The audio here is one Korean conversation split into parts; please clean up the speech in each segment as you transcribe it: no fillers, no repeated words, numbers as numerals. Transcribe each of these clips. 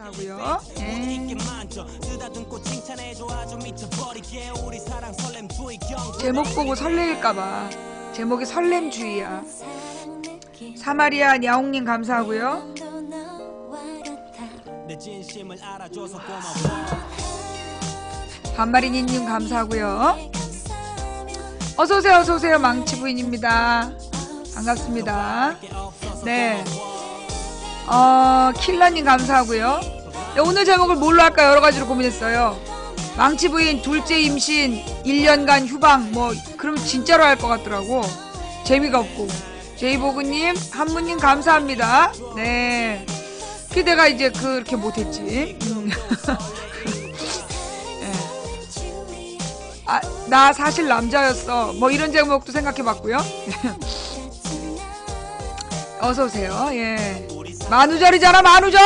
감사하고요. 제목 보고 설레일까봐. 제목이 설렘주의야. 사마리아 야옹님 감사하고요. 반마리니님 감사하고요. 어서오세요 어서오세요 망치부인입니다. 반갑습니다. 네. 킬러님 감사하고요. 네, 오늘 제목을 뭘로 할까 여러가지로 고민했어요. 망치부인 둘째 임신 1년간 휴방 뭐 그러면 진짜로 할 것 같더라고. 재미가 없고. 제이보그님 한무님 감사합니다. 네. 내가 이제 그렇게 못했지. 네. 나 사실 남자였어 뭐 이런 제목도 생각해봤고요. 어서오세요. 예. 만우절이잖아 만우절.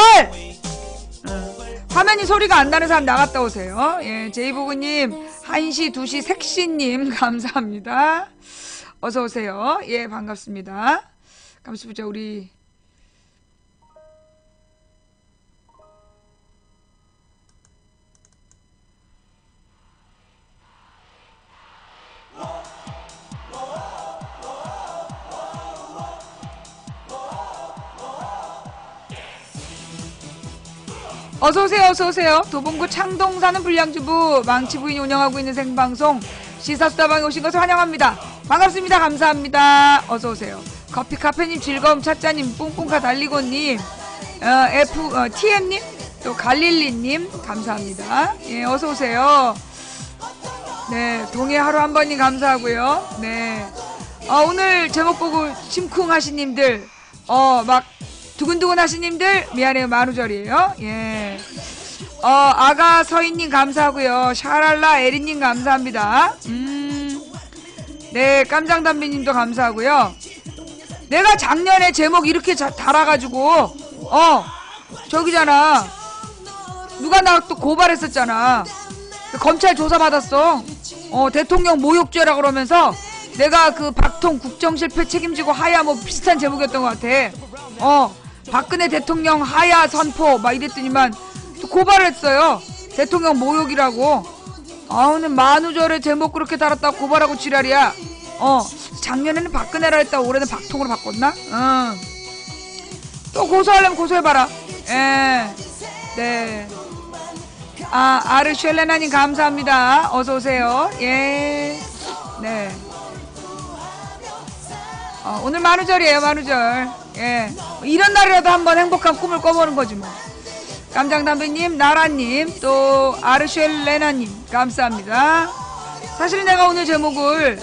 화면이 소리가 안 나는 사람 나갔다 오세요. 예. 제이보그님 1시 2시 색시님 감사합니다. 어서오세요. 예 반갑습니다. 감사합니다. 우리 어서오세요 어서오세요. 도봉구 창동 사는 불량주부 망치부인이 운영하고 있는 생방송 시사수다방에 오신 것을 환영합니다. 반갑습니다. 감사합니다. 어서오세요. 커피 카페님 즐거움 차짜님 뿡뿡카 달리고님 TM님 또 갈릴리님 감사합니다. 예 어서오세요. 네 동해 하루 한 번님 감사하고요. 네 오늘 제목 보고 심쿵 하시님들 막 두근두근 하시님들 미안해요 만우절이에요. 예. 아가 서인님 감사하고요. 샤랄라 에리님 감사합니다. 네 깜장담비님도 감사하고요. 내가 작년에 제목 이렇게 달아가지고 저기잖아 누가 나 또 고발했었잖아. 검찰 조사받았어. 대통령 모욕죄라 그러면서 내가 그 박통 국정실패 책임지고 하야 뭐 비슷한 제목이었던 것 같아. 박근혜 대통령 하야 선포 막 이랬더니만 또 고발을 했어요. 대통령 모욕이라고. 오늘 만우절에 제목 그렇게 달았다고 고발하고 지랄이야. 작년에는 박근혜라 했다 올해는 박통으로 바꿨나? 또 고소하려면 고소해봐라. 예. 네. 아르쉘레나님 감사합니다. 어서오세요. 예. 네. 오늘 만우절이에요 만우절. 예. 이런 날이라도 한번 행복한 꿈을 꿔보는 거지 뭐. 깜장담배님 나라님 또 아르쉘레나님 감사합니다. 사실 내가 오늘 제목을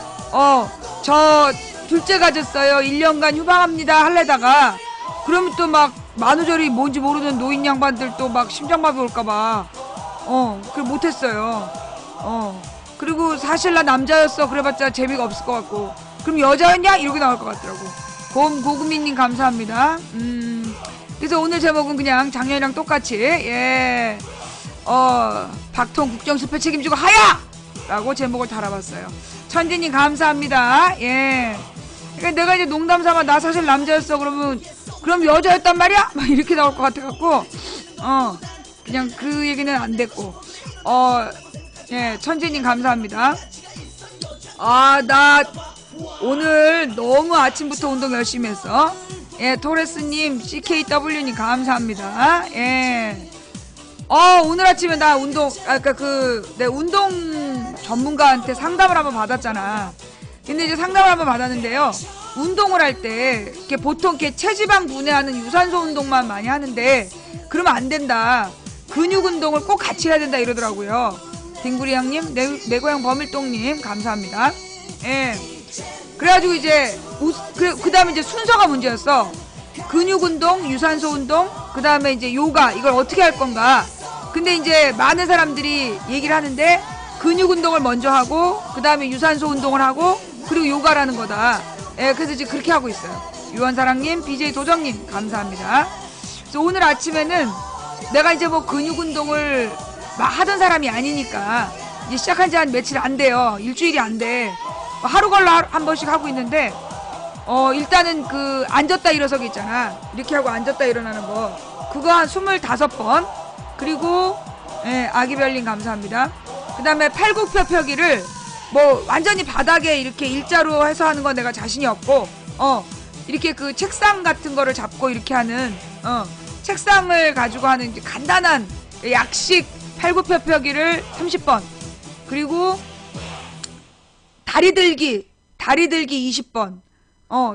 저 둘째 가졌어요 1년간 휴방합니다 할래다가 그러면 또 막 만우절이 뭔지 모르는 노인 양반들 또 막 심장마비 올까봐 그걸 못했어요. 그리고 사실 나 남자였어 그래봤자 재미가 없을 것 같고 그럼 여자였냐 이렇게 나올 것 같더라고. 고금이님 감사합니다. 그래서 오늘 제목은 그냥 작년이랑 똑같이 예 박통 국정실패 책임지고 하야! 라고 제목을 달아봤어요. 천지님 감사합니다. 예. 그러니까 내가 이제 농담삼아 나 사실 남자였어 그러면 그럼 여자였단 말이야? 막 이렇게 나올 것 같아갖고 그냥 그 얘기는 안 됐고 예 천지님 감사합니다. 나 오늘 너무 아침부터 운동 열심히 했어. 예, 토레스님, CKW님 감사합니다. 예. 오늘 아침에 나 운동, 내 운동 전문가한테 상담을 한번 받았잖아. 근데 이제 상담을 한번 받았는데요. 운동을 할 때, 이렇게 보통 이렇게 체지방 분해하는 유산소 운동만 많이 하는데, 그러면 안 된다. 근육 운동을 꼭 같이 해야 된다 이러더라고요. 딩구리 형님, 내 고향 범일동님 감사합니다. 예. 그래가지고 이제 그 다음에 이제 순서가 문제였어. 근육 운동, 유산소 운동, 그 다음에 이제 요가 이걸 어떻게 할 건가. 근데 이제 많은 사람들이 얘기를 하는데 근육 운동을 먼저 하고 그 다음에 유산소 운동을 하고 그리고 요가라는 거다. 예, 그래서 이제 그렇게 하고 있어요. 유한사랑님, BJ 도정님 감사합니다. 그래서 오늘 아침에는 내가 이제 뭐 근육 운동을 막 하던 사람이 아니니까 이제 시작한 지 한 며칠 안 돼요. 일주일이 안 돼. 하루 걸러 한 번씩 하고 있는데 일단은 그 앉았다 일어서기 있잖아. 이렇게 하고 앉았다 일어나는 거 그거 한 25번 그리고 예, 아기별님 감사합니다. 그 다음에 팔굽혀펴기를 뭐 완전히 바닥에 이렇게 일자로 해서 하는 건 내가 자신이 없고 이렇게 그 책상 같은 거를 잡고 이렇게 하는 책상을 가지고 하는 이제 간단한 약식 팔굽혀펴기를 30번, 그리고 다리 들기 20번,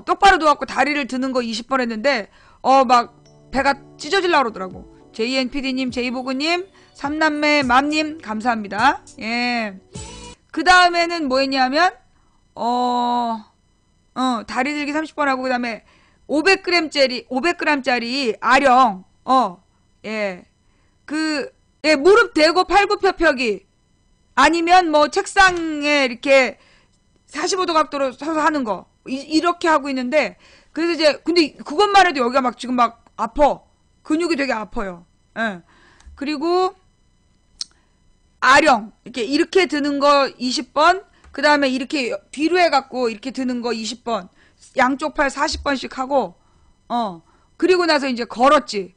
똑바로 누워갖고 다리를 드는 거 20번 했는데 막 배가 찢어질라 그러더라고. JNPD님, 제이보그님, 삼남매 맘님 감사합니다. 예. 그 다음에는 뭐 했냐면 다리 들기 30번 하고, 그 다음에 500g짜리 아령, 무릎 대고 팔굽혀펴기, 아니면 뭐 책상에 이렇게 45도 각도로 서서 하는 거, 이렇게 하고 있는데, 그래서 이제, 근데 그것만 해도 여기가 막 지금 막 아파. 근육이 되게 아파요. 예. 그리고, 아령, 이렇게 드는 거 20번, 그 다음에 이렇게 뒤로 해갖고 이렇게 드는 거 20번, 양쪽 팔 40번씩 하고, 그리고 나서 이제 걸었지.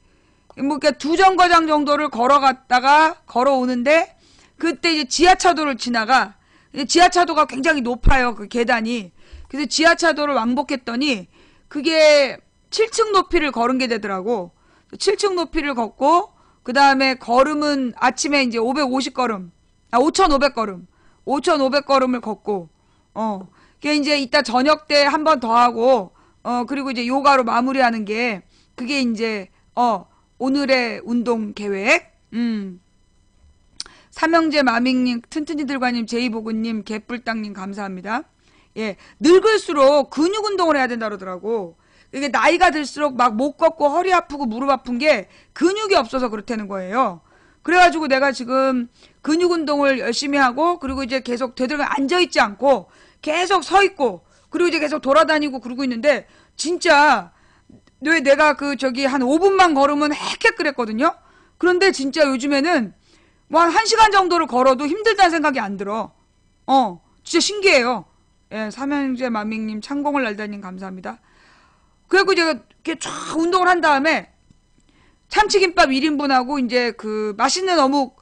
뭐, 그러니까 2정거장 정도를 걸어갔다가 걸어오는데, 그때 이제 지하차도를 지나가. 지하차도가 굉장히 높아요, 그 계단이. 그래서 지하차도를 왕복했더니, 그게 7층 높이를 걸은 게 되더라고. 7층 높이를 걷고, 그 다음에 걸음은 아침에 이제 550걸음, 5,500걸음. 5,500걸음을 걷고, 그게 이제 이따 저녁 때 한 번 더 하고, 그리고 이제 요가로 마무리하는 게, 그게 이제, 오늘의 운동 계획. 삼형제 마밍님, 튼튼이들과님, 제이보그님, 개뿔땅님 감사합니다. 예, 늙을수록 근육 운동을 해야 된다 그러더라고. 이게 나이가 들수록 막 목 걷고 허리 아프고 무릎 아픈 게 근육이 없어서 그렇다는 거예요. 그래가지고 내가 지금 근육 운동을 열심히 하고, 그리고 이제 계속 되도록 앉아있지 않고 계속 서있고, 그리고 이제 계속 돌아다니고 그러고 있는데, 진짜 왜 내가 한 5분만 걸으면 헥헥 그랬거든요. 그런데 진짜 요즘에는 뭐 한 1시간 정도를 걸어도 힘들다는 생각이 안 들어. 진짜 신기해요. 예, 삼형제 마밍님, 창공을 날다님 감사합니다. 그래갖고 제가 이렇게 쫙 운동을 한 다음에 참치김밥 1인분하고 이제 그 맛있는 어묵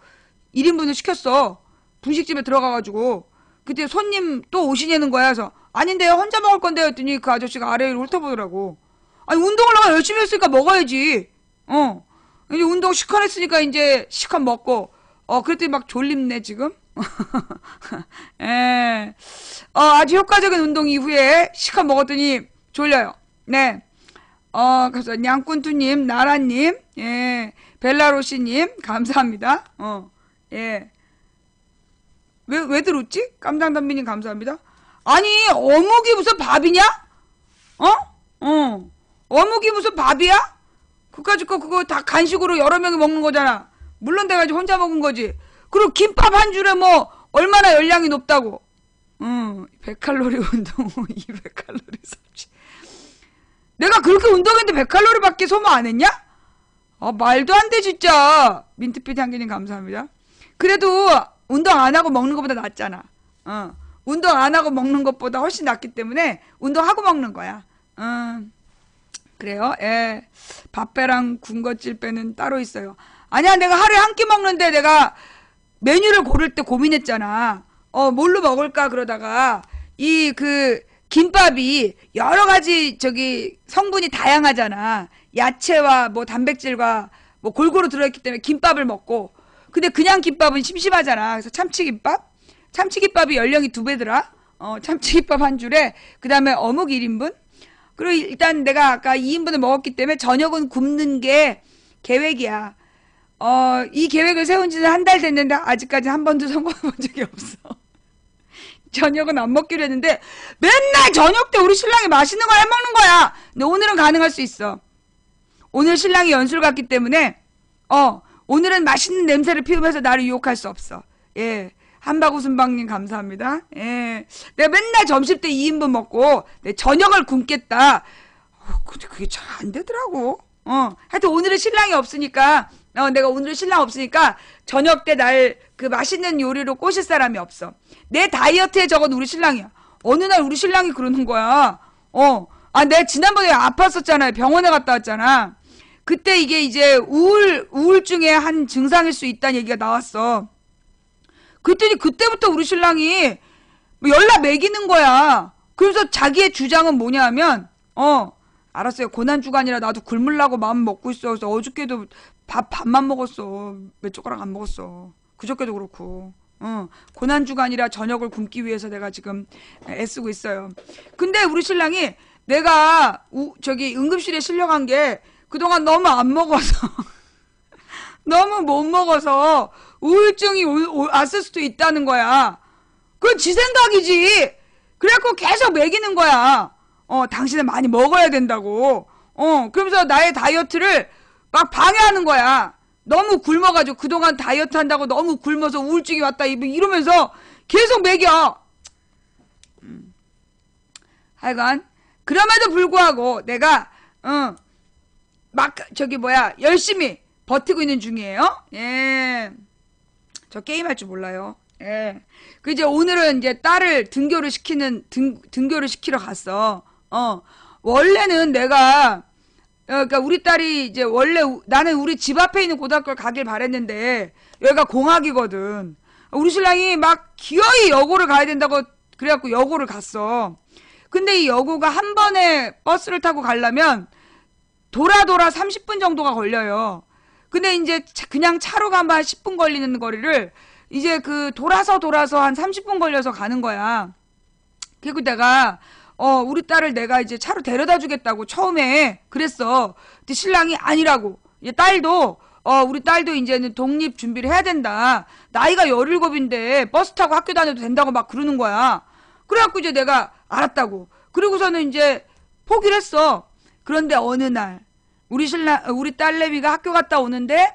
1인분을 시켰어. 분식집에 들어가가지고. 그때 손님 또 오시냐는 거야. 그래서 아닌데요, 혼자 먹을 건데요 했더니 그 아저씨가 아래에 훑어보더라고. 아니, 운동을 내가 열심히 했으니까 먹어야지. 이제 운동 시컨 했으니까 이제 시컨 먹고. 그랬더니 막 졸립네 지금. 예. 아주 효과적인 운동 이후에 시컨 먹었더니 졸려요. 네. 그래서 냥꾼투님, 나라님, 예, 벨라로시님, 감사합니다. 예. 왜 들었지? 깜장담비님 감사합니다. 아니, 어묵이 무슨 밥이냐? 어묵이 무슨 밥이야? 그까짓 거 그거 다 간식으로 여러 명이 먹는 거잖아. 물론 내가 이제 혼자 먹은 거지. 그리고 김밥 한 줄에 뭐, 얼마나 열량이 높다고. 100칼로리 운동 후 200칼로리 섭취. 내가 그렇게 운동했는데 100칼로리밖에 소모 안 했냐? 말도 안 돼 진짜. 민트빛 향기님 감사합니다. 그래도 운동 안 하고 먹는 것보다 낫잖아. 운동 안 하고 먹는 것보다 훨씬 낫기 때문에 운동하고 먹는 거야. 그래요. 예. 밥배랑 군것질배는 따로 있어요. 아니야, 내가 하루에 한 끼 먹는데 내가 메뉴를 고를 때 고민했잖아. 뭘로 먹을까 그러다가 김밥이 여러 가지 성분이 다양하잖아. 야채와 뭐 단백질과 뭐 골고루 들어있기 때문에 김밥을 먹고, 근데 그냥 김밥은 심심하잖아. 그래서 참치김밥이 연령이 2배더라. 참치김밥 한 줄에, 그 다음에 어묵 1인분. 그리고 일단 내가 아까 2인분을 먹었기 때문에 저녁은 굶는 게 계획이야. 이 계획을 세운 지는 한 달 됐는데 아직까지 한 번도 성공해 본 적이 없어. 저녁은 안 먹기로 했는데 맨날 저녁 때 우리 신랑이 맛있는 거 해먹는 거야. 근데 오늘은 가능할 수 있어. 오늘 신랑이 연수를 갔기 때문에 오늘은 맛있는 냄새를 피우면서 나를 유혹할 수 없어. 예, 한바구순방님 감사합니다. 예, 내가 맨날 점심 때 2인분 먹고 내 저녁을 굶겠다. 근데 그게 잘 안 되더라고. 하여튼 오늘은 신랑이 없으니까, 내가 오늘은 신랑 없으니까 저녁 때 날 그 맛있는 요리로 꼬실 사람이 없어. 내 다이어트에 적은 우리 신랑이야. 어느 날 우리 신랑이 그러는 거야. 내가 지난번에 아팠었잖아요. 병원에 갔다 왔잖아. 그때 이게 이제 우울증의 한 증상일 수 있다는 얘기가 나왔어. 그랬더니 그때부터 우리 신랑이 뭐 연락 매기는 거야. 그래서 자기의 주장은 뭐냐 하면, 알았어요. 고난주간이라 나도 굶으려고 마음 먹고 있어. 그래서 어저께도 밥만 먹었어. 몇 젓가락 안 먹었어. 그저께도 그렇고. 고난주간이라 저녁을 굶기 위해서 내가 지금 애쓰고 있어요. 근데 우리 신랑이 내가 저기 응급실에 실려간 게 그동안 너무 안 먹어서 너무 못 먹어서 우울증이 왔을 수도 있다는 거야. 그건 지 생각이지. 그래갖고 계속 먹이는 거야. 당신은 많이 먹어야 된다고. 그러면서 나의 다이어트를 막 방해하는 거야. 너무 굶어가지고 그동안 다이어트 한다고 너무 굶어서 우울증이 왔다 이러면서 계속 먹여. 하여간 그럼에도 불구하고 내가 막 저기 뭐야 열심히 버티고 있는 중이에요. 예. 저 게임할 줄 몰라요. 예. 그 이제 오늘은 이제 딸을 등교를 시키러 갔어. 원래는 내가 그러니까 우리 딸이 이제 원래 나는 우리 집 앞에 있는 고등학교를 가길 바랬는데 여기가 공학이거든. 우리 신랑이 막 기어이 여고를 가야 된다고 그래갖고 여고를 갔어. 근데 이 여고가 한 번에 버스를 타고 가려면 돌아 30분 정도가 걸려요. 근데 이제 그냥 차로 가면 한 10분 걸리는 거리를 이제 그 돌아서 한 30분 걸려서 가는 거야. 그리고 내가 우리 딸을 내가 이제 차로 데려다 주겠다고 처음에 그랬어. 근데 신랑이 아니라고. 이제 딸도 우리 딸도 이제는 독립 준비를 해야 된다. 나이가 17인데 버스 타고 학교 다녀도 된다고 막 그러는 거야. 그래갖고 이제 내가 알았다고. 그리고서는 이제 포기를 했어. 그런데 어느 날 우리 딸내미가 학교 갔다 오는데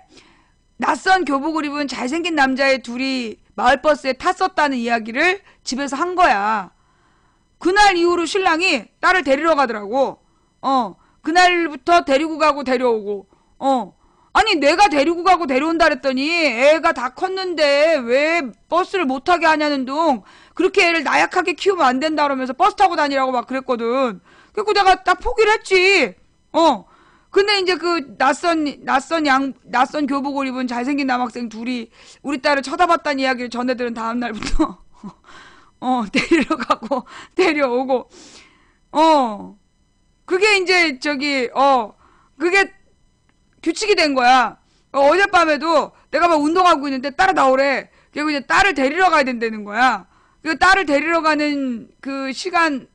낯선 교복을 입은 잘생긴 남자애 둘이 마을버스에 탔었다는 이야기를 집에서 한 거야. 그날 이후로 신랑이 딸을 데리러 가더라고. 그날부터 데리고 가고 데려오고. 아니 내가 데리고 가고 데려온다 그랬더니 애가 다 컸는데 왜 버스를 못 타게 하냐는 둥 그렇게 애를 나약하게 키우면 안 된다 그러면서 버스 타고 다니라고 막 그랬거든. 그래서 내가 딱 포기를 했지. 근데 이제 그 낯선 교복을 입은 잘생긴 남학생 둘이 우리 딸을 쳐다봤다는 이야기를 전해들은 다음 날부터 데리러 가고 데려오고 그게 이제 저기 그게 규칙이 된 거야. 어젯밤에도 내가 막 운동하고 있는데 딸을 나오래. 그리고 이제 딸을 데리러 가야 된다는 거야. 그 딸을 데리러 가는 그 시간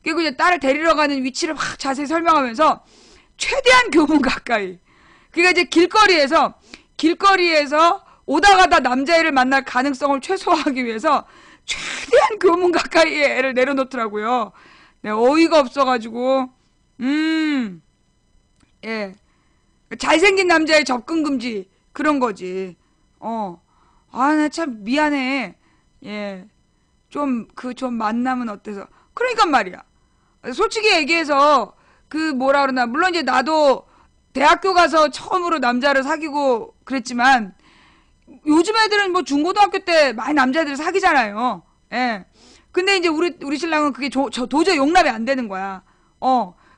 그리고 이제 딸을 데리러 가는 위치를 막 자세히 설명하면서 최대한 교문 가까이. 그러니까 이제 길거리에서 오다 가다 남자애를 만날 가능성을 최소화하기 위해서 최대한 교문 가까이에 애를 내려놓더라고요. 네, 어이가 없어가지고 예. 잘생긴 남자의 접근 금지 그런 거지. 나 참 미안해. 예. 좀 만남은 어때서? 그러니까 말이야. 솔직히 얘기해서 그 뭐라 그러나 물론 이제 나도 대학교 가서 처음으로 남자를 사귀고 그랬지만 요즘 애들은 뭐 중고등학교 때 많이 남자애들 사귀잖아요. 예. 근데 이제 우리 신랑은 그게 도저히 용납이 안 되는 거야.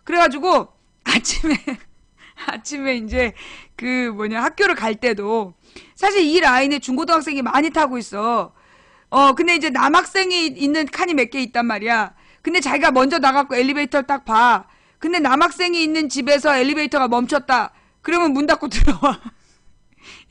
그래가지고 아침에 이제 학교를 갈 때도 사실 이 라인에 중고등학생이 많이 타고 있어. 근데 이제 남학생이 있는 칸이 몇 개 있단 말이야. 근데 자기가 먼저 나가고 엘리베이터를 딱 봐. 근데 남학생이 있는 집에서 엘리베이터가 멈췄다. 그러면 문 닫고 들어와.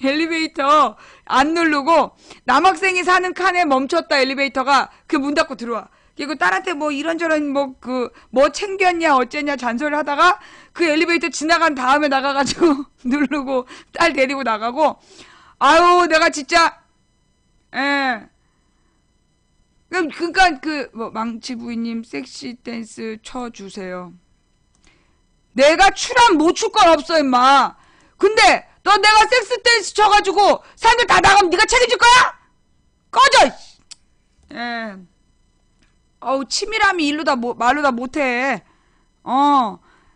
엘리베이터 안 누르고 남학생이 사는 칸에 멈췄다 엘리베이터가 그 문 닫고 들어와. 그리고 딸한테 뭐 이런저런 뭐 챙겼냐 어쨌냐 잔소리를 하다가 그 엘리베이터 지나간 다음에 나가가지고 누르고 딸 데리고 나가고. 아유 내가 진짜 그러니까 망치 부인님 섹시 댄스 쳐주세요. 내가 추란 못 출 건 없어 임마. 근데 너 내가 섹스 댄스 쳐가지고 사람들 다 나가면 네가 책임질 거야? 꺼져. 치밀함이 말로 다 못해.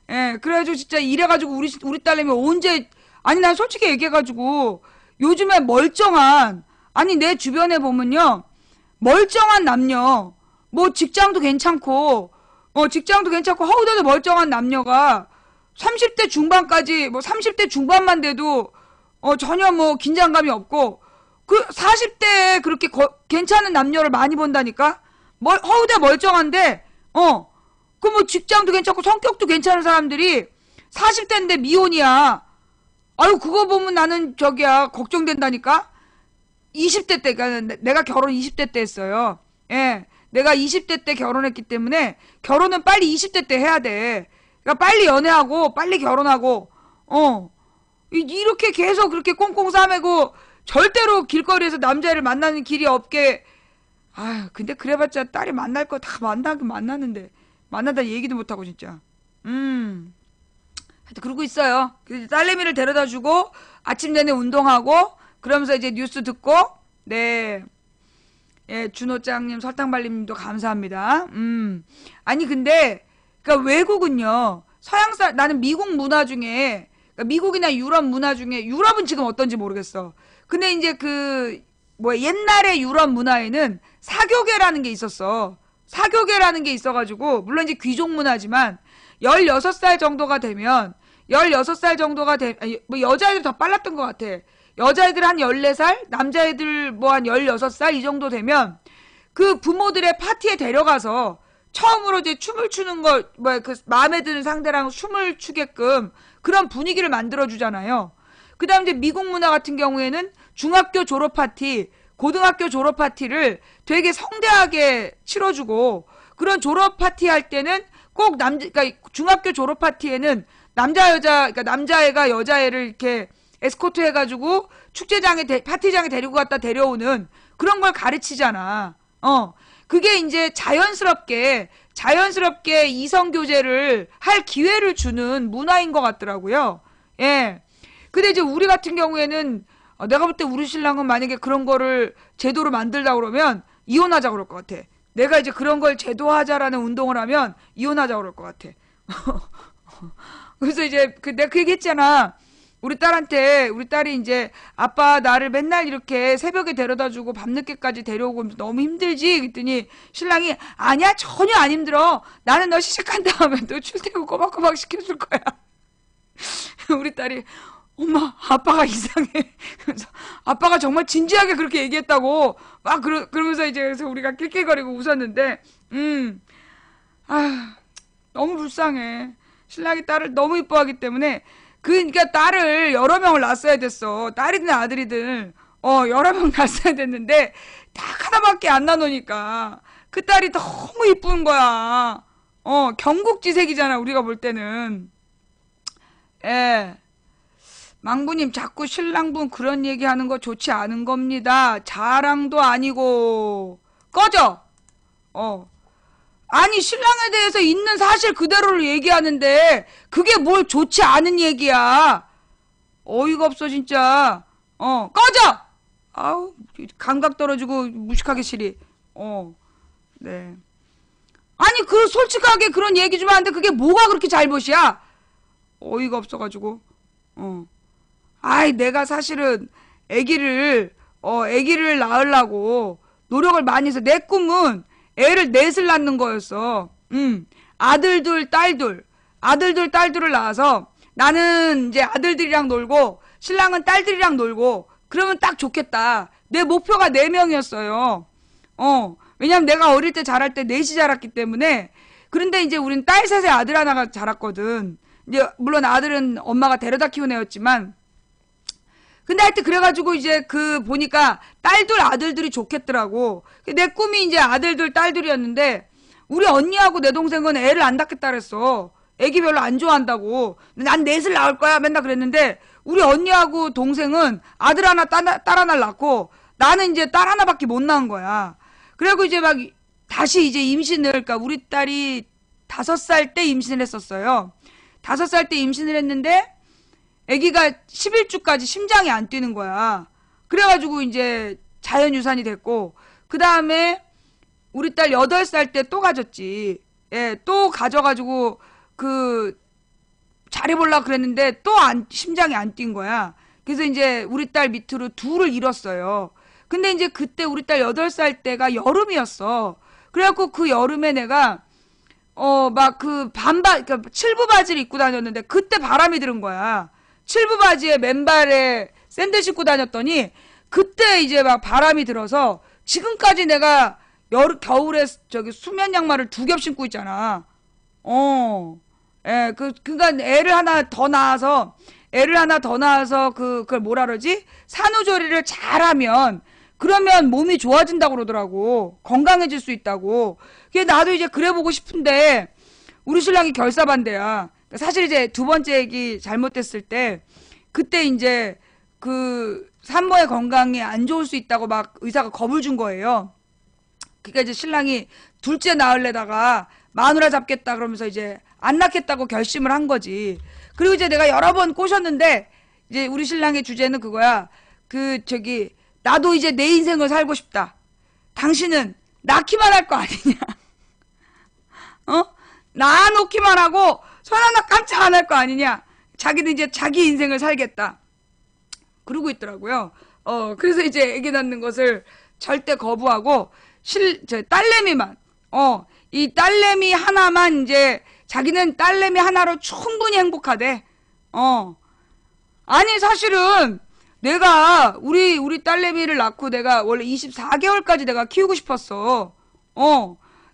그래가지고 진짜 이래가지고 우리 딸내미 언제 아니 난 솔직히 얘기해가지고 요즘에 내 주변에 보면요 멀쩡한 남녀 직장도 괜찮고 허우대도 멀쩡한 남녀가 30대 중반까지, 뭐 30대 중반만 돼도, 전혀 뭐 긴장감이 없고, 그 40대에 그렇게 괜찮은 남녀를 많이 본다니까? 허우대 멀쩡한데, 그 뭐 직장도 괜찮고 성격도 괜찮은 사람들이 40대인데 미혼이야. 아유, 그거 보면 나는 걱정된다니까? 20대 때, 그러니까 내가 결혼 20대 때 했어요. 예. 내가 20대 때 결혼했기 때문에 결혼은 빨리 20대 때 해야 돼. 그러니까 빨리 연애하고 빨리 결혼하고, 이렇게 계속 그렇게 꽁꽁 싸매고 절대로 길거리에서 남자를 만나는 길이 없게. 아유, 근데 그래봤자 딸이 만날 거 다 만나긴 만나는데 만나다 얘기도 못하고 진짜. 하여튼 그러고 있어요. 딸내미를 데려다 주고 아침 내내 운동하고 그러면서 이제 뉴스 듣고. 네. 예, 준호짱님, 설탕발림님도 감사합니다. 아니 근데 그러니까 외국은요, 나는 미국 문화 중에, 그러니까 미국이나 유럽 문화 중에, 유럽은 지금 어떤지 모르겠어. 근데 이제 옛날에 유럽 문화에는 사교계라는 게 있었어. 사교계라는 게 있어가지고, 물론 이제 귀족 문화지만, 16살 정도가 되면, 뭐 여자애들 더 빨랐던 것 같아. 여자애들 한 14살, 남자애들 뭐 한 16살 이 정도 되면, 그 부모들의 파티에 데려가서, 처음으로 이제 춤을 추는 거, 마음에 드는 상대랑 춤을 추게끔 그런 분위기를 만들어주잖아요. 그 다음 이제 미국 문화 같은 경우에는 중학교 졸업 파티, 고등학교 졸업 파티를 되게 성대하게 치러주고, 그런 졸업 파티 할 때는 꼭 그러니까 중학교 졸업 파티에는 그러니까 남자애가 여자애를 이렇게 에스코트 해가지고 축제장에, 파티장에 데리고 갔다 데려오는 그런 걸 가르치잖아. 그게 이제 자연스럽게 이성교제를 할 기회를 주는 문화인 것 같더라고요. 예. 근데 이제 우리 같은 경우에는, 내가 볼 때 우리 신랑은 만약에 그런 거를 제도로 만들다 그러면 이혼하자 그럴 것 같아. 내가 이제 그런 걸 제도하자라는 운동을 하면 이혼하자 그럴 것 같아. 그래서 이제 내가 그 얘기 했잖아. 우리 딸이 이제 아빠 나를 맨날 이렇게 새벽에 데려다 주고 밤늦게까지 데려오고 너무 힘들지? 그랬더니 신랑이 아니야, 전혀 안 힘들어. 나는 너 시집간 다음에 너 출퇴근 꼬박꼬박 시켜줄 거야. 우리 딸이 엄마, 아빠가 이상해. 그래서 아빠가 정말 진지하게 그렇게 얘기했다고 막 그러면서 이제 그래서 우리가 낄낄거리고 웃었는데, 너무 불쌍해. 신랑이 딸을 너무 이뻐하기 때문에. 그러니까 딸을 여러 명을 낳았어야 됐어. 딸이든 아들이든 여러 명 낳았어야 됐는데 딱 하나밖에 안 나누니까 그 딸이 너무 이쁜 거야. 경국지색이잖아, 우리가 볼 때는. 예. 망부님, 자꾸 신랑분 그런 얘기하는 거 좋지 않은 겁니다. 자랑도 아니고. 꺼져. 아니, 신랑에 대해서 있는 사실 그대로를 얘기하는데 그게 뭘 좋지 않은 얘기야. 어이가 없어 진짜. 꺼져. 아우, 감각 떨어지고 무식하게 시리. 네. 아니, 솔직하게 그런 얘기 좀 하는데 그게 뭐가 그렇게 잘못이야? 어이가 없어가지고. 아이, 내가 사실은 애기를 낳으려고 노력을 많이 해서 내 꿈은 애를 넷을 낳는 거였어. 아들 둘, 딸 둘. 딸들을 낳아서 나는 이제 아들들이랑 놀고 신랑은 딸들이랑 놀고 그러면 딱 좋겠다. 내 목표가 4명이었어요. 왜냐면 내가 어릴 때 자랄 때 넷이 자랐기 때문에. 그런데 이제 우린 딸 셋에 아들 하나가 자랐거든. 이제 물론 아들은 엄마가 데려다 키운 애였지만, 근데 하여튼 그래가지고 이제 보니까 딸둘 아들들이 좋겠더라고. 내 꿈이 이제 아들둘 딸둘이었는데 우리 언니하고 내 동생은 애를 안 낳겠다 그랬어. 애기 별로 안 좋아한다고. 난 넷을 낳을 거야 맨날 그랬는데 우리 언니하고 동생은 아들 하나 딸 하나를 낳고 나는 이제 딸 하나밖에 못 낳은 거야. 그리고 이제 막 다시 이제 임신을, 그러니까 우리 딸이 5살 때 임신을 했었어요. 5살 때 임신을 했는데 아기가 11주까지 심장이 안 뛰는 거야. 그래가지고 이제 자연유산이 됐고, 그 다음에 우리 딸 8살 때 또 가졌지. 예, 또 가져가지고 잘해보려고 그랬는데 또 심장이 안 뛴 거야. 그래서 이제 우리 딸 밑으로 둘을 잃었어요. 근데 이제 그때 우리 딸 8살 때가 여름이었어. 그래갖고 그 여름에 내가 막 그 그러니까 칠부 바지를 입고 다녔는데 그때 바람이 들은 거야. 칠부 바지에 맨발에 샌들 신고 다녔더니 그때 이제 막 바람이 들어서 지금까지 내가 겨울에 저기 수면 양말을 2겹 신고 있잖아. 예, 그니까 애를 하나 더 낳아서 그걸 뭐라 그러지? 산후조리를 잘하면 그러면 몸이 좋아진다고 그러더라고. 건강해질 수 있다고. 나도 이제 그래 보고 싶은데 우리 신랑이 결사반대야. 사실 이제 두 번째 얘기 잘못됐을 때 그때 이제 그 산모의 건강이 안 좋을 수 있다고 막 의사가 겁을 준 거예요. 그러니까 이제 신랑이 둘째 낳으려다가 마누라 잡겠다 그러면서 이제 안 낳겠다고 결심을 한 거지. 그리고 이제 내가 여러 번 꼬셨는데 이제 우리 신랑의 주제는 그거야. 나도 이제 내 인생을 살고 싶다. 당신은 낳기만 할 거 아니냐. 낳아놓기만 하고 손 하나 깜짝 안 할 거 아니냐. 자기는 이제 자기 인생을 살겠다. 그러고 있더라고요. 그래서 이제 애기 낳는 것을 절대 거부하고 딸내미만 이 딸내미 하나만 이제 자기는 딸내미 하나로 충분히 행복하대. 아니 사실은 내가 우리 딸내미를 낳고 내가 원래 24개월까지 내가 키우고 싶었어.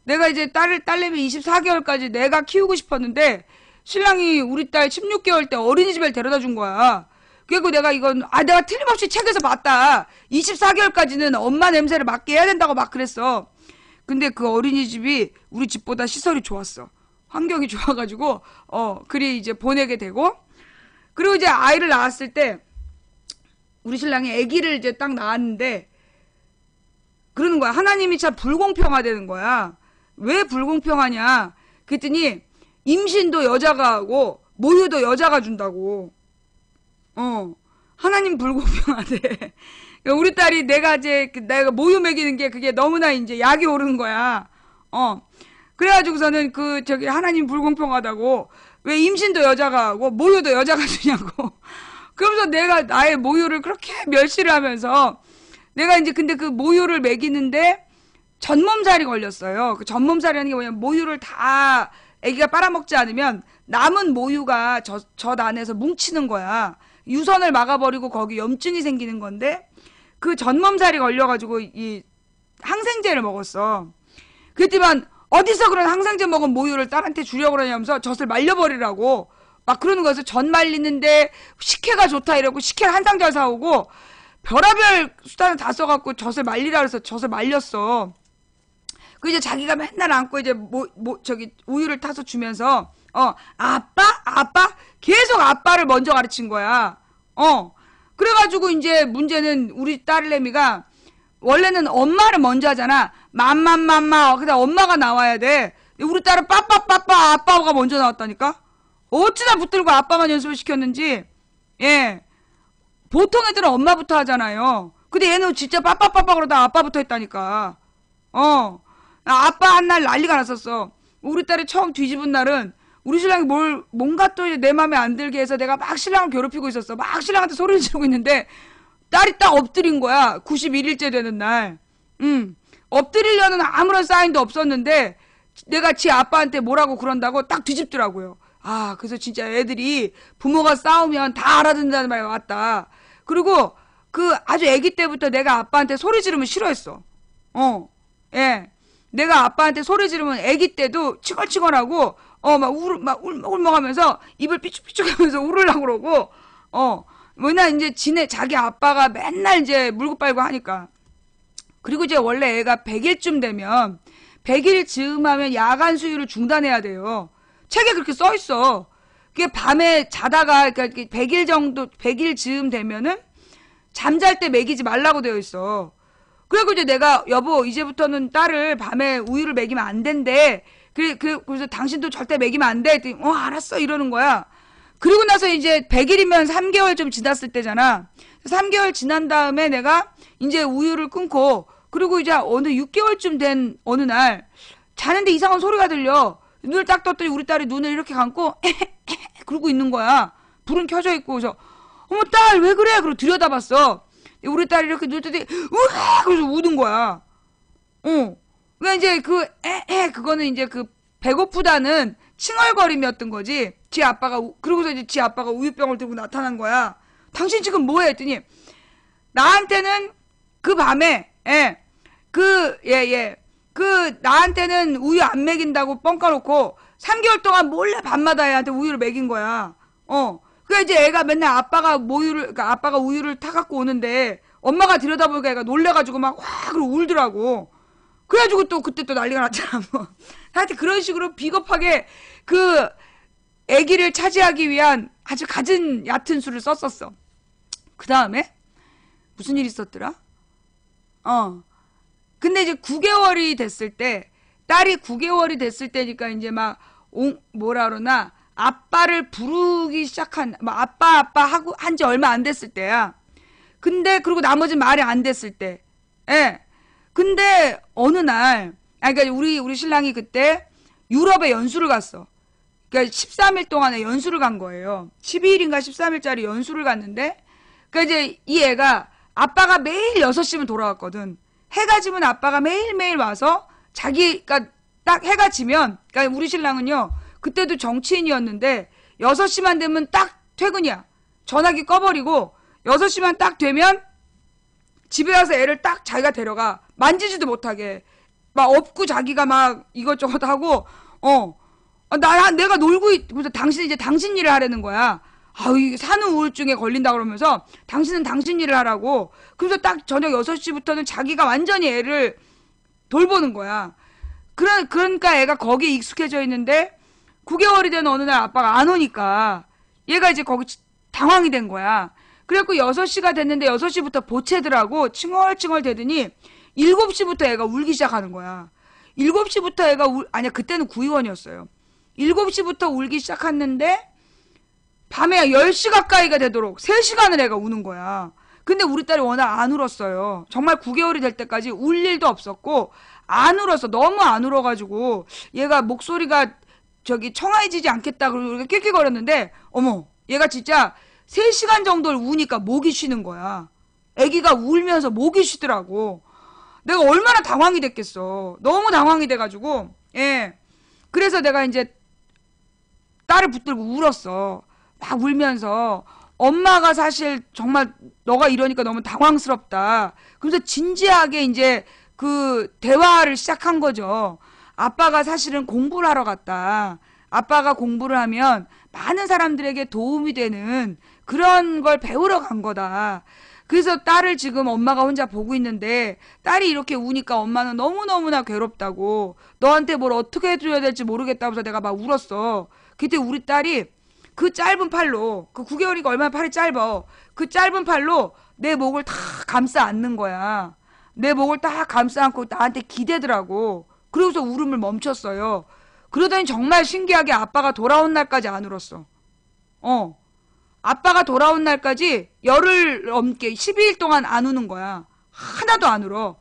내가 이제 딸내미 24개월까지 내가 키우고 싶었는데 신랑이 우리 딸 16개월 때 어린이집에 데려다 준 거야. 그리고 내가 내가 틀림없이 책에서 봤다. 24개월까지는 엄마 냄새를 맡게 해야 된다고 막 그랬어. 근데 그 어린이집이 우리 집보다 시설이 좋았어. 환경이 좋아가지고 그리 이제 보내게 되고, 그리고 이제 아이를 낳았을 때 우리 신랑이 아기를 이제 딱 낳았는데 그러는 거야. 하나님이 참 불공평하다는 거야. 왜 불공평하냐 그랬더니 임신도 여자가 하고 모유도 여자가 준다고. 하나님 불공평하대. 우리 딸이 내가 모유 먹이는 게 그게 너무나 이제 약이 오르는 거야. 그래가지고서는 하나님 불공평하다고. 왜 임신도 여자가 하고 모유도 여자가 주냐고. 그러면서 내가 나의 모유를 그렇게 멸시를 하면서 내가 이제 근데 그 모유를 먹이는데 전몸살이 걸렸어요. 그 전몸살이라는 게 뭐냐면 모유를 다 애기가 빨아먹지 않으면 남은 모유가 젖 안에서 뭉치는 거야. 유선을 막아버리고 거기 염증이 생기는 건데 그 전몸살이 걸려가지고 이 항생제를 먹었어. 그랬더니만 어디서 그런 항생제 먹은 모유를 딸한테 주려고 그러냐면서 젖을 말려버리라고 막 그러는 거여서 젖 말리는데 식혜가 좋다 이러고 식혜를 한 상자 사오고 별의별 수단을 다 써갖고 젖을 말리라 그래서 젖을 말렸어. 그 이제 자기가 맨날 안고 이제 우유를 타서 주면서 아빠 계속 아빠를 먼저 가르친 거야. 그래가지고 이제 문제는 우리 딸내미가 원래는 엄마를 먼저 하잖아. 맘마 그다음 엄마가 나와야 돼. 우리 딸은 빠빠 아빠가 먼저 나왔다니까. 어찌나 붙들고 아빠만 연습을 시켰는지. 예, 보통 애들은 엄마부터 하잖아요. 근데 얘는 진짜 빠빠 그러다 아빠부터 했다니까. 아빠 한 날 난리가 났었어. 우리 딸이 처음 뒤집은 날은 우리 신랑이 뭔가 또 내 맘에 안 들게 해서 내가 막 신랑을 괴롭히고 있었어. 막 신랑한테 소리를 지르고 있는데 딸이 딱 엎드린 거야. 91일째 되는 날. 엎드리려는 아무런 사인도 없었는데 내가 지 아빠한테 뭐라고 그런다고 딱 뒤집더라고요. 그래서 진짜 애들이 부모가 싸우면 다 알아듣는다는 말이 왔다. 그리고 아주 아기 때부터 내가 아빠한테 소리 지르면 싫어했어. 예. 내가 아빠한테 소리 지르면 아기 때도 치걸치걸하고 막 울먹하면서 입을 삐죽삐죽하면서 울으려고 그러고 왜냐 이제 자기 아빠가 맨날 이제 물고 빨고 하니까. 그리고 이제 원래 애가 100일쯤 되면 100일 즈음하면 야간 수유를 중단해야 돼요. 책에 그렇게 써 있어. 그게 밤에 자다가 그러니까 100일 즈음 되면은 잠잘 때 먹이지 말라고 되어 있어. 그리고 이제 내가 여보 이제부터는 딸을 밤에 우유를 먹이면 안 된대. 그래서 당신도 절대 먹이면 안 돼. 했더니 알았어 이러는 거야. 그리고 나서 이제 100일이면 3개월 좀 지났을 때잖아. 3개월 지난 다음에 내가 이제 우유를 끊고 그리고 이제 어느 6개월쯤 된 어느 날 자는데 이상한 소리가 들려. 눈을 딱 떴더니 우리 딸이 눈을 이렇게 감고 그러고 있는 거야. 불은 켜져 있고. 그래서 어머 딸 왜 그래? 그러고 들여다봤어. 우리 딸이 이렇게 눈을 뜨더니 우와 그래서 우는 거야. 그러니까 이제 그거는 이제 배고프다는 칭얼거림이었던 거지. 지 아빠가 그러고서 이제 지 아빠가 우유병을 들고 나타난 거야. 당신 지금 뭐해? 했더니 나한테는 그 밤에 나한테는 우유 안 먹인다고 뻥 까놓고 3개월 동안 몰래 밤마다 애한테 우유를 먹인 거야. 그래 이제 애가 맨날 그러니까 아빠가 우유를 타갖고 오는데 엄마가 들여다보니까 애가 놀래가지고 막 확 울더라고. 그래가지고 또 그때 또 난리가 났잖아. 뭐. 하여튼 그런 식으로 비겁하게 그 애기를 차지하기 위한 아주 갖은 얕은 수를 썼었어. 그 다음에 무슨 일이 있었더라? 근데 이제 9개월이 됐을 때, 딸이 9개월이 됐을 때니까 이제 막 뭐라 그러나 아빠를 부르기 시작한, 막 아빠 하고 한 지 얼마 안 됐을 때야. 근데 그리고 나머지는 말이 안 됐을 때. 근데 어느 날, 그러니까 우리 신랑이 그때 유럽에 연수를 갔어. 그러니까 13일 동안에 연수를 간 거예요. 12일인가 13일짜리 연수를 갔는데, 그러니까 이제 이 애가 아빠가 매일 6시면 돌아왔거든. 해가 지면 아빠가 매일매일 와서 그러니까 딱 해가 지면, 그러니까 우리 신랑은요, 그때도 정치인이었는데 6시만 되면 딱 퇴근이야. 전화기 꺼버리고 6시만 딱 되면 집에 와서 애를 딱 자기가 데려가. 만지지도 못하게. 막 업고 자기가 막 이것저것 하고, 내가 놀고 그래서 당신 이제 당신 일을 하라는 거야. 아유, 산후 우울증에 걸린다 그러면서 당신은 당신 일을 하라고. 그래서 딱 저녁 6시부터는 자기가 완전히 애를 돌보는 거야. 그러니까 애가 거기에 익숙해져 있는데 9개월이 된 어느 날 아빠가 안 오니까 얘가 이제 거기 당황이 된 거야. 그래갖고 6시가 됐는데 6시부터 보채더라고. 칭얼칭얼 대더니 7시부터 애가 울기 시작하는 거야. 7시부터 애가 아니야, 그때는 구의원이었어요. 7시부터 울기 시작했는데 밤에 10시 가까이가 되도록 3시간을 애가 우는 거야. 근데 우리 딸이 워낙 안 울었어요. 정말 9개월이 될 때까지 울 일도 없었고 안 울었어. 너무 안 울어가지고 얘가 목소리가 청아해지지 않겠다 그러고 낄낄거렸는데 어머, 얘가 진짜 3시간 정도를 우니까 목이 쉬는 거야. 애기가 울면서 목이 쉬더라고. 내가 얼마나 당황이 됐겠어. 너무 당황이 돼가지고 그래서 내가 이제 딸을 붙들고 울었어. 막 울면서 엄마가 사실 정말 너가 이러니까 너무 당황스럽다. 그래서 진지하게 이제 그 대화를 시작한 거죠. 아빠가 사실은 공부를 하러 갔다. 아빠가 공부를 하면 많은 사람들에게 도움이 되는 그런 걸 배우러 간 거다. 그래서 딸을 지금 엄마가 혼자 보고 있는데 딸이 이렇게 우니까 엄마는 너무너무나 괴롭다고, 너한테 뭘 어떻게 해줘야 될지 모르겠다고 해서 내가 막 울었어. 그때 우리 딸이 그 짧은 팔로, 그 9개월이니까 얼마나 팔이 짧아. 그 짧은 팔로 내 목을 다 감싸 안는 거야. 내 목을 딱 감싸 안고 나한테 기대더라고. 그러고서 울음을 멈췄어요. 그러더니 정말 신기하게 아빠가 돌아온 날까지 안 울었어. 아빠가 돌아온 날까지 열흘 넘게 12일 동안 안 우는 거야. 하나도 안 울어.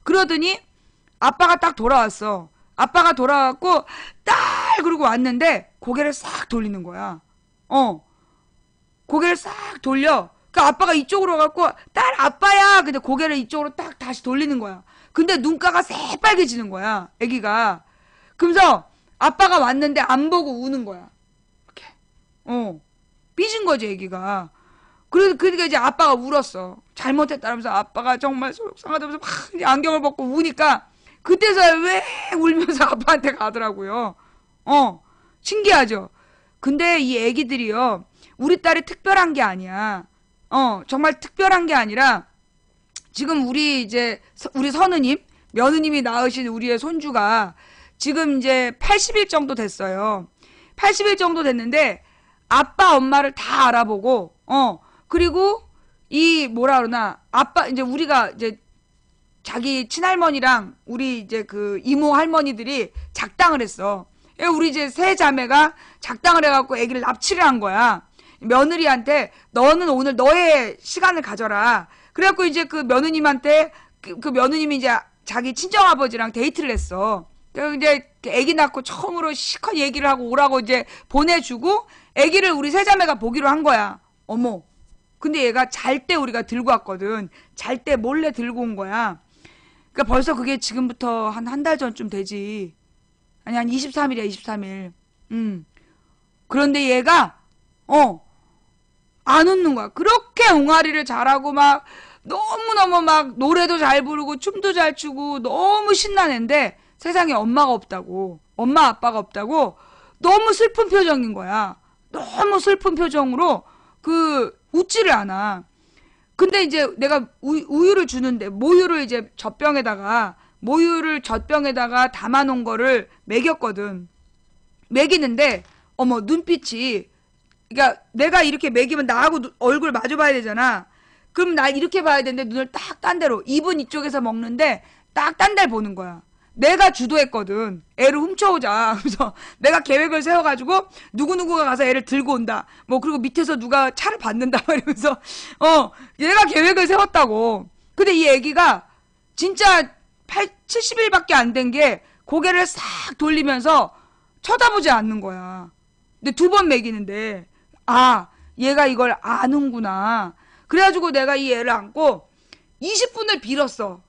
그러더니 아빠가 딱 돌아왔어. 아빠가 돌아왔고 딸 그러고 왔는데 고개를 싹 돌리는 거야. 고개를 싹 돌려. 그 아빠가 이쪽으로 갖고 딸 아빠야. 근데 고개를 이쪽으로 딱 다시 돌리는 거야. 근데 눈가가 새빨개지는 거야. 애기가. 그러면서 아빠가 왔는데 안 보고 우는 거야. 이렇게. 삐진 거지 애기가. 그러니까 이제 아빠가 울었어. 잘못했다면서 아빠가 정말 속상하다면서 막 이제 안경을 벗고 우니까 그때서야 왜 울면서 아빠한테 가더라고요. 신기하죠. 근데 이 애기들이요, 우리 딸이 특별한 게 아니야. 정말 특별한 게 아니라 지금 우리 선우님, 며느님이 낳으신 우리의 손주가 지금 이제 80일 정도 됐어요. 80일 정도 됐는데 아빠 엄마를 다 알아보고 그리고 이 뭐라 그러나 아빠 이제 우리가 이제 자기 친할머니랑 우리 이제 그 이모 할머니들이 작당을 했어. 우리 이제 세 자매가 작당을 해갖고 아기를 납치를 한 거야. 며느리한테 너는 오늘 너의 시간을 가져라. 그래갖고 이제 그 며느님한테 그 며느님이 이제 자기 친정아버지랑 데이트를 했어. 그래서 이제 아기 낳고 처음으로 시컷 얘기를 하고 오라고 이제 보내주고 아기를 우리 세 자매가 보기로 한 거야. 어머. 근데 얘가 잘 때 우리가 들고 왔거든. 잘 때 몰래 들고 온 거야. 그러니까 벌써 그게 지금부터 한 달 전쯤 되지. 아니, 한 23일이야, 23일. 그런데 얘가, 안 웃는 거야. 그렇게 옹알이를 잘하고 막, 너무너무 막, 노래도 잘 부르고, 춤도 잘 추고, 너무 신나는데, 세상에 엄마가 없다고, 엄마 아빠가 없다고, 너무 슬픈 표정인 거야. 너무 슬픈 표정으로, 웃지를 않아. 근데 이제 내가 우유를 주는데, 모유를 젖병에다가 담아놓은 거를 먹였거든. 먹이는데, 어머, 눈빛이, 그러니까 내가 이렇게 먹이면 나하고 얼굴 마주 봐야 되잖아. 그럼 나 이렇게 봐야 되는데 눈을 딱 딴 데로, 입은 이쪽에서 먹는데 딱 딴 데를 보는 거야. 내가 주도했거든. 애를 훔쳐오자. 그래서 내가 계획을 세워가지고 누구누구가 가서 애를 들고 온다. 뭐 그리고 밑에서 누가 차를 받는다. 이러면서 얘가 계획을 세웠다고. 근데 이 애기가 진짜 70일밖에 안 된 게 고개를 싹 돌리면서 쳐다보지 않는 거야. 근데 2번 먹이는데 얘가 이걸 아는구나. 그래가지고 내가 이 애를 안고 20분을 빌었어.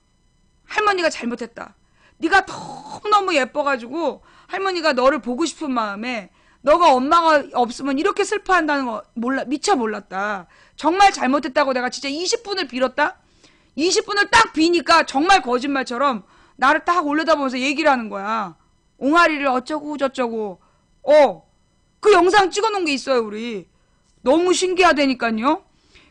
할머니가 잘못했다. 네가 너무너무 예뻐가지고 할머니가 너를 보고 싶은 마음에 너가 엄마가 없으면 이렇게 슬퍼한다는 거 미처 몰랐다. 정말 잘못했다고 내가 진짜 20분을 빌었다. 20분을 딱 비니까 정말 거짓말처럼 나를 딱 올려다보면서 얘기를 하는 거야. 옹알이를 어쩌고 저쩌고. 그 영상 찍어놓은 게 있어요, 우리. 너무 신기하다니까요.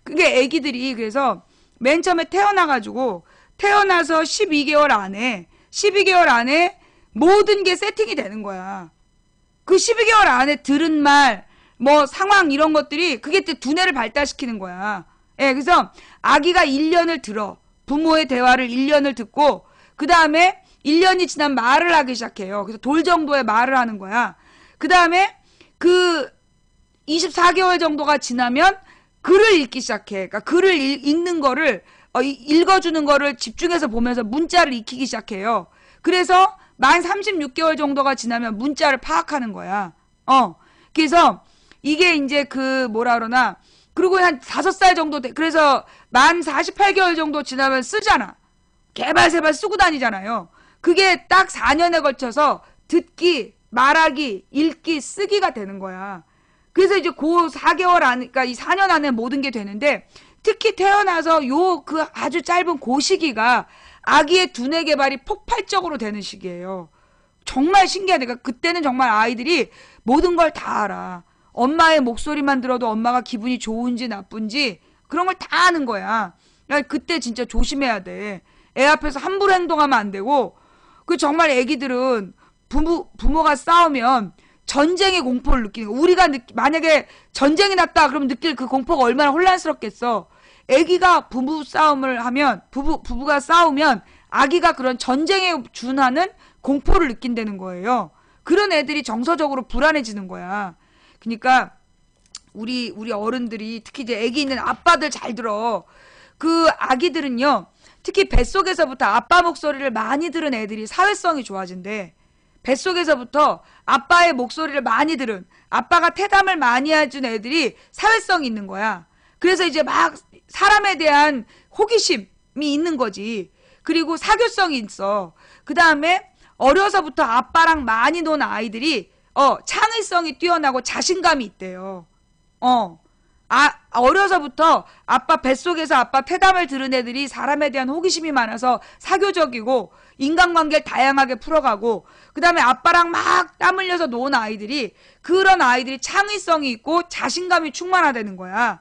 그게 애기들이 그래서 맨 처음에 태어나서 12개월 안에 모든 게 세팅이 되는 거야. 그 12개월 안에 들은 말, 뭐 상황 이런 것들이 그게 두뇌를 발달시키는 거야. 예, 그래서 아기가 1년을 들어. 부모의 대화를 1년을 듣고 그 다음에 1년이 지난 말을 하기 시작해요. 그래서 돌 정도의 말을 하는 거야. 그 다음에 24개월 정도가 지나면 글을 읽기 시작해. 그러니까 글을 읽는 거를 읽어주는 거를 집중해서 보면서 문자를 익히기 시작해요. 그래서 만 36개월 정도가 지나면 문자를 파악하는 거야. 그래서 이게 이제 그리고 한 5살 정도 그래서 만 48개월 정도 지나면 쓰잖아. 개발세발 쓰고 다니잖아요. 그게 딱 4년에 걸쳐서 듣기, 말하기, 읽기, 쓰기가 되는 거야. 그래서 이제 그 4개월 안에, 그러니까 이 4년 안에 모든 게 되는데, 특히 태어나서 그 아주 짧은 그 시기가 아기의 두뇌 개발이 폭발적으로 되는 시기예요. 정말 신기하다. 그러니까 그때는 정말 아이들이 모든 걸 다 알아. 엄마의 목소리만 들어도 엄마가 기분이 좋은지 나쁜지 그런 걸 다 아는 거야. 그러니까 그때 진짜 조심해야 돼. 애 앞에서 함부로 행동하면 안 되고, 정말 애기들은 부모가 싸우면 전쟁의 공포를 느끼는 거. 우리가 만약에 전쟁이 났다 그러면 느낄 그 공포가 얼마나 혼란스럽겠어. 애기가 부부가 싸우면 아기가 그런 전쟁에 준하는 공포를 느낀다는 거예요. 그런 애들이 정서적으로 불안해지는 거야. 그러니까 우리 어른들이 특히 이제 애기 있는 아빠들 잘 들어. 그 아기들은요, 특히 뱃속에서부터 아빠 목소리를 많이 들은 애들이 사회성이 좋아진대. 뱃속에서부터 아빠의 목소리를 많이 들은, 아빠가 태담을 많이 해준 애들이 사회성이 있는 거야. 그래서 이제 막 사람에 대한 호기심이 있는 거지. 그리고 사교성이 있어. 그 다음에 어려서부터 아빠랑 많이 논 아이들이 창의성이 뛰어나고 자신감이 있대요. 어려서부터 아빠 뱃속에서 아빠 태담을 들은 애들이 사람에 대한 호기심이 많아서 사교적이고 인간관계를 다양하게 풀어가고, 그 다음에 아빠랑 막 땀 흘려서 노는 아이들이, 그런 아이들이 창의성이 있고 자신감이 충만하다는 거야.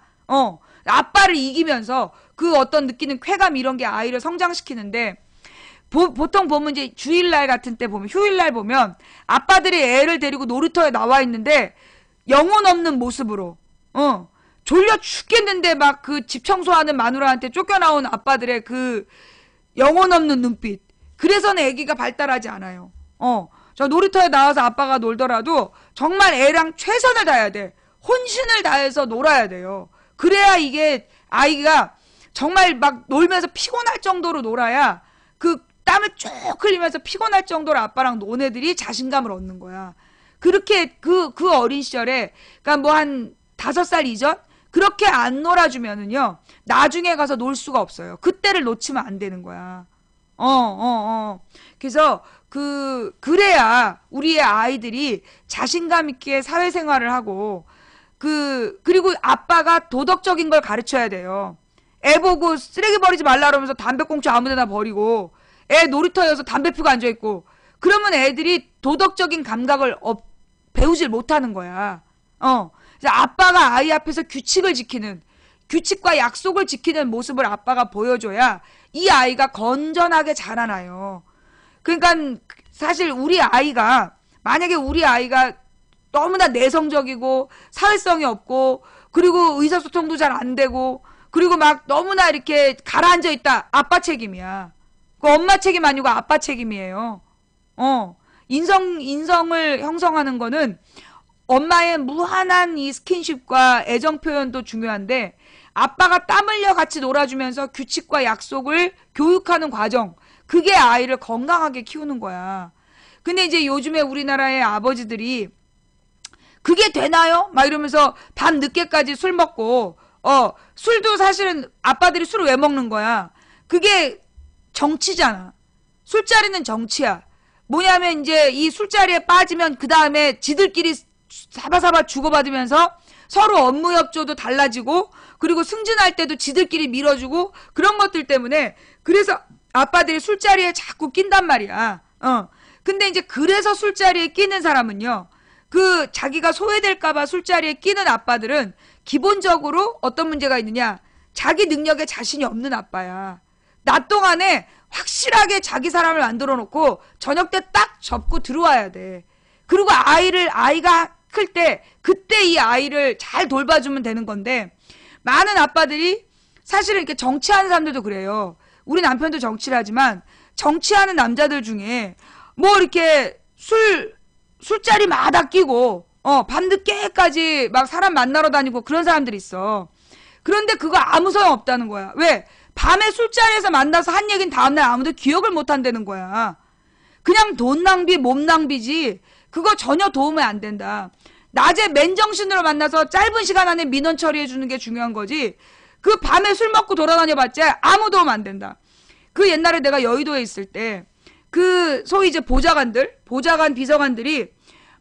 아빠를 이기면서 그 어떤 느끼는 쾌감 이런 게 아이를 성장시키는데, 보통 보면 이제 주일날 같은 때 보면, 휴일날 보면 아빠들이 애를 데리고 놀이터에 나와 있는데 영혼 없는 모습으로, 졸려 죽겠는데 막 그 집 청소하는 마누라한테 쫓겨나온 아빠들의 그 영혼 없는 눈빛. 그래서는 애기가 발달하지 않아요. 저 놀이터에 나와서 아빠가 놀더라도 정말 애랑 최선을 다해야 돼. 혼신을 다해서 놀아야 돼요. 그래야 이게 아이가 정말 막 놀면서 피곤할 정도로 놀아야, 그 땀을 쭉 흘리면서 피곤할 정도로 아빠랑 논 애들이 자신감을 얻는 거야. 그렇게 그 어린 시절에, 그러니까 뭐 한 5살 이전? 그렇게 안 놀아주면은요, 나중에 가서 놀 수가 없어요. 그때를 놓치면 안 되는 거야. 그래서 그래야 우리의 아이들이 자신감 있게 사회생활을 하고, 그리고 아빠가 도덕적인 걸 가르쳐야 돼요. 애 보고 쓰레기 버리지 말라 그러면서 담배꽁초 아무데나 버리고, 애 놀이터에서 담배 피고 앉아있고, 그러면 애들이 도덕적인 감각을 배우질 못하는 거야. 그래서 아빠가 아이 앞에서 규칙과 약속을 지키는 모습을 아빠가 보여줘야 이 아이가 건전하게 자라나요. 그러니까 사실 만약에 우리 아이가 너무나 내성적이고 사회성이 없고, 그리고 의사소통도 잘 안 되고, 그리고 막 너무나 이렇게 가라앉아 있다. 아빠 책임이야. 그 엄마 책임 아니고 아빠 책임이에요. 인성을 형성하는 거는 엄마의 무한한 이 스킨십과 애정 표현도 중요한데, 아빠가 땀 흘려 같이 놀아주면서 규칙과 약속을 교육하는 과정, 그게 아이를 건강하게 키우는 거야. 근데 이제 요즘에 우리나라의 아버지들이 그게 되나요? 막 이러면서 밤 늦게까지 술 먹고, 술도 사실은 아빠들이 술을 왜 먹는 거야? 그게 정치잖아. 술자리는 정치야. 뭐냐면 이제 이 술자리에 빠지면 그 다음에 지들끼리 사바사바 주고받으면서 서로 업무 협조도 달라지고, 그리고 승진할 때도 지들끼리 밀어주고, 그런 것들 때문에 그래서 아빠들이 술자리에 자꾸 낀단 말이야. 근데 이제 그래서 술자리에 끼는 사람은요, 자기가 소외될까봐 술자리에 끼는 아빠들은 기본적으로 어떤 문제가 있느냐, 자기 능력에 자신이 없는 아빠야. 낮 동안에 확실하게 자기 사람을 만들어 놓고 저녁 때 딱 접고 들어와야 돼. 그리고 아이가 클 때 그때 이 아이를 잘 돌봐주면 되는 건데, 많은 아빠들이 사실은 이렇게 정치하는 사람들도 그래요. 우리 남편도 정치를 하지만 정치하는 남자들 중에 뭐 이렇게 술자리마다 끼고 밤늦게까지 막 사람 만나러 다니고 그런 사람들이 있어. 그런데 그거 아무 소용 없다는 거야. 왜? 밤에 술자리에서 만나서 한 얘기는 다음날 아무도 기억을 못 한다는 거야. 그냥 돈 낭비, 몸 낭비지 그거 전혀 도움이 안 된다. 낮에 맨정신으로 만나서 짧은 시간 안에 민원 처리해 주는 게 중요한 거지, 그 밤에 술 먹고 돌아다녀봤자 아무 도움 안 된다. 그 옛날에 내가 여의도에 있을 때 소위 이제 보좌관, 비서관들이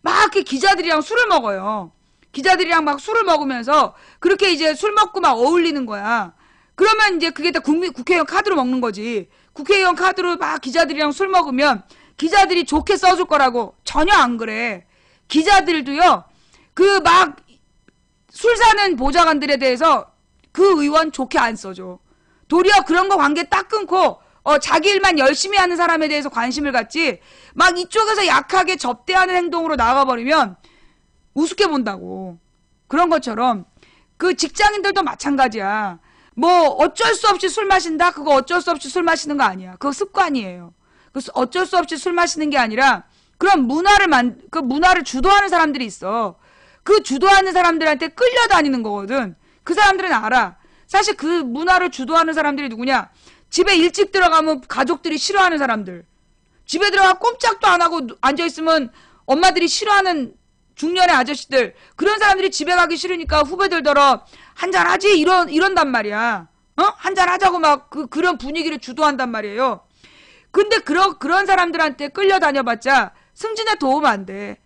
막 이렇게 기자들이랑 술을 먹어요. 기자들이랑 막 술을 먹으면서 그렇게 이제 술 먹고 막 어울리는 거야. 그러면 이제 그게 다 국회의원 카드로 먹는 거지. 국회의원 카드로 막 기자들이랑 술 먹으면 기자들이 좋게 써줄 거라고. 전혀 안 그래. 기자들도요, 술 사는 보좌관들에 대해서 그 의원 좋게 안 써줘. 도리어 그런 거 관계 딱 끊고 자기 일만 열심히 하는 사람에 대해서 관심을 갖지, 막 이쪽에서 약하게 접대하는 행동으로 나가버리면 우습게 본다고. 그런 것처럼 그 직장인들도 마찬가지야. 뭐 어쩔 수 없이 술 마신다? 그거 어쩔 수 없이 술 마시는 거 아니야. 그거 습관이에요. 어쩔 수 없이 술 마시는 게 아니라 그런 그 문화를 주도하는 사람들이 있어. 그 주도하는 사람들한테 끌려다니는 거거든. 그 사람들은 알아. 사실 그 문화를 주도하는 사람들이 누구냐? 집에 일찍 들어가면 가족들이 싫어하는 사람들. 집에 들어가 꼼짝도 안 하고 앉아있으면 엄마들이 싫어하는 중년의 아저씨들. 그런 사람들이 집에 가기 싫으니까 후배들더러 한잔하지? 이런단 말이야. 한잔하자고 막 그런 분위기를 주도한단 말이에요. 근데 그런 사람들한테 끌려다녀봤자 승진에 도움 안 돼.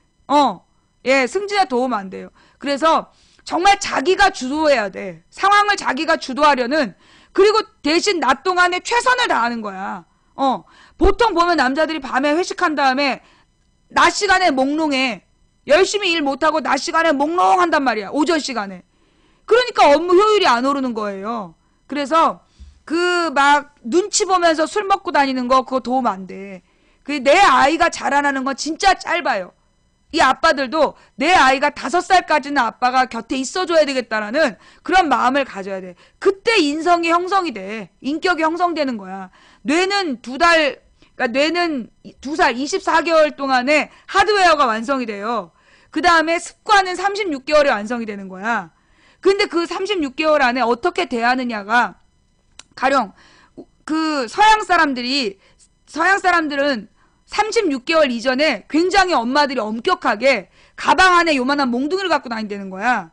승진에 도움 안 돼요. 그래서 정말 자기가 주도해야 돼. 상황을 자기가 주도하려는, 그리고 대신 낮 동안에 최선을 다하는 거야. 보통 보면 남자들이 밤에 회식한 다음에 낮 시간에 몽롱해. 열심히 일 못하고 낮 시간에 몽롱한단 말이야. 오전 시간에. 그러니까 업무 효율이 안 오르는 거예요. 그래서 눈치 보면서 술 먹고 다니는 거 그거 도움 안 돼. 내 아이가 자라나는 건 진짜 짧아요. 이 아빠들도 내 아이가 5살까지는 아빠가 곁에 있어줘야 되겠다라는 그런 마음을 가져야 돼. 그때 인성이 형성이 돼. 인격이 형성되는 거야. 뇌는 2살 24개월 동안에 하드웨어가 완성이 돼요. 그 다음에 습관은 36개월에 완성이 되는 거야. 근데 그 36개월 안에 어떻게 대하느냐가, 가령 서양 사람들은 36개월 이전에 굉장히 엄마들이 엄격하게 가방 안에 요만한 몽둥이를 갖고 다닌다는 거야.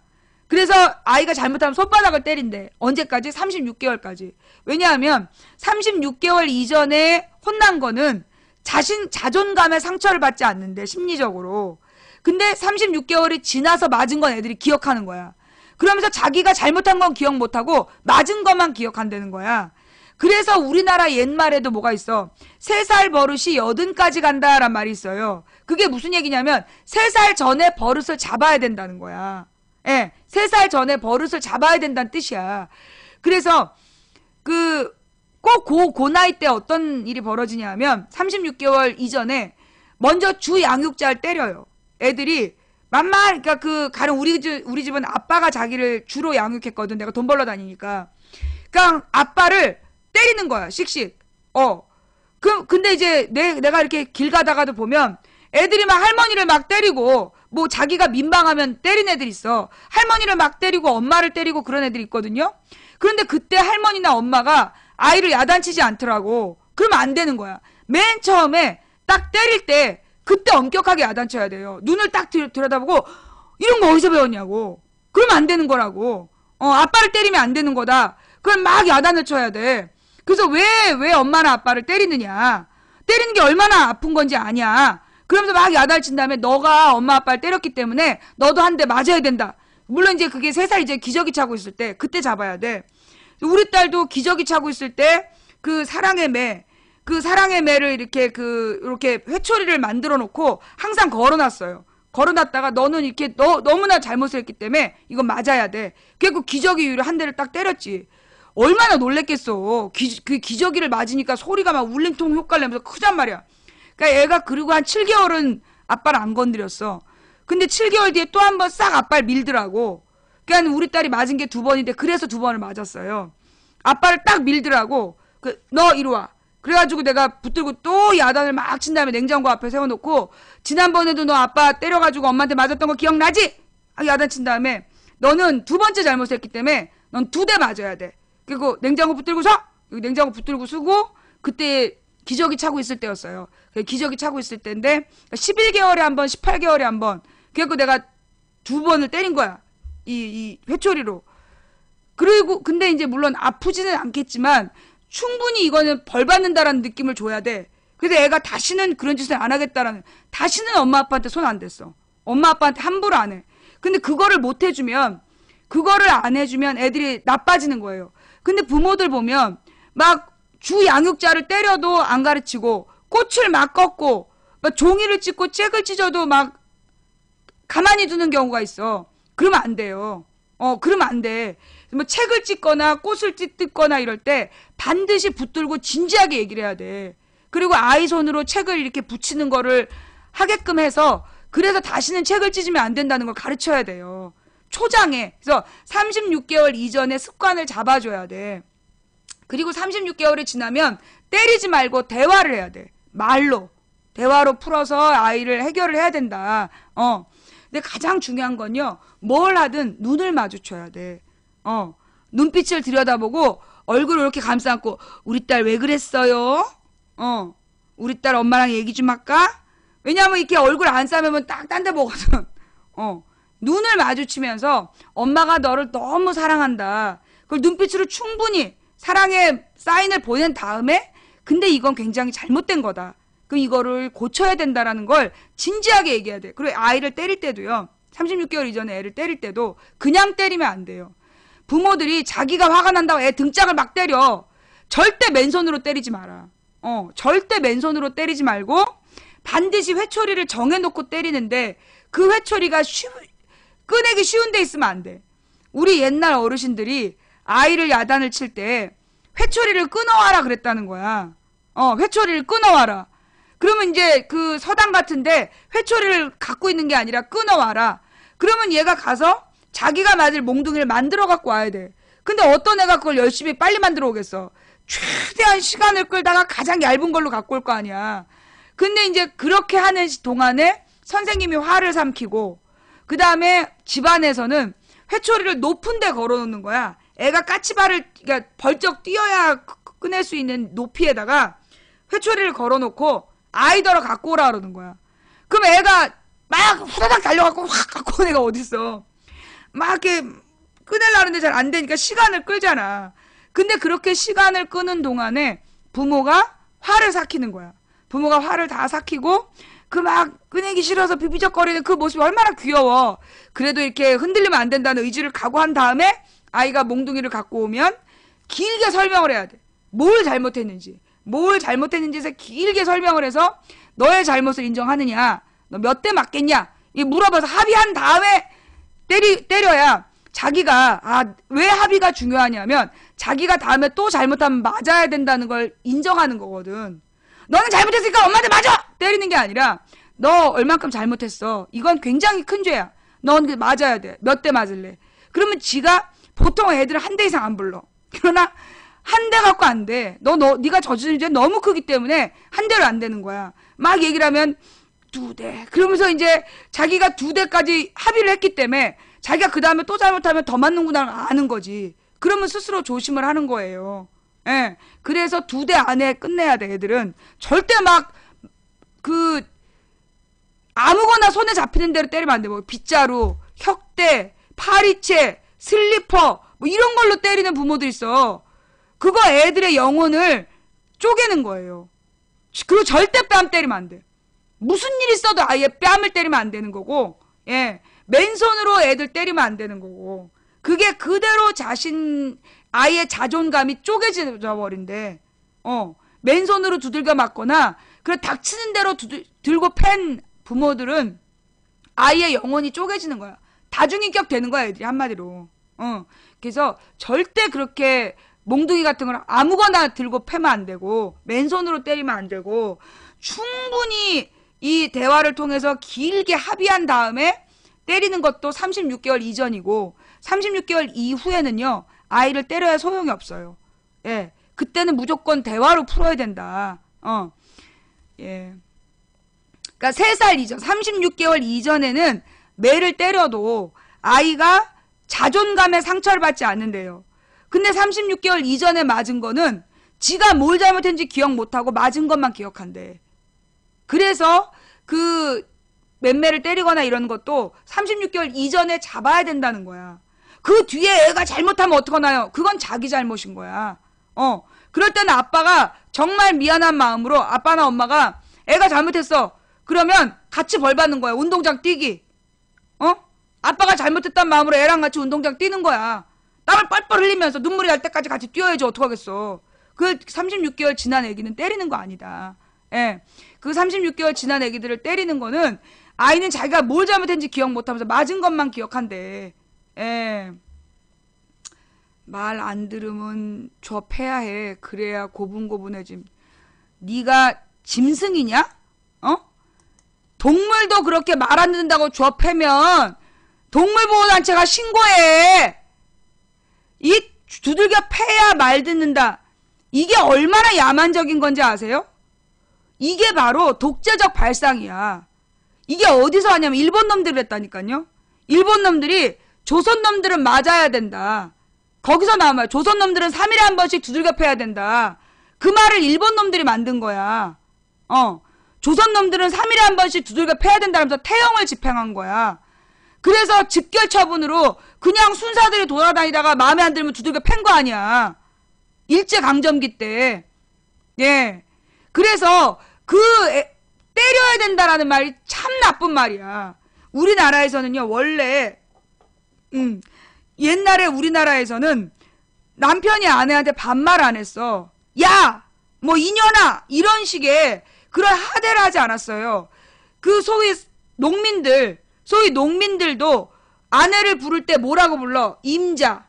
그래서 아이가 잘못하면 손바닥을 때린대. 언제까지? 36개월까지. 왜냐하면 36개월 이전에 혼난 거는 자존감에 상처를 받지 않는데, 심리적으로. 근데 36개월이 지나서 맞은 건 애들이 기억하는 거야. 그러면서 자기가 잘못한 건 기억 못하고 맞은 것만 기억한다는 거야. 그래서 우리나라 옛말에도 뭐가 있어. 3살 버릇이 80까지 간다란 말이 있어요. 그게 무슨 얘기냐면 3살 전에 버릇을 잡아야 된다는 거야. 예, 3살 전에 버릇을 잡아야 된다는 뜻이야. 그래서 꼭 그 나이 때 어떤 일이 벌어지냐 하면 36개월 이전에 먼저 주 양육자를 때려요. 애들이 그러니까 가령 우리 집은 아빠가 자기를 주로 양육했거든. 내가 돈 벌러 다니니까. 그러니까 아빠를 때리는 거야. 씩씩. 근데 이제 내가 이렇게 길 가다가도 보면 애들이 막 할머니를 막 때리고 뭐 자기가 민방하면 때린 애들 있어. 할머니를 막 때리고 엄마를 때리고 그런 애들이 있거든요. 그런데 그때 할머니나 엄마가 아이를 야단치지 않더라고. 그러면 안 되는 거야. 맨 처음에 딱 때릴 때 그때 엄격하게 야단쳐야 돼요. 눈을 딱 들여다보고 이런 거 어디서 배웠냐고. 그러면 안 되는 거라고. 아빠를 때리면 안 되는 거다. 그럼 막 야단을 쳐야 돼. 그래서 왜 엄마나 아빠를 때리느냐. 때리는 게 얼마나 아픈 건지 아냐. 그러면서 막 야단을 친 다음에 너가 엄마 아빠를 때렸기 때문에 너도 한 대 맞아야 된다. 물론 이제 그게 3살 이제 기저귀 차고 있을 때 그때 잡아야 돼. 우리 딸도 기저귀 차고 있을 때 그 사랑의 매를 이렇게 회초리를 만들어 놓고 항상 걸어놨어요. 걸어놨다가 너는 이렇게 너무나 잘못을 했기 때문에 이건 맞아야 돼. 그래서 기저귀 위로 한 대를 딱 때렸지. 얼마나 놀랬겠어. 그 기저귀를 맞으니까 소리가 막 울림통 효과를 내면서 크단 말이야. 그러니까 애가 그리고 한 7개월은 아빠를 안 건드렸어. 근데 7개월 뒤에 또 한 번 싹 아빠를 밀더라고. 그러니까 우리 딸이 맞은 게 2번인데 그래서 2번을 맞았어요. 아빠를 딱 밀더라고. 너 이리 와. 그래가지고 내가 붙들고 또 야단을 막 친 다음에 냉장고 앞에 세워놓고 지난번에도 너 아빠 때려가지고 엄마한테 맞았던 거 기억나지? 야단 친 다음에 너는 2번째 잘못했기 때문에 넌 2대 맞아야 돼. 그리고 냉장고 붙들고 서! 냉장고 붙들고 서고 그때 기저귀 차고 있을 때였어요. 기저귀 차고 있을 때인데 11개월에 한 번, 18개월에 한 번. 그래갖고 내가 2번을 때린 거야. 이 회초리로. 그리고 근데 이제 물론 아프지는 않겠지만 충분히 이거는 벌 받는다라는 느낌을 줘야 돼. 그래서 애가 다시는 그런 짓을 안 하겠다라는. 다시는 엄마 아빠한테 손 안 댔어. 엄마 아빠한테 함부로 안 해. 근데 그거를 안 해주면 애들이 나빠지는 거예요. 근데 부모들 보면 막 주 양육자를 때려도 안 가르치고 꽃을 막 꺾고 막 종이를 찢고 책을 찢어도 막 가만히 두는 경우가 있어. 그러면 안 돼요. 그러면 안 돼. 뭐 책을 찢거나 꽃을 찢거나 이럴 때 반드시 붙들고 진지하게 얘기를 해야 돼. 그리고 아이 손으로 책을 이렇게 붙이는 거를 하게끔 해서 그래서 다시는 책을 찢으면 안 된다는 걸 가르쳐야 돼요. 초장에. 그래서 36개월 이전에 습관을 잡아줘야 돼. 그리고 36개월이 지나면 때리지 말고 대화를 해야 돼. 말로. 대화로 풀어서 아이를 해결을 해야 된다. 근데 가장 중요한 건요. 뭘 하든 눈을 마주쳐야 돼. 눈빛을 들여다보고 얼굴을 이렇게 감싸안고 우리 딸 왜 그랬어요? 우리 딸 엄마랑 얘기 좀 할까? 왜냐면 이렇게 얼굴 안 싸매면 딱 딴 데 보거든. 눈을 마주치면서 엄마가 너를 너무 사랑한다. 그걸 눈빛으로 충분히 사랑의 사인을 보낸 다음에 근데 이건 굉장히 잘못된 거다. 그럼 이거를 고쳐야 된다라는 걸 진지하게 얘기해야 돼. 그리고 아이를 때릴 때도요. 36개월 이전에 애를 때릴 때도 그냥 때리면 안 돼요. 부모들이 자기가 화가 난다고 애 등짝을 막 때려. 절대 맨손으로 때리지 마라. 절대 맨손으로 때리지 말고 반드시 회초리를 정해놓고 때리는데 그 회초리가 꺼내기 쉬운 데 있으면 안 돼. 우리 옛날 어르신들이 아이를 야단을 칠 때 회초리를 끊어와라 그랬다는 거야. 회초리를 끊어와라. 그러면 이제 그 서당 같은데 회초리를 갖고 있는 게 아니라 끊어와라. 그러면 얘가 가서 자기가 맞을 몽둥이를 만들어 갖고 와야 돼. 근데 어떤 애가 그걸 열심히 빨리 만들어 오겠어. 최대한 시간을 끌다가 가장 얇은 걸로 갖고 올 거 아니야. 근데 이제 그렇게 하는 동안에 선생님이 화를 삼키고 그 다음에 집안에서는 회초리를 높은 데 걸어놓는 거야. 애가 까치발을 그러니까 벌쩍 뛰어야 꺼낼 수 있는 높이에다가 회초리를 걸어놓고 아이더러 갖고 오라 그러는 거야. 그럼 애가 막 후다닥 달려갖고 확 갖고 온 애가 어딨어. 막 이렇게 꺼내려는데 잘 안 되니까 시간을 끌잖아. 근데 그렇게 시간을 끄는 동안에 부모가 화를 삭히는 거야. 부모가 화를 다 삭히고 그 막 꺼내기 싫어서 비비적거리는 그 모습이 얼마나 귀여워. 그래도 이렇게 흔들리면 안 된다는 의지를 각오한 다음에 아이가 몽둥이를 갖고 오면 길게 설명을 해야 돼. 뭘 잘못했는지. 뭘 잘못했는지에서 길게 설명을 해서 너의 잘못을 인정하느냐. 너 몇 대 맞겠냐. 이 물어봐서 합의한 다음에 때려야 자기가 왜 합의가 중요하냐면 자기가 다음에 또 잘못하면 맞아야 된다는 걸 인정하는 거거든. 너는 잘못했으니까 엄마한테 맞아! 때리는 게 아니라 너 얼만큼 잘못했어. 이건 굉장히 큰 죄야. 넌 맞아야 돼. 몇 대 맞을래? 그러면 지가 보통 애들은 한 대 이상 안 불러. 그러나 한 대 갖고 안 돼. 네가 저지른 죄 너무 크기 때문에 한 대로 안 되는 거야. 막 얘기를 하면 2대. 그러면서 이제 자기가 2대까지 합의를 했기 때문에 자기가 그 다음에 또 잘못하면 더 맞는구나 아는 거지. 그러면 스스로 조심을 하는 거예요. 예. 그래서 2대 안에 끝내야 돼, 애들은. 절대 막, 아무거나 손에 잡히는 대로 때리면 안 돼. 뭐, 빗자루, 혁대, 파리채, 슬리퍼, 뭐, 이런 걸로 때리는 부모도 있어. 그거 애들의 영혼을 쪼개는 거예요. 그리고 절대 뺨 때리면 안 돼. 무슨 일 있어도 아예 뺨을 때리면 안 되는 거고, 예. 맨손으로 애들 때리면 안 되는 거고. 그게 그대로 아이의 자존감이 쪼개져 버린대. 맨손으로 두들겨 맞거나, 그래, 닥치는 대로 들고 팬 부모들은 아이의 영혼이 쪼개지는 거야. 다중인격 되는 거야, 애들이 한마디로. 그래서 절대 그렇게 몽둥이 같은 걸 아무거나 들고 패면 안 되고, 맨손으로 때리면 안 되고, 충분히 이 대화를 통해서 길게 합의한 다음에 때리는 것도 36개월 이전이고, 36개월 이후에는요, 아이를 때려야 소용이 없어요. 예. 그때는 무조건 대화로 풀어야 된다. 예. 그러니까 3살 이전, 36개월 이전에는 매를 때려도 아이가 자존감에 상처를 받지 않는데요. 근데 36개월 이전에 맞은 거는 지가 뭘 잘못했는지 기억 못하고 맞은 것만 기억한대. 그래서 맴매를 때리거나 이런 것도 36개월 이전에 잡아야 된다는 거야. 그 뒤에 애가 잘못하면 어떡하나요? 그건 자기 잘못인 거야. 그럴 때는 아빠가 정말 미안한 마음으로 아빠나 엄마가 애가 잘못했어. 그러면 같이 벌 받는 거야. 운동장 뛰기. 아빠가 잘못했단 마음으로 애랑 같이 운동장 뛰는 거야. 땀을 뻘뻘 흘리면서 눈물이 날 때까지 같이 뛰어야지 어떡하겠어. 그 36개월 지난 애기는 때리는 거 아니다. 예. 그 36개월 지난 애기들을 때리는 거는 아이는 자기가 뭘 잘못했는지 기억 못하면서 맞은 것만 기억한대. 예. 말 안 들으면 저 패야 해. 그래야 고분고분해짐. 네가 짐승이냐? 동물도 그렇게 말 안 듣는다고 저 패면 동물보호단체가 신고해. 이 두들겨 패야 말 듣는다. 이게 얼마나 야만적인 건지 아세요? 이게 바로 독재적 발상이야. 이게 어디서 하냐면 일본 놈들이 했다니까요. 일본 놈들이 조선 놈들은 맞아야 된다. 거기서 나온 말. 조선 놈들은 3일에 한 번씩 두들겨 패야 된다. 그 말을 일본 놈들이 만든 거야. 조선 놈들은 3일에 한 번씩 두들겨 패야 된다면서 태형을 집행한 거야. 그래서 즉결 처분으로 그냥 순사들이 돌아다니다가 마음에 안 들면 두들겨 팬 거 아니야. 일제강점기 때. 예. 그래서 때려야 된다라는 말이 참 나쁜 말이야. 우리나라에서는요, 원래, 옛날에 우리나라에서는 남편이 아내한테 반말 안 했어. 야! 뭐, 이년아! 이런 식의 그런 하대를 하지 않았어요. 소위 농민들도 아내를 부를 때 뭐라고 불러? 임자.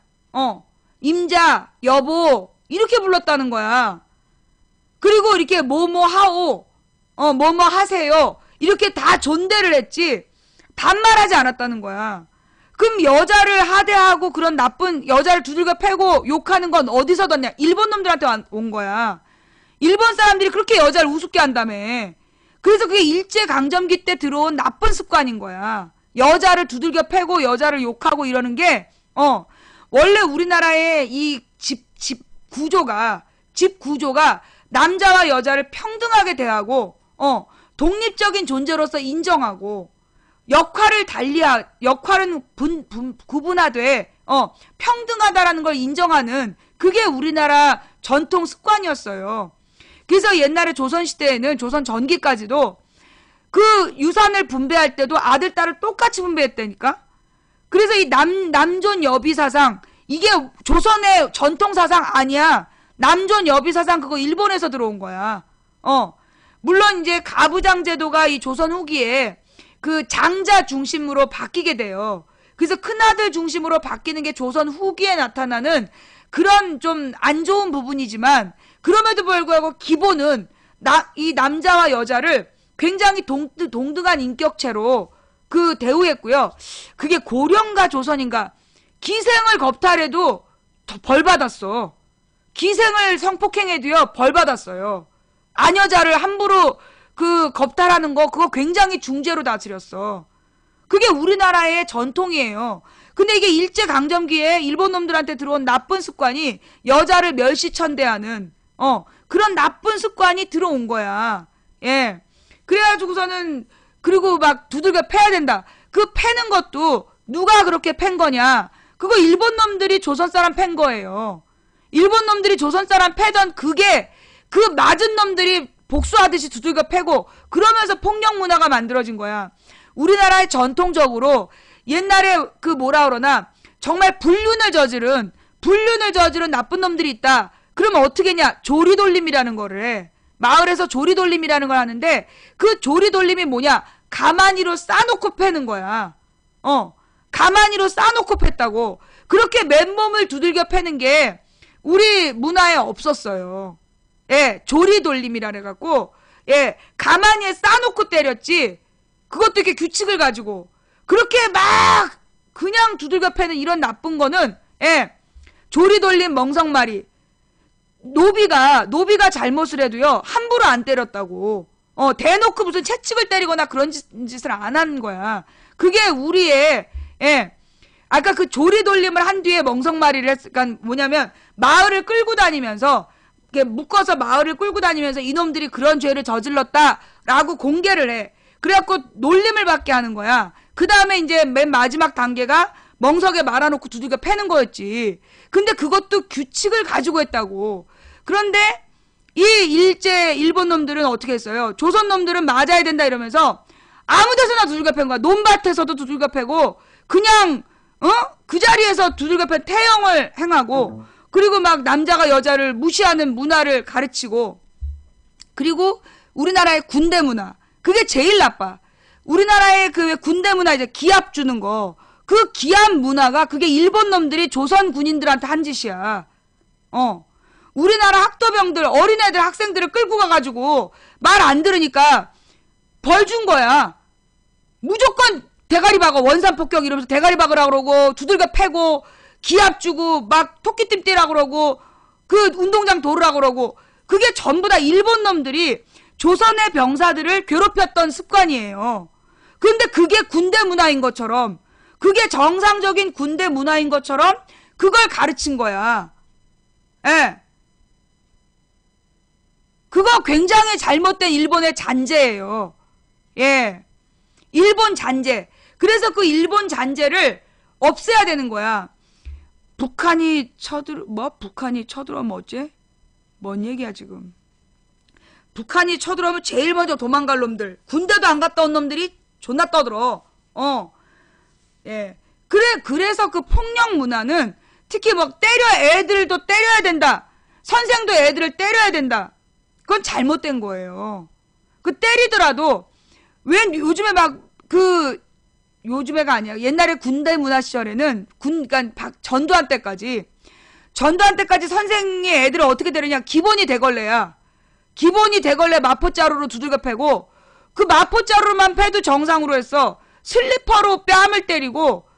임자, 여보. 이렇게 불렀다는 거야. 그리고 이렇게 뭐뭐 하오. 뭐뭐 하세요. 이렇게 다 존대를 했지. 반말하지 않았다는 거야. 그럼 여자를 하대하고 그런 나쁜 여자를 두들겨 패고 욕하는 건 어디서 뒀냐? 일본 놈들한테 온 거야. 일본 사람들이 그렇게 여자를 우습게 한다며. 그래서 그게 일제강점기 때 들어온 나쁜 습관인 거야. 여자를 두들겨 패고 여자를 욕하고 이러는 게 원래 우리나라의 이 집 구조가 남자와 여자를 평등하게 대하고 독립적인 존재로서 인정하고 역할은 구분하되 평등하다라는 걸 인정하는 그게 우리나라 전통 습관이었어요. 그래서 옛날에 조선시대에는 조선 전기까지도 그 유산을 분배할 때도 아들, 딸을 똑같이 분배했다니까? 그래서 이 남존 여비 사상, 이게 조선의 전통 사상 아니야. 남존 여비 사상 그거 일본에서 들어온 거야. 물론 이제 가부장 제도가 이 조선 후기에 그 장자 중심으로 바뀌게 돼요. 그래서 큰아들 중심으로 바뀌는 게 조선 후기에 나타나는 그런 좀 안 좋은 부분이지만, 그럼에도 불구하고 기본은 이 남자와 여자를 굉장히 동등한 인격체로 그 대우했고요. 그게 고령가 조선인가 기생을 겁탈해도 벌 받았어. 기생을 성폭행해도요 벌 받았어요. 아녀자를 함부로 그 겁탈하는 거 그거 굉장히 중죄로 다스렸어. 그게 우리나라의 전통이에요. 근데 이게 일제강점기에 일본 놈들한테 들어온 나쁜 습관이 여자를 멸시천대하는 그런 나쁜 습관이 들어온 거야. 예. 그래가지고서는 그리고 막 두들겨 패야 된다. 그 패는 것도 누가 그렇게 팬 거냐. 그거 일본 놈들이 조선 사람 팬 거예요. 일본 놈들이 조선 사람 패던 그게 그 맞은 놈들이 복수하듯이 두들겨 패고 그러면서 폭력 문화가 만들어진 거야. 우리나라의 전통적으로 옛날에 그 뭐라 그러나 정말 불륜을 저지른 나쁜 놈들이 있다. 그러면 어떻게 했냐? 조리돌림이라는 거를 해. 마을에서 조리돌림이라는 걸 하는데 그 조리돌림이 뭐냐? 가만히로 싸놓고 패는 거야. 가만히로 싸놓고 팼다고. 그렇게 맨몸을 두들겨 패는 게 우리 문화에 없었어요. 예, 조리돌림이라 해갖고, 예, 가만히 싸놓고 때렸지. 그것도 이렇게 규칙을 가지고. 그렇게 막, 그냥 두들겨 패는 이런 나쁜 거는, 예, 조리돌림 멍석말이. 노비가 잘못을 해도요, 함부로 안 때렸다고. 대놓고 무슨 채찍을 때리거나 그런 짓을 안 하는 거야. 그게 우리의, 예, 아까 그 조리돌림을 한 뒤에 멍석말이를 했으니까 뭐냐면, 마을을 끌고 다니면서, 묶어서 마을을 끌고 다니면서 이놈들이 그런 죄를 저질렀다라고 공개를 해. 그래갖고 놀림을 받게 하는 거야. 그 다음에 이제 맨 마지막 단계가 멍석에 말아놓고 두들겨 패는 거였지. 근데 그것도 규칙을 가지고 했다고. 그런데 이 일본 놈들은 어떻게 했어요? 조선 놈들은 맞아야 된다 이러면서 아무 데서나 두들겨 팬 거야. 논밭에서도 두들겨 패고 그냥 그 자리에서 두들겨 팬 태형을 행하고 그리고 막 남자가 여자를 무시하는 문화를 가르치고, 그리고 우리나라의 군대 문화, 그게 제일 나빠. 우리나라의 그 군대 문화, 이제 기합 주는 거, 그 기합 문화가 그게 일본 놈들이 조선 군인들한테 한 짓이야. 우리나라 학도병들, 어린애들, 학생들을 끌고 가가지고 말 안 들으니까 벌 준 거야. 무조건 대가리 박아, 원산 폭격 이러면서 대가리 박으라 그러고 두들겨 패고 기합 주고 막 토끼띠 떼라 그러고 그 운동장 도르라 그러고, 그게 전부 다 일본 놈들이 조선의 병사들을 괴롭혔던 습관이에요. 근데 그게 군대 문화인 것처럼, 그게 정상적인 군대 문화인 것처럼 그걸 가르친 거야. 예. 그거 굉장히 잘못된 일본의 잔재예요. 예. 일본 잔재. 그래서 그 일본 잔재를 없애야 되는 거야. 북한이 쳐들어오면 어째? 뭔 얘기야 지금. 북한이 쳐들어오면 제일 먼저 도망갈 놈들, 군대도 안 갔다 온 놈들이 존나 떠들어. 예. 그래서 그 폭력 문화는 특히 뭐 애들도 때려야 된다. 선생도 애들을 때려야 된다. 그건 잘못된 거예요. 그 때리더라도 왜 요즘에 요즘에가 아니야. 옛날에 군대 문화 시절에는 그러니까 전두환 때까지 선생이 애들을 어떻게 때리냐. 기본이 대걸레야. 기본이 대걸레 마포자루로 두들겨 패고, 그 마포자루만 패도 정상으로 했어. 슬리퍼로 뺨을 때리고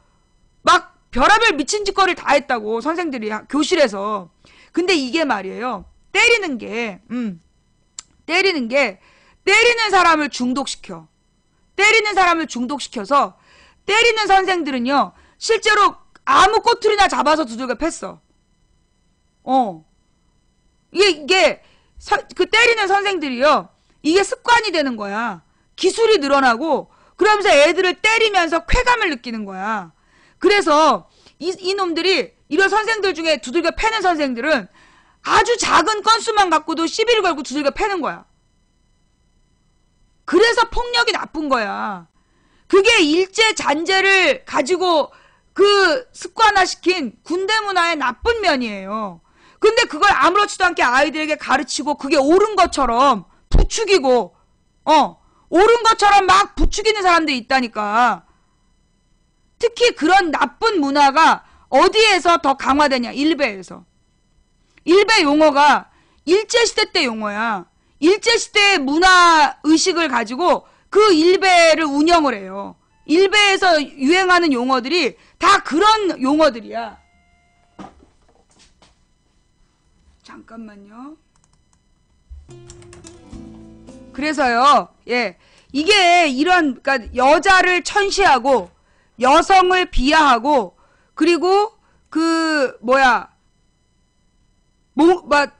막 별의별 미친 짓거리를 다 했다고 선생들이 교실에서. 근데 이게 말이에요. 때리는 게 때리는 사람을 중독시켜. 때리는 사람을 중독시켜서 때리는 선생들은요, 실제로 아무 꼬투리나 잡아서 두들겨 팼어. 그 때리는 선생들이요, 이게 습관이 되는 거야. 기술이 늘어나고, 그러면서 애들을 때리면서 쾌감을 느끼는 거야. 그래서 이놈들이, 이런 선생들 중에 두들겨 패는 선생들은 아주 작은 건수만 갖고도 시비를 걸고 두들겨 패는 거야. 그래서 폭력이 나쁜 거야. 그게 일제 잔재를 가지고 그 습관화시킨 군대 문화의 나쁜 면이에요. 근데 그걸 아무렇지도 않게 아이들에게 가르치고 그게 옳은 것처럼 부추기고 옳은 것처럼 막 부추기는 사람들이 있다니까. 특히 그런 나쁜 문화가 어디에서 더 강화되냐? 일베에서. 일베 용어가 일제시대 때 용어야. 일제시대의 문화의식을 가지고 그 일베를 운영을 해요. 일베에서 유행하는 용어들이 다 그런 용어들이야. 잠깐만요. 그래서요, 예. 이게 이런, 그러니까 여자를 천시하고, 여성을 비하하고, 그리고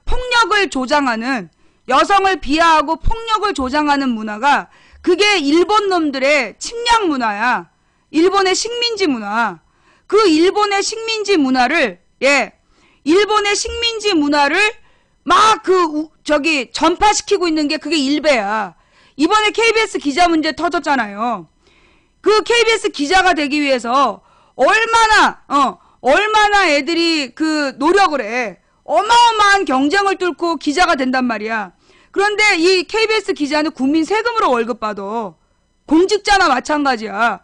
폭력을 조장하는, 여성을 비하하고 폭력을 조장하는 문화가 그게 일본 놈들의 침략 문화야. 일본의 식민지 문화. 그 일본의 식민지 문화를 막 전파시키고 있는 게 그게 일베야. 이번에 KBS 기자 문제 터졌잖아요. 그 KBS 기자가 되기 위해서 얼마나 애들이 그 노력을 해. 어마어마한 경쟁을 뚫고 기자가 된단 말이야. 그런데 이 KBS 기자는 국민 세금으로 월급 받아. 공직자나 마찬가지야.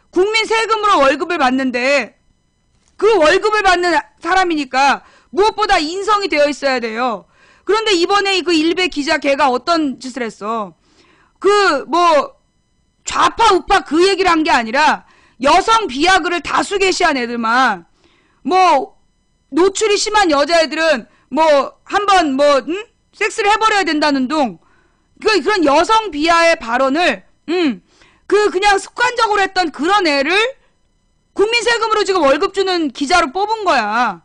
국민 세금으로 월급을 받는데 그 월급을 받는 사람이니까 무엇보다 인성이 되어 있어야 돼요. 그런데 이번에 그 일베 기자 걔가 어떤 짓을 했어. 좌파 우파 그 얘기를 한 게 아니라 여성 비하글을 다수 게시한 애들만 노출이 심한 여자애들은 한번 섹스를 해버려야 된다는 둥 그런 여성 비하의 발언을 그냥 습관적으로 했던 그런 애를 국민 세금으로 지금 월급 주는 기자로 뽑은 거야.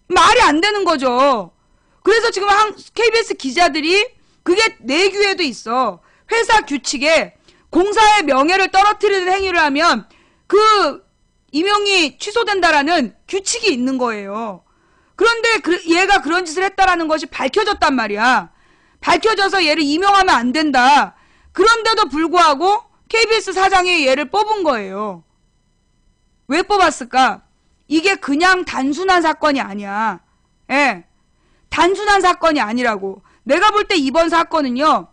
말이 안 되는 거죠. 그래서 지금 KBS 기자들이 그게 내규에도 있어. 회사 규칙에 공사의 명예를 떨어뜨리는 행위를 하면 그 임용이 취소된다라는 규칙이 있는 거예요. 그런데 얘가 그런 짓을 했다라는 것이 밝혀졌단 말이야. 밝혀져서 얘를 임용하면 안 된다. 그런데도 불구하고 KBS 사장이 얘를 뽑은 거예요. 왜 뽑았을까? 이게 그냥 단순한 사건이 아니야. 예. 단순한 사건이 아니라고. 내가 볼 때 이번 사건은요.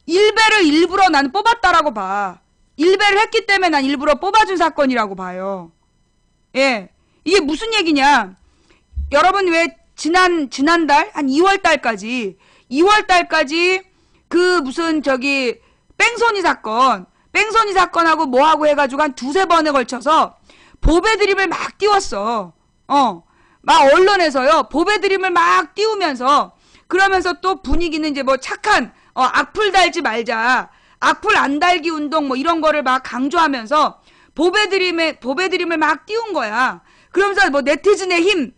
일베를 일부러 난 뽑았다라고 봐. 일베를 했기 때문에 난 일부러 뽑아준 사건이라고 봐요. 예. 이게 무슨 얘기냐. 여러분 왜 지난달 한 2월달까지 뺑소니 사건하고 뭐하고 해가지고 한 두세 번에 걸쳐서 보배 드립을 막 띄웠어. 막 언론에서요. 보배 드립을 막 띄우면서 그러면서 또 분위기는 이제 착한 악플 달지 말자. 악플 안 달기 운동 이런 거를 막 강조하면서 보배 드림을 막 띄운 거야. 그러면서 네티즌의 힘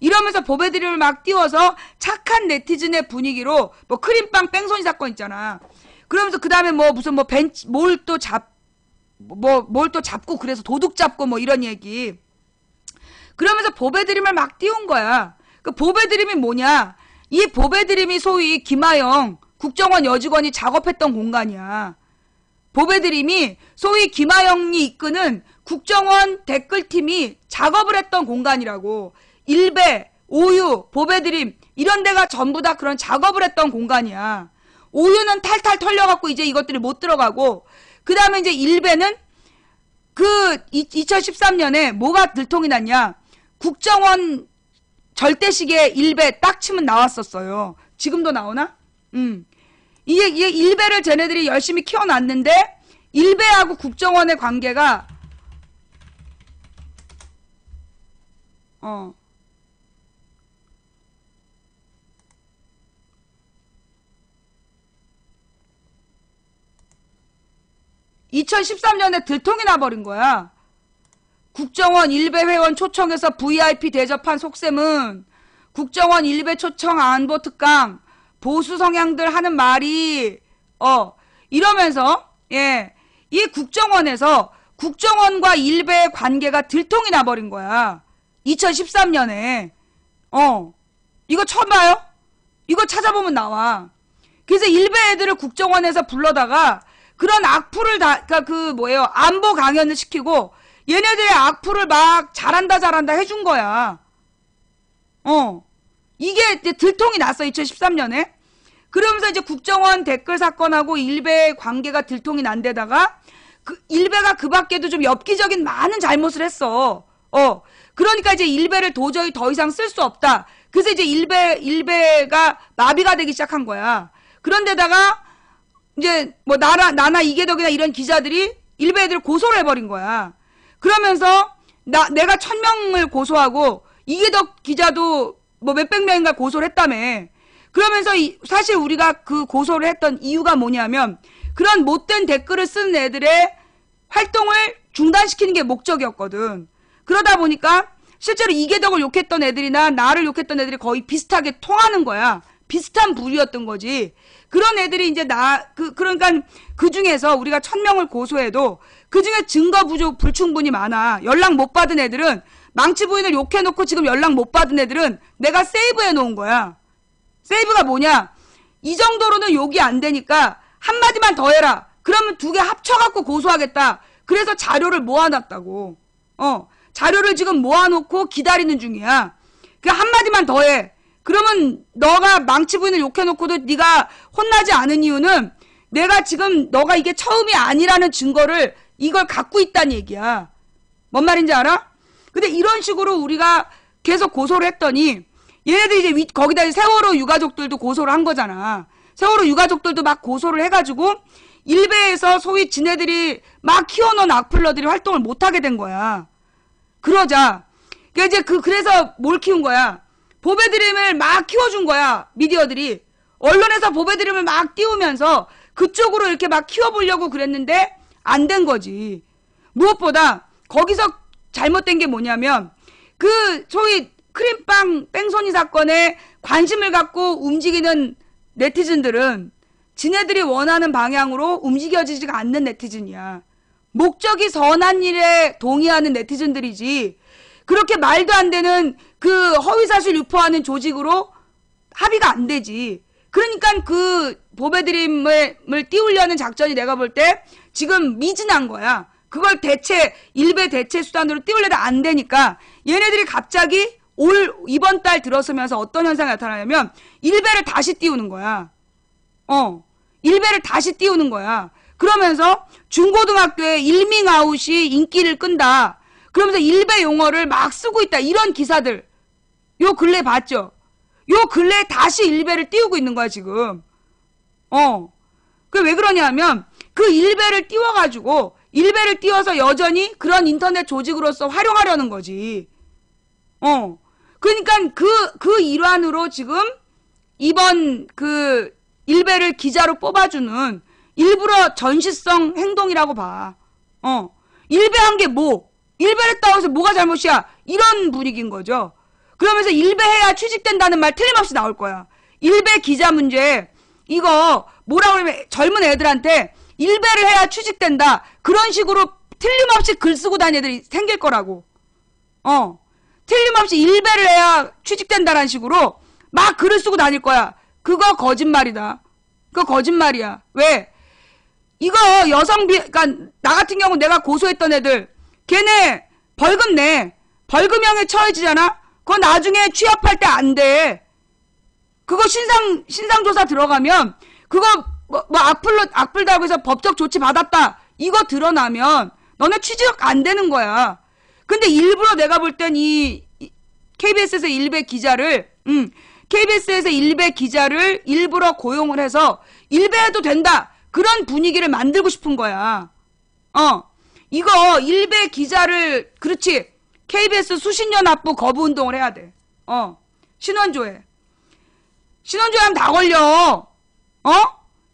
이러면서 보배 드림을 막 띄워서 착한 네티즌의 분위기로 크림빵 뺑소니 사건 있잖아. 그러면서 그 다음에 뭘 또 잡고 그래서 도둑 잡고 이런 얘기. 그러면서 보배 드림을 막 띄운 거야. 그 보배 드림이 뭐냐? 이 보배 드림이 소위 김하영 국정원 여직원이 작업했던 공간이야. 보배 드림이 소위 김하영이 이끄는 국정원 댓글팀이 작업을 했던 공간이라고. 일베, 오유, 보배 드림 이런 데가 전부 다 그런 작업을 했던 공간이야. 오유는 탈탈 털려갖고 이제 이것들이 못 들어가고 그 다음에 이제 일베는 2013년에 뭐가 들통이 났냐. 국정원 절대시계 일베 딱 치면 나왔었어요. 지금도 나오나? 이게 일베를 쟤네들이 열심히 키워놨는데 일베하고 국정원의 관계가 2013년에 들통이 나버린 거야. 국정원 일베 회원 초청해서 VIP 대접한 속셈은 국정원 일베 초청 안보 특강 보수 성향들 하는 말이 이러면서 이 국정원에서 국정원과 일베의 관계가 들통이 나버린 거야. 2013년에. 이거 처음 봐요? 이거 찾아보면 나와. 그래서 일베 애들을 국정원에서 불러다가 그런 악플을 그러니까 안보 강연을 시키고 얘네들의 악플을 막 잘한다 해준 거야. 이게 이제 들통이 났어, 2013년에. 그러면서 이제 국정원 댓글 사건하고 일베의 관계가 들통이 난 데다가 일베가 그 밖에도 좀 엽기적인 많은 잘못을 했어. 그러니까 이제 일베를 도저히 더 이상 쓸 수 없다. 그래서 이제 일베가 마비가 되기 시작한 거야. 그런데다가 이제 뭐 나나 이계덕이나 이런 기자들이 일베 애들을 고소를 해버린 거야. 그러면서 내가 1000명을 고소하고 이계덕 기자도 뭐 몇백 명인가 고소를 했다며. 그러면서 사실 우리가 그 고소를 했던 이유가 뭐냐면 그런 못된 댓글을 쓰는 애들의 활동을 중단시키는 게 목적이었거든. 그러다 보니까 실제로 이계덕을 욕했던 애들이나 나를 욕했던 애들이 거의 비슷하게 통하는 거야. 비슷한 부류였던 거지. 그런 애들이 이제 그러니까 그 중에서 우리가 1000명을 고소해도 그 중에 증거 불충분이 많아. 연락 못 받은 애들은 망치 부인을 욕해놓고 지금 연락 못 받은 애들은 내가 세이브해 놓은 거야. 세이브가 뭐냐? 이 정도로는 욕이 안 되니까 한마디만 더 해라. 그러면 두 개 합쳐갖고 고소하겠다. 그래서 자료를 모아놨다고. 자료를 지금 모아놓고 기다리는 중이야. 그 한마디만 더 해. 그러면 너가 망치 부인을 욕해놓고도 네가 혼나지 않은 이유는 내가 지금 너가 이게 처음이 아니라는 증거를 이걸 갖고 있다는 얘기야. 뭔 말인지 알아? 근데 이런 식으로 우리가 계속 고소를 했더니 얘네들이 이제 거기다 세월호 유가족들도 고소를 한 거잖아. 세월호 유가족들도 막 고소를 해가지고 일베에서 소위 지네들이 막 키워놓은 악플러들이 활동을 못하게 된 거야. 그러자 그래서 뭘 키운 거야? 보배드림을 막 키워준 거야. 미디어들이 언론에서 보배드림을 막 띄우면서 그쪽으로 이렇게 막 키워보려고 그랬는데 안 된 거지. 무엇보다 거기서 잘못된 게 뭐냐면 그 소위 크림빵 뺑소니 사건에 관심을 갖고 움직이는 네티즌들은 지네들이 원하는 방향으로 움직여지지가 않는 네티즌이야. 목적이 선한 일에 동의하는 네티즌들이지 그렇게 말도 안 되는 그 허위사실 유포하는 조직으로 합의가 안 되지. 그러니까 그 보배드림을 띄우려는 작전이 내가 볼 때 지금 미진한 거야. 그걸 일베 대체 수단으로 띄우려다 안 되니까 얘네들이 갑자기 이번 달 들어서면서 어떤 현상이 나타나냐면 일베를 다시 띄우는 거야. 일베를 다시 띄우는 거야. 그러면서 중고등학교에 일밍아웃이 인기를 끈다. 그러면서 일베 용어를 막 쓰고 있다. 이런 기사들. 요 근래 봤죠? 요 근래 다시 일베를 띄우고 있는 거야, 지금. 그 왜 그러냐면 그 일베를 띄워가지고 일베를 띄워서 여전히 그런 인터넷 조직으로서 활용하려는 거지. 그러니까 그 일환으로 지금 이번 그 일베를 기자로 뽑아주는 일부러 전시성 행동이라고 봐. 일베한 게 뭐? 일베를 따와서 뭐가 잘못이야? 이런 분위기인 거죠. 그러면서 일베해야 취직된다는 말 틀림없이 나올 거야. 일베 기자 문제 이거 뭐라고 그러면 젊은 애들한테 일베를 해야 취직된다. 그런 식으로 틀림없이 글 쓰고 다니는 애들이 생길 거라고. 틀림없이 일베를 해야 취직된다라는 식으로 막 글을 쓰고 다닐 거야. 그거 거짓말이다. 그거 거짓말이야. 왜? 이거 그러니까 나 같은 경우 내가 고소했던 애들 걔네 벌금 내. 벌금형에 처해지잖아? 그거 나중에 취업할 때 안 돼. 그거 신상조사 들어가면 그거 악플 달고 해서 법적 조치 받았다. 이거 드러나면 너네 취직 안 되는 거야. 근데 일부러 내가 볼 땐 이 KBS에서 일베 기자를 일부러 고용을 해서 일베해도 된다. 그런 분위기를 만들고 싶은 거야. 이거 일베 기자를 그렇지. KBS 수신료 납부 거부 운동을 해야 돼. 신원조회 하면 다 걸려.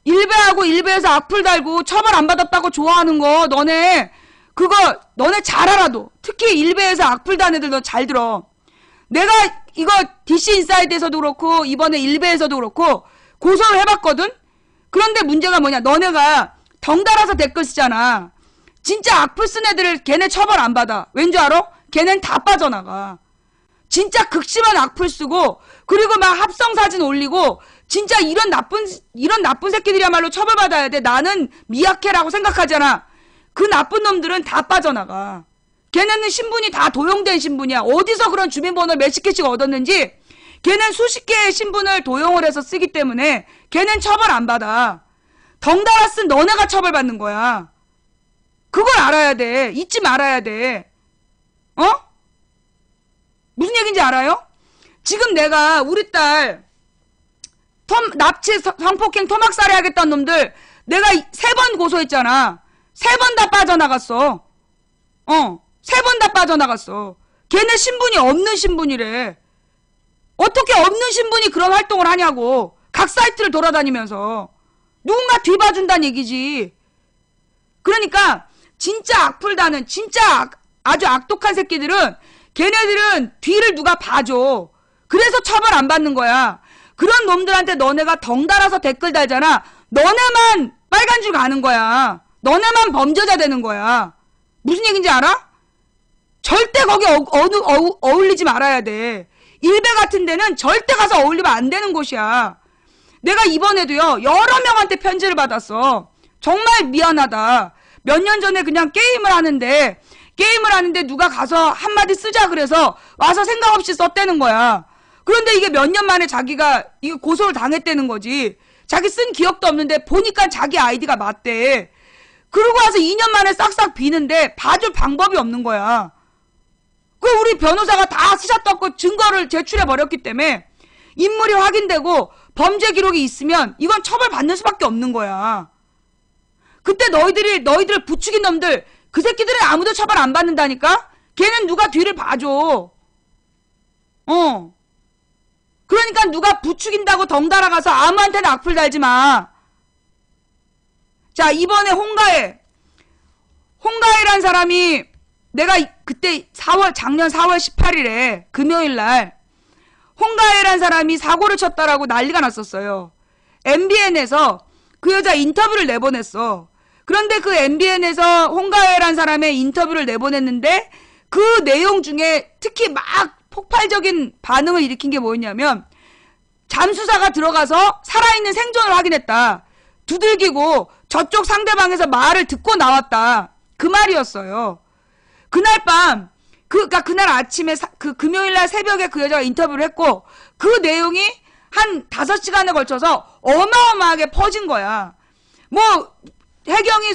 일베하고 일베에서 악플 달고 처벌 안 받았다고 좋아하는 거 너네 잘 알아도. 특히 일베에서 악플 단 애들 너 잘 들어. 내가 이거 DC 인사이드에서도 그렇고 이번에 일베에서도 그렇고 고소를 해봤거든. 그런데 문제가 뭐냐? 너네가 덩달아서 댓글 쓰잖아. 진짜 악플 쓴 애들을 걔네 처벌 안 받아. 왠 줄 알아? 걔넨 다 빠져나가. 진짜 극심한 악플 쓰고 그리고 막 합성사진 올리고 진짜 이런 나쁜 새끼들이야말로 처벌받아야 돼. 나는 미약해라고 생각하잖아. 그 나쁜 놈들은 다 빠져나가. 걔네는 신분이 다 도용된 신분이야. 어디서 그런 주민번호 몇십 개씩 얻었는지 걔는 수십 개의 신분을 도용을 해서 쓰기 때문에 걔는 처벌 안 받아. 덩달아 쓴 너네가 처벌받는 거야. 그걸 알아야 돼. 잊지 말아야 돼. 어? 무슨 얘기인지 알아요? 지금 내가 우리 딸 납치 성폭행 토막살이 하겠다는 놈들 내가 3번 고소했잖아. 3번 다 빠져나갔어. 3번 다 빠져나갔어. 걔네 신분이 없는 신분이래. 어떻게 없는 신분이 그런 활동을 하냐고. 각 사이트를 돌아다니면서. 누군가 뒤봐준다는 얘기지. 그러니까 진짜 악플다는 진짜 아주 악독한 새끼들은 걔네들은 뒤를 누가 봐줘. 그래서 처벌 안 받는 거야. 그런 놈들한테 너네가 덩달아서 댓글 달잖아. 너네만 빨간 줄 가는 거야. 너네만 범죄자 되는 거야. 무슨 얘기인지 알아? 절대 거기 어울리지 말아야 돼. 일베 같은 데는 절대 가서 어울리면 안 되는 곳이야. 내가 이번에도요 여러 명한테 편지를 받았어. 정말 미안하다. 몇 년 전에 그냥 게임을 하는데 누가 가서 한마디 쓰자 그래서 와서 생각 없이 썼다는 거야. 그런데 이게 몇 년 만에 자기가 이거 고소를 당했다는 거지. 자기 쓴 기억도 없는데 보니까 자기 아이디가 맞대. 그러고 와서 2년 만에 싹싹 비는데 봐줄 방법이 없는 거야. 그 우리 변호사가 다 스샷 떴고 증거를 제출해버렸기 때문에 인물이 확인되고 범죄 기록이 있으면 이건 처벌받는 수밖에 없는 거야. 그때 너희들 부추긴 놈들 그 새끼들은 아무도 처벌 안 받는다니까? 걔는 누가 뒤를 봐줘. 그러니까 누가 부추긴다고 덩달아 가서 아무한테나 악플 달지 마. 자, 이번에 홍가혜란 사람이 내가 그때 작년 4월 18일에 금요일날 홍가혜란 사람이 사고를 쳤다라고 난리가 났었어요. MBN에서 그 여자 인터뷰를 내보냈어. 그런데 그 MBN에서 홍가혜란 사람의 인터뷰를 내보냈는데 그 내용 중에 특히 막 폭발적인 반응을 일으킨 게 뭐였냐면 잠수사가 들어가서 살아있는 생존을 확인했다. 두들기고 저쪽 상대방에서 말을 듣고 나왔다. 그 말이었어요. 그날 밤 그러니까 그날 아침에 금요일날 새벽에 그 여자가 인터뷰를 했고 그 내용이 한 5시간에 걸쳐서 어마어마하게 퍼진 거야. 뭐 해경이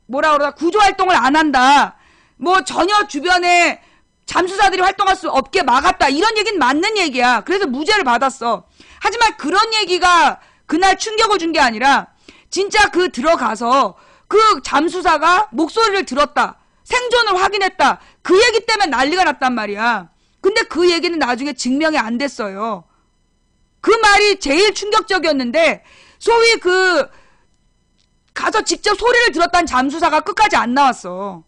뭐라 그러다 구조활동을 안 한다. 뭐 전혀 주변에 잠수사들이 활동할 수 없게 막았다. 이런 얘기는 맞는 얘기야. 그래서 무죄를 받았어. 하지만 그런 얘기가 그날 충격을 준 게 아니라 진짜 들어가서 그 잠수사가 목소리를 들었다. 생존을 확인했다. 그 얘기 때문에 난리가 났단 말이야. 근데 그 얘기는 나중에 증명이 안 됐어요. 그 말이 제일 충격적이었는데 소위 가서 직접 소리를 들었다는 잠수사가 끝까지 안 나왔어.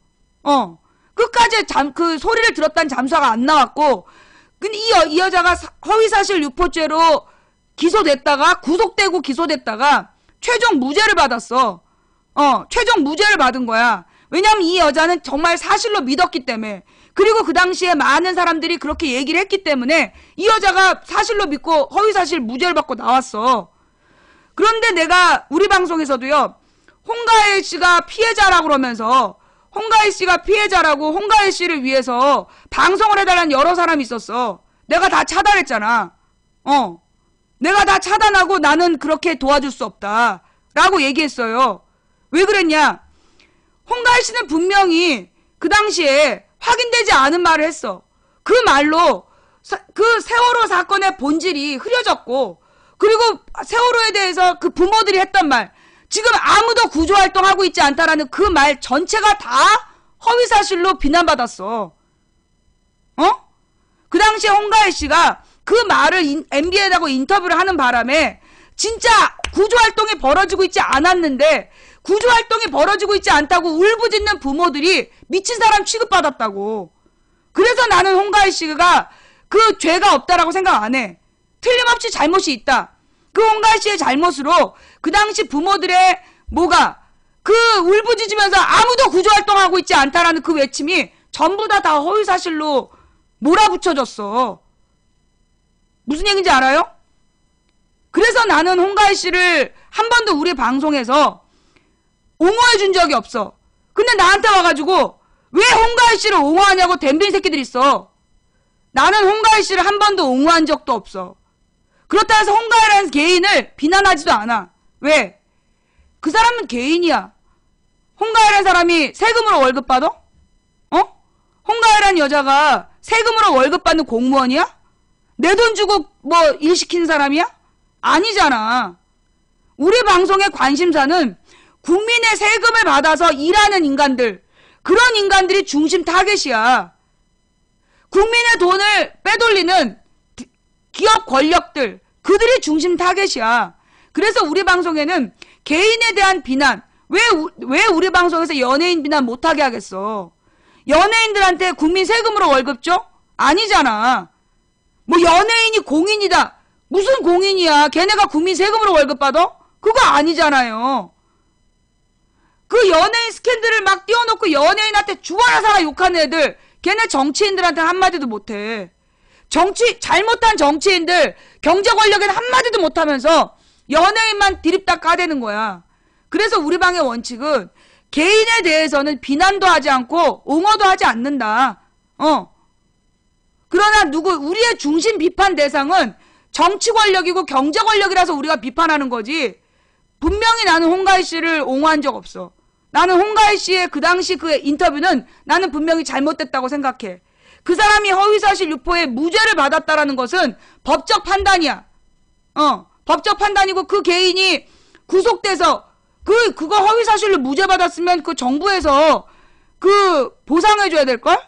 끝까지 그 소리를 들었다는 잠수사가 안 나왔고 근데 이 여자가 허위사실 유포죄로 구속되고 기소됐다가 최종 무죄를 받았어. 최종 무죄를 받은 거야. 왜냐면 이 여자는 정말 사실로 믿었기 때문에. 그리고 그 당시에 많은 사람들이 그렇게 얘기를 했기 때문에 이 여자가 사실로 믿고 허위사실 무죄를 받고 나왔어. 그런데 내가 우리 방송에서도요. 홍가혜 씨가 피해자라고 그러면서 홍가혜 씨가 피해자라고 홍가혜 씨를 위해서 방송을 해달라는 여러 사람이 있었어. 내가 다 차단했잖아. 내가 다 차단하고 나는 그렇게 도와줄 수 없다. 라고 얘기했어요. 왜 그랬냐? 홍가혜 씨는 분명히 그 당시에 확인되지 않은 말을 했어. 그 말로 그 세월호 사건의 본질이 흐려졌고 그리고 세월호에 대해서 그 부모들이 했던 말 지금 아무도 구조활동하고 있지 않다라는 그 말 전체가 다 허위사실로 비난받았어. 그 당시에 홍가혜 씨가 그 말을 MBN하고 인터뷰를 하는 바람에 진짜 구조활동이 벌어지고 있지 않았는데 구조활동이 벌어지고 있지 않다고 울부짖는 부모들이 미친 사람 취급받았다고. 그래서 나는 홍가혜 씨가 그 죄가 없다라고 생각 안 해. 틀림없이 잘못이 있다. 그 홍가혜 씨의 잘못으로 그 당시 부모들의 그 울부짖으면서 아무도 구조활동하고 있지 않다라는 그 외침이 전부 다 허위사실로 몰아붙여줬어. 무슨 얘기인지 알아요? 그래서 나는 홍가희 씨를 한 번도 우리 방송에서 옹호해 준 적이 없어. 근데 나한테 와가지고 왜 홍가희 씨를 옹호하냐고 댐빈 새끼들 있어. 나는 홍가희 씨를 한 번도 옹호한 적도 없어. 그렇다 해서 홍가희라는 개인을 비난하지도 않아. 왜? 그 사람은 개인이야. 홍가희라는 사람이 세금으로 월급 받아? 어? 홍가희라는 여자가 세금으로 월급 받는 공무원이야? 내 돈 주고 뭐 일 시키는 사람이야? 아니잖아. 우리 방송의 관심사는 국민의 세금을 받아서 일하는 인간들, 그런 인간들이 중심 타겟이야. 국민의 돈을 빼돌리는 기업 권력들, 그들이 중심 타겟이야. 그래서 우리 방송에는 개인에 대한 비난, 왜 우리 방송에서 연예인 비난 못하게 하겠어? 연예인들한테 국민 세금으로 월급 줘? 아니잖아. 뭐 연예인이 공인이다. 무슨 공인이야? 걔네가 국민 세금으로 월급 받아? 그거 아니잖아요. 그 연예인 스캔들을 막 띄워놓고 연예인한테 죽어라 살아 욕하는 애들, 걔네 정치인들한테 한마디도 못해. 잘못한 정치인들, 경제 권력에는 한마디도 못하면서 연예인만 디립다 까대는 거야. 그래서 우리 방의 원칙은 개인에 대해서는 비난도 하지 않고 옹호도 하지 않는다. 그러나 우리의 중심 비판 대상은 정치 권력이고 경제 권력이라서 우리가 비판하는 거지. 분명히 나는 홍가희 씨를 옹호한 적 없어. 나는 홍가희 씨의 그 당시 그 인터뷰는 나는 분명히 잘못됐다고 생각해. 그 사람이 허위사실 유포에 무죄를 받았다라는 것은 법적 판단이야. 법적 판단이고 그 개인이 구속돼서 그거 허위사실로 무죄 받았으면 그 정부에서 그 보상해줘야 될걸?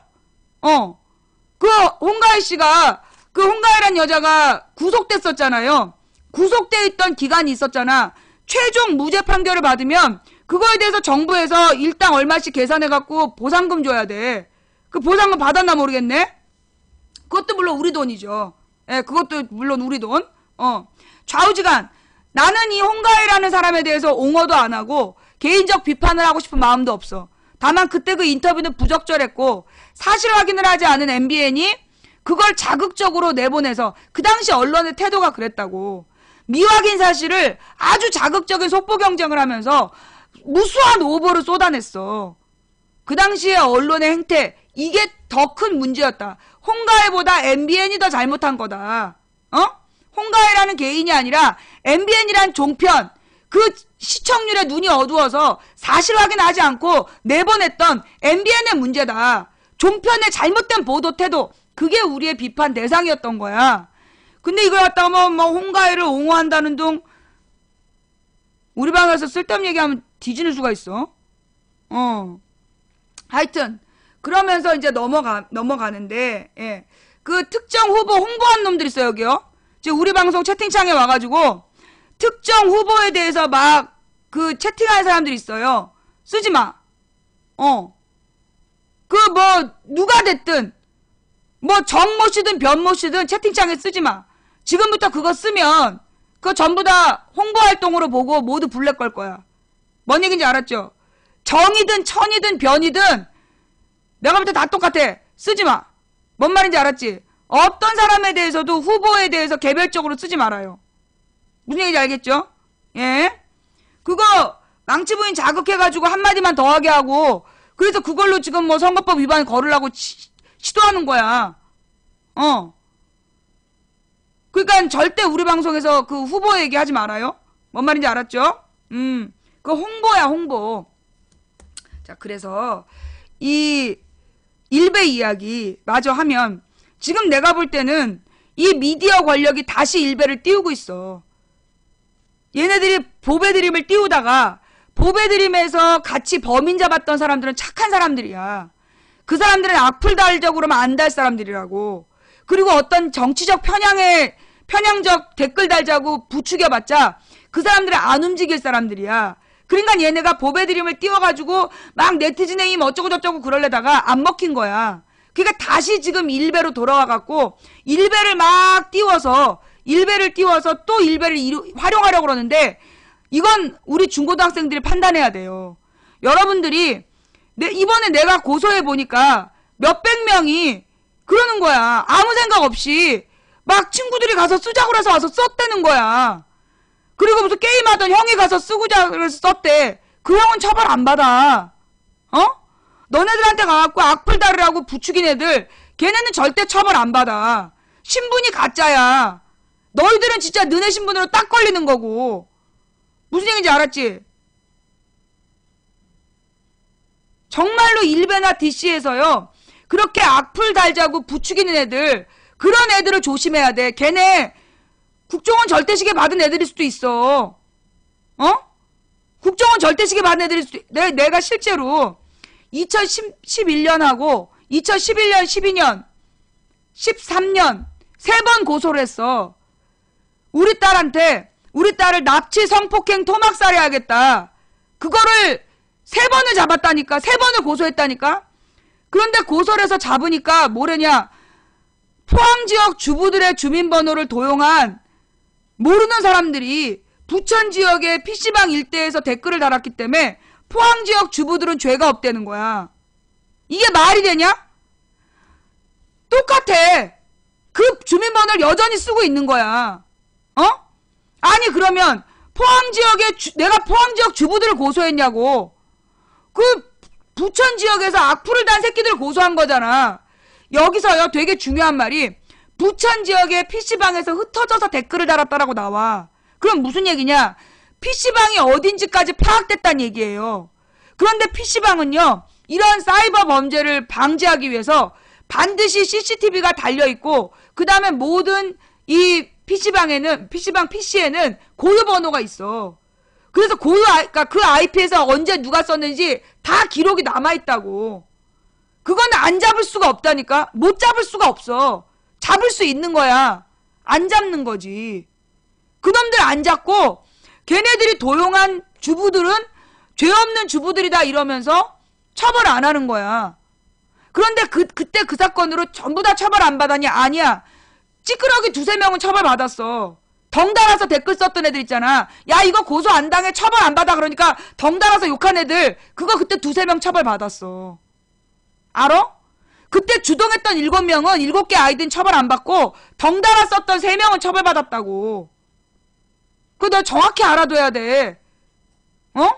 그 홍가희 씨가 그 홍가희란 여자가 구속됐었잖아요. 구속돼 있던 기간이 있었잖아. 최종 무죄 판결을 받으면 그거에 대해서 정부에서 일당 얼마씩 계산해갖고 보상금 줘야 돼. 그 보상금 받았나 모르겠네. 그것도 물론 우리 돈이죠. 예, 그것도 물론 우리 돈. 좌우지간 나는 이 홍가희라는 사람에 대해서 옹호도 안 하고 개인적 비판을 하고 싶은 마음도 없어. 다만 그때 그 인터뷰는 부적절했고 사실 확인을 하지 않은 MBN이 그걸 자극적으로 내보내서 그 당시 언론의 태도가 그랬다고. 미확인 사실을 아주 자극적인 속보 경쟁을 하면서 무수한 오보를 쏟아냈어. 그 당시의 언론의 행태, 이게 더 큰 문제였다. 홍가희보다 MBN이 더 잘못한 거다. 홍가희라는 개인이 아니라 MBN이란 종편, 그 시청률에 눈이 어두워서 사실 확인하지 않고 내보냈던 MBN의 문제다. 종편의 잘못된 보도 태도, 그게 우리의 비판 대상이었던 거야. 근데 이걸 갖다가 뭐 홍가희를 옹호한다는 둥, 우리 방에서 쓸데없는 얘기하면 뒤지는 수가 있어. 하여튼 그러면서 이제 넘어가는데, 예. 그 특정 후보 홍보한 놈들 있어요, 여기요. 지금 우리 방송 채팅창에 와가지고 특정 후보에 대해서 막 그 채팅하는 사람들이 있어요. 쓰지 마. 그 뭐 누가 됐든 뭐 정모 씨든 변모 씨든 채팅창에 쓰지 마. 지금부터 그거 쓰면 그거 전부 다 홍보 활동으로 보고 모두 블랙 걸 거야. 뭔 얘기인지 알았죠? 정이든 천이든 변이든 내가 볼 때 다 똑같아. 쓰지 마. 뭔 말인지 알았지? 어떤 사람에 대해서도 후보에 대해서 개별적으로 쓰지 말아요. 무슨 얘기인지 알겠죠? 예? 그거 망치 부인 자극해가지고 한마디만 더 하게 하고 그래서 그걸로 지금 뭐 선거법 위반 걸으려고 시도하는 거야. 그러니까 절대 우리 방송에서 그 후보 얘기하지 말아요. 뭔 말인지 알았죠? 그 홍보야, 홍보. 자, 그래서 이 일베 이야기 마저 하면 지금 내가 볼 때는 이 미디어 권력이 다시 일베를 띄우고 있어. 얘네들이 보배 드림을 띄우다가 보배 드림에서 같이 범인 잡았던 사람들은 착한 사람들이야. 그 사람들은 악플 달자고 그러면 안 달 사람들이라고. 그리고 어떤 정치적 편향적 댓글 달자고 부추겨봤자 그 사람들은 안 움직일 사람들이야. 그러니까 얘네가 보배 드림을 띄워가지고 막 네티즌의 힘 어쩌고저쩌고 그러려다가 안 먹힌 거야. 그러니까 다시 지금 일베로 돌아와갖고 일베를 띄워서 또 일베를 활용하려고 그러는데 이건 우리 중고등학생들이 판단해야 돼요. 여러분들이 이번에 내가 고소해보니까 몇백 명이 그러는 거야. 아무 생각 없이 막 친구들이 가서 쓰자고 그래서 와서 썼다는 거야. 그리고 무슨 게임하던 형이 가서 쓰고자 그래서 썼대. 그 형은 처벌 안 받아. 어? 너네들한테 가갖고 악플 달으라고 부추긴 애들 걔네는 절대 처벌 안 받아. 신분이 가짜야. 너희들은 진짜 너네 신분으로 딱 걸리는 거고. 무슨 얘기인지 알았지? 정말로 일베나 DC에서요 그렇게 악플 달자고 부추기는 애들, 그런 애들을 조심해야 돼. 걔네 국정원 절대시계 받은 애들일 수도 있어. 어? 국정원 절대시계 받은 애들일 수도 있어. 내가 실제로 2011년하고 2011년, 12년, 13년 3번 고소를 했어. 우리 딸을 납치, 성폭행, 토막살해하겠다. 그거를 3번을 잡았다니까. 3번을 고소했다니까. 그런데 고소를 해서 잡으니까 뭐래냐. 포항지역 주부들의 주민번호를 도용한 모르는 사람들이 부천지역의 PC방 일대에서 댓글을 달았기 때문에 포항지역 주부들은 죄가 없다는 거야. 이게 말이 되냐? 똑같아. 그 주민번호를 여전히 쓰고 있는 거야. 어? 아니 그러면 내가 포항지역 주부들을 고소했냐고. 그 부천지역에서 악플을 단 새끼들 고소한 거잖아. 여기서요 되게 중요한 말이 부천지역의 PC방에서 흩어져서 댓글을 달았다라고 나와. 그럼 무슨 얘기냐? PC방이 어딘지까지 파악됐다는 얘기예요. 그런데 PC방은요 이런 사이버 범죄를 방지하기 위해서 반드시 CCTV가 달려있고 그 다음에 모든 이 PC방에는 고유 번호가 있어. 그래서 그러니까 그 IP에서 언제 누가 썼는지 다 기록이 남아있다고. 그거는 안 잡을 수가 없다니까. 못 잡을 수가 없어. 잡을 수 있는 거야. 안 잡는 거지. 그놈들 안 잡고 걔네들이 도용한 주부들은 죄 없는 주부들이다 이러면서 처벌 안 하는 거야. 그런데 그때 그 사건으로 전부 다 처벌 안 받았냐? 아니야. 찌끄러기 2-3명은 처벌 받았어. 덩달아서 댓글 썼던 애들 있잖아. 야 이거 고소 안 당해 처벌 안 받아 그러니까 덩달아서 욕한 애들 그거 그때 2-3명 처벌 받았어. 알아? 그때 주동했던 7명은 7개 아이들은 처벌 안 받고 덩달아 썼던 3명은 처벌 받았다고. 그거 너 정확히 알아둬야 돼. 어?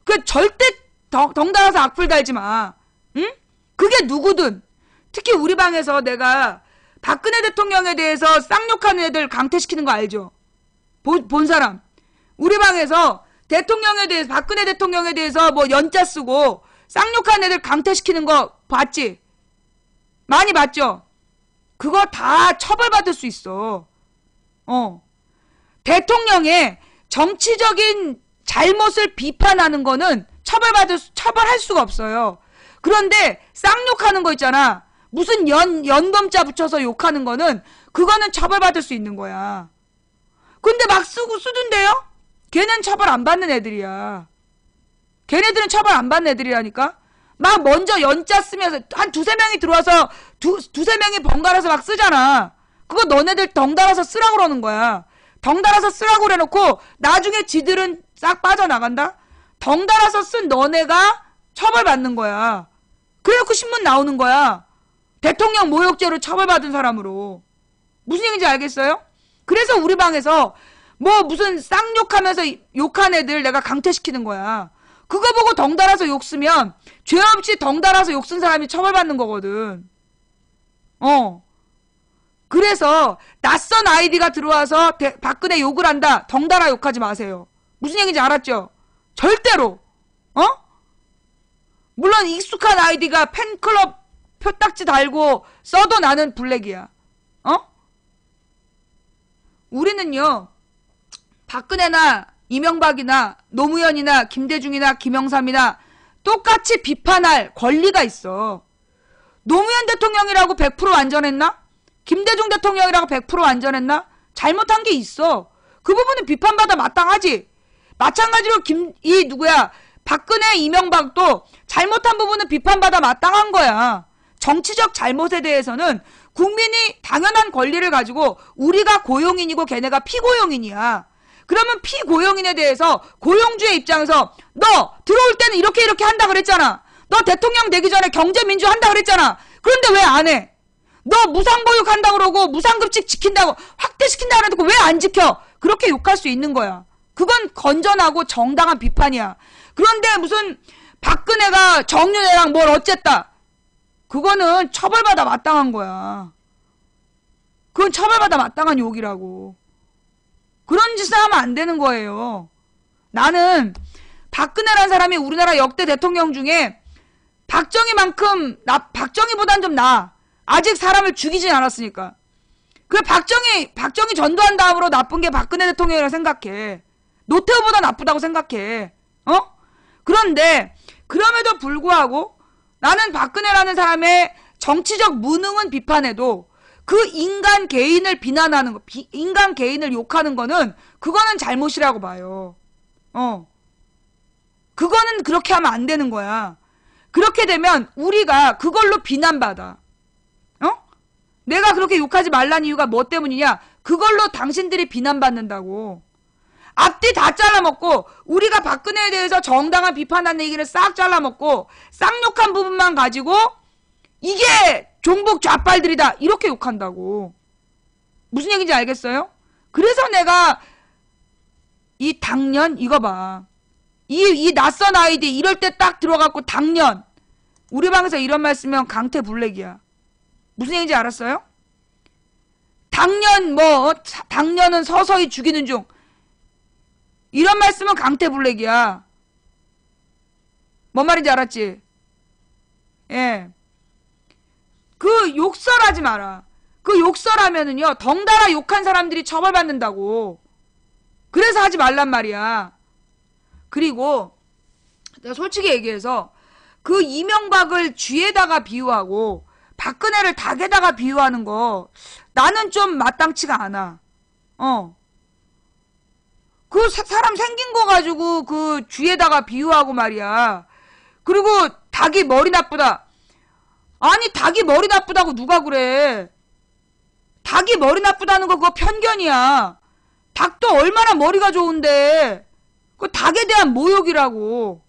그 절대 덩달아서 악플 달지 마. 응? 그게 누구든. 특히 우리 방에서 내가 박근혜 대통령에 대해서 쌍욕하는 애들 강퇴시키는 거 알죠? 본 사람. 우리 방에서 박근혜 대통령에 대해서 뭐 연자 쓰고 쌍욕하는 애들 강퇴시키는 거 봤지? 많이 봤죠? 그거 다 처벌받을 수 있어. 대통령의 정치적인 잘못을 비판하는 거는 처벌할 수가 없어요. 그런데 쌍욕하는 거 있잖아. 무슨 연범자 붙여서 욕하는 거는 그거는 처벌받을 수 있는 거야. 근데 막 쓰던데요? 걔는 처벌 안 받는 애들이야. 걔네들은 처벌 안 받는 애들이라니까? 막 먼저 연자 쓰면서 한 2-3명이 들어와서 2-3명이 번갈아서 막 쓰잖아. 그거 너네들 덩달아서 쓰라고 그러는 거야. 덩달아서 쓰라고 그래놓고 나중에 지들은 싹 빠져나간다? 덩달아서 쓴 너네가 처벌받는 거야. 그래놓고 신문 나오는 거야. 대통령 모욕죄로 처벌받은 사람으로. 무슨 얘기인지 알겠어요? 그래서 우리 방에서 뭐 무슨 쌍욕하면서 욕한 애들 내가 강퇴시키는 거야. 그거 보고 덩달아서 욕 쓰면 죄 없이 덩달아서 욕 쓴 사람이 처벌받는 거거든. 그래서 낯선 아이디가 들어와서 박근혜 욕을 한다. 덩달아 욕하지 마세요. 무슨 얘기인지 알았죠? 절대로. 물론 익숙한 아이디가 팬클럽 표딱지 달고 써도 나는 블랙이야. 우리는요 박근혜나 이명박이나 노무현이나 김대중이나 김영삼이나 똑같이 비판할 권리가 있어. 노무현 대통령이라고 100% 안전했나? 김대중 대통령이라고 100% 안전했나? 잘못한 게 있어. 그 부분은 비판받아 마땅하지. 마찬가지로 박근혜, 이명박도 잘못한 부분은 비판받아 마땅한 거야. 정치적 잘못에 대해서는 국민이 당연한 권리를 가지고 우리가 고용인이고 걔네가 피고용인이야. 그러면 피고용인에 대해서 고용주의 입장에서 너 들어올 때는 이렇게 한다 그랬잖아. 너 대통령 되기 전에 경제민주 한다 그랬잖아. 그런데 왜 안 해? 너 무상보육 한다 그러고 무상급식 지킨다고 확대시킨다 그래도 왜 안 지켜? 그렇게 욕할 수 있는 거야. 그건 건전하고 정당한 비판이야. 그런데 무슨 박근혜가 정윤회랑 뭘 어쨌다. 그거는 처벌받아 마땅한 거야. 그건 처벌받아 마땅한 욕이라고. 그런 짓을 하면 안 되는 거예요. 나는 박근혜라는 사람이 우리나라 역대 대통령 중에 박정희만큼 박정희보단 좀 나아. 아직 사람을 죽이진 않았으니까. 그 박정희 전두환 다음으로 나쁜 게 박근혜 대통령이라고 생각해. 노태우보다 나쁘다고 생각해. 그런데 그럼에도 불구하고 나는 박근혜라는 사람의 정치적 무능은 비판해도 그 인간 개인을 비난하는 거, 인간 개인을 욕하는 거는 그거는 잘못이라고 봐요. 그거는 그렇게 하면 안 되는 거야. 그렇게 되면 우리가 그걸로 비난받아. 내가 그렇게 욕하지 말란 이유가 뭐 때문이냐? 그걸로 당신들이 비난받는다고. 앞뒤 다 잘라먹고 우리가 박근혜에 대해서 정당한 비판하는 얘기를 싹 잘라먹고 쌍욕한 부분만 가지고 이게 종북 좌빨들이다 이렇게 욕한다고. 무슨 얘기인지 알겠어요? 그래서 내가 이 당년 이거 봐. 이 낯선 아이디 이럴 때 딱 들어갖고 당년 우리 방에서 이런 말 쓰면 강퇴불랙이야. 무슨 얘기인지 알았어요? 당년은 서서히 죽이는 중. 이런 말 쓰면 강퇴불랙이야. 뭔 말인지 알았지? 예. 그 욕설하지 마라. 그 욕설하면은요, 덩달아 욕한 사람들이 처벌받는다고. 그래서 하지 말란 말이야. 그리고 내가 솔직히 얘기해서 그 이명박을 쥐에다가 비유하고 박근혜를 닭에다가 비유하는 거 나는 좀 마땅치가 않아. 그 사람 생긴 거 가지고 그 쥐에다가 비유하고 말이야. 그리고 닭이 머리 나쁘다. 아니 닭이 머리 나쁘다고 누가 그래. 닭이 머리 나쁘다는 거 그거 편견이야. 닭도 얼마나 머리가 좋은데. 그 닭에 대한 모욕이라고.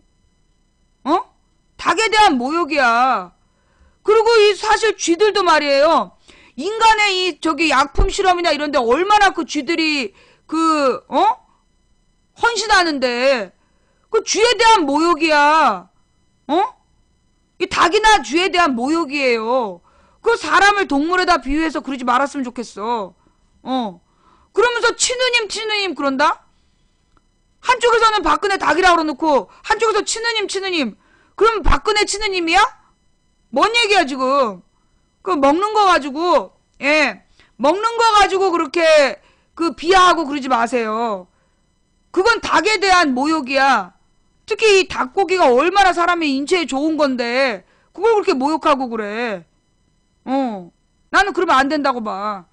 닭에 대한 모욕이야. 그리고 이 사실 쥐들도 말이에요. 인간의 이 저기 약품 실험이나 이런데 얼마나 그 쥐들이 헌신하는데 그 쥐에 대한 모욕이야. 이 닭이나 쥐에 대한 모욕이에요. 그 사람을 동물에다 비유해서 그러지 말았으면 좋겠어. 그러면서 치느님 그런다? 한쪽에서는 박근혜 닭이라고 그러놓고 한쪽에서 치느님 그럼 박근혜 치느님이야? 뭔 얘기야 지금. 그 먹는 거 가지고 먹는 거 가지고 그렇게 그 비하하고 그러지 마세요. 그건 닭에 대한 모욕이야. 특히 이 닭고기가 얼마나 사람의 인체에 좋은 건데 그걸 그렇게 모욕하고 그래. 나는 그러면 안 된다고 봐.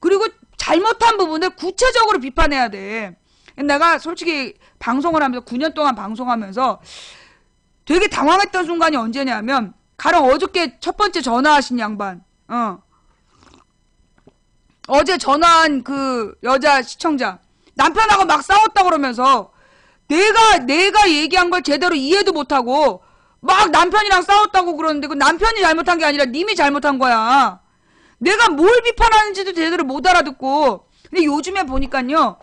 그리고 잘못한 부분을 구체적으로 비판해야 돼. 내가 솔직히 방송을 하면서 9년 동안 방송하면서 되게 당황했던 순간이 언제냐면 가령 어저께 첫 번째 전화하신 양반 어제 전화한 그 여자 시청자 남편하고 막 싸웠다고 그러면서 내가 얘기한 걸 제대로 이해도 못하고 막 남편이랑 싸웠다고 그러는데 그 남편이 잘못한 게 아니라 님이 잘못한 거야. 내가 뭘 비판하는지도 제대로 못 알아듣고. 근데 요즘에 보니까요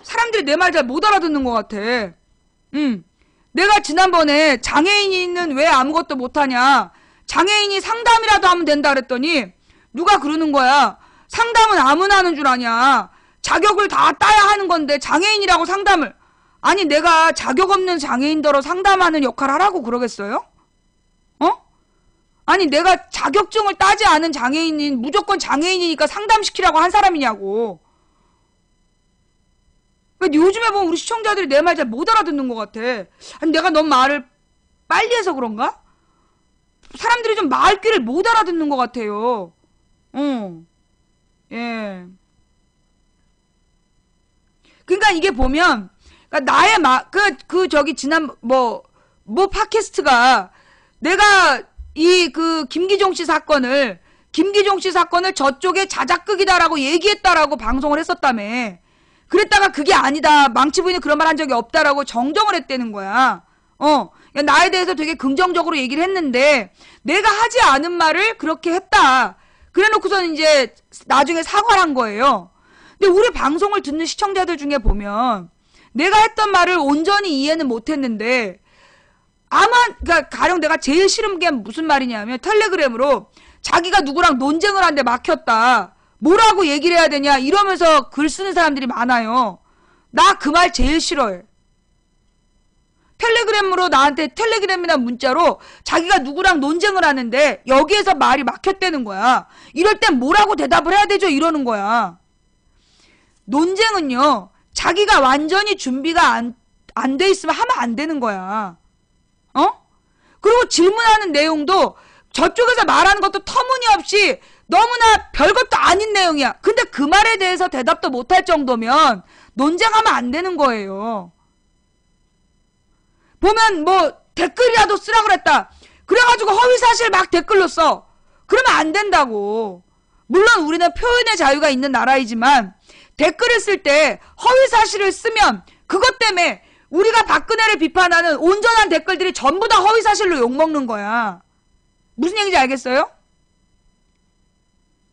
사람들이 내 말 잘 못 알아듣는 것 같아. 내가 지난번에 장애인은 왜 아무것도 못하냐, 장애인이 상담이라도 하면 된다 그랬더니 누가 그러는 거야. 상담은 아무나 하는 줄 아냐. 자격을 다 따야 하는 건데 장애인이라고 상담을. 아니 내가 자격 없는 장애인더러 상담하는 역할 하라고 그러겠어요? 아니 내가 자격증을 따지 않은 장애인인 무조건 장애인이니까 상담시키라고 한 사람이냐고. 요즘에 보면 우리 시청자들이 내 말 잘 못 알아듣는 것 같아. 아니 내가 너무 말을 빨리 해서 그런가? 사람들이 좀 말귀를 못 알아듣는 것 같아요. 예. 그러니까 이게 보면 그러니까 나의 저기 지난 뭐 팟캐스트가 내가 이 김기종 씨 사건을 저쪽에 자작극이다라고 얘기했다라고 방송을 했었다며. 그랬다가 그게 아니다. 망치 부인은 그런 말 한 적이 없다라고 정정을 했다는 거야. 나에 대해서 되게 긍정적으로 얘기를 했는데 내가 하지 않은 말을 그렇게 했다. 그래놓고서는 이제 나중에 사과를 한 거예요. 근데 우리 방송을 듣는 시청자들 중에 보면 내가 했던 말을 온전히 이해는 못했는데 그러니까 가령 내가 제일 싫은 게 무슨 말이냐면 텔레그램으로 자기가 누구랑 논쟁을 하는데 막혔다. 뭐라고 얘기를 해야 되냐 이러면서 글 쓰는 사람들이 많아요. 나 그 말 제일 싫어해. 텔레그램으로 나한테 텔레그램이나 문자로 자기가 누구랑 논쟁을 하는데 여기에서 말이 막혔다는 거야. 이럴 땐 뭐라고 대답을 해야 되죠? 이러는 거야. 논쟁은요. 자기가 완전히 준비가 안 돼 있으면 하면 안 되는 거야. 그리고 질문하는 내용도 저쪽에서 말하는 것도 터무니없이 너무나 별것도 아닌 내용이야. 근데 그 말에 대해서 대답도 못할 정도면 논쟁하면 안 되는 거예요. 보면 뭐 댓글이라도 쓰라 그랬다. 그래가지고 허위사실 막 댓글로 써. 그러면 안 된다고. 물론 우리는 표현의 자유가 있는 나라이지만 댓글을 쓸 때 허위사실을 쓰면 그것 때문에 우리가 박근혜를 비판하는 온전한 댓글들이 전부 다 허위사실로 욕먹는 거야. 무슨 얘기인지 알겠어요?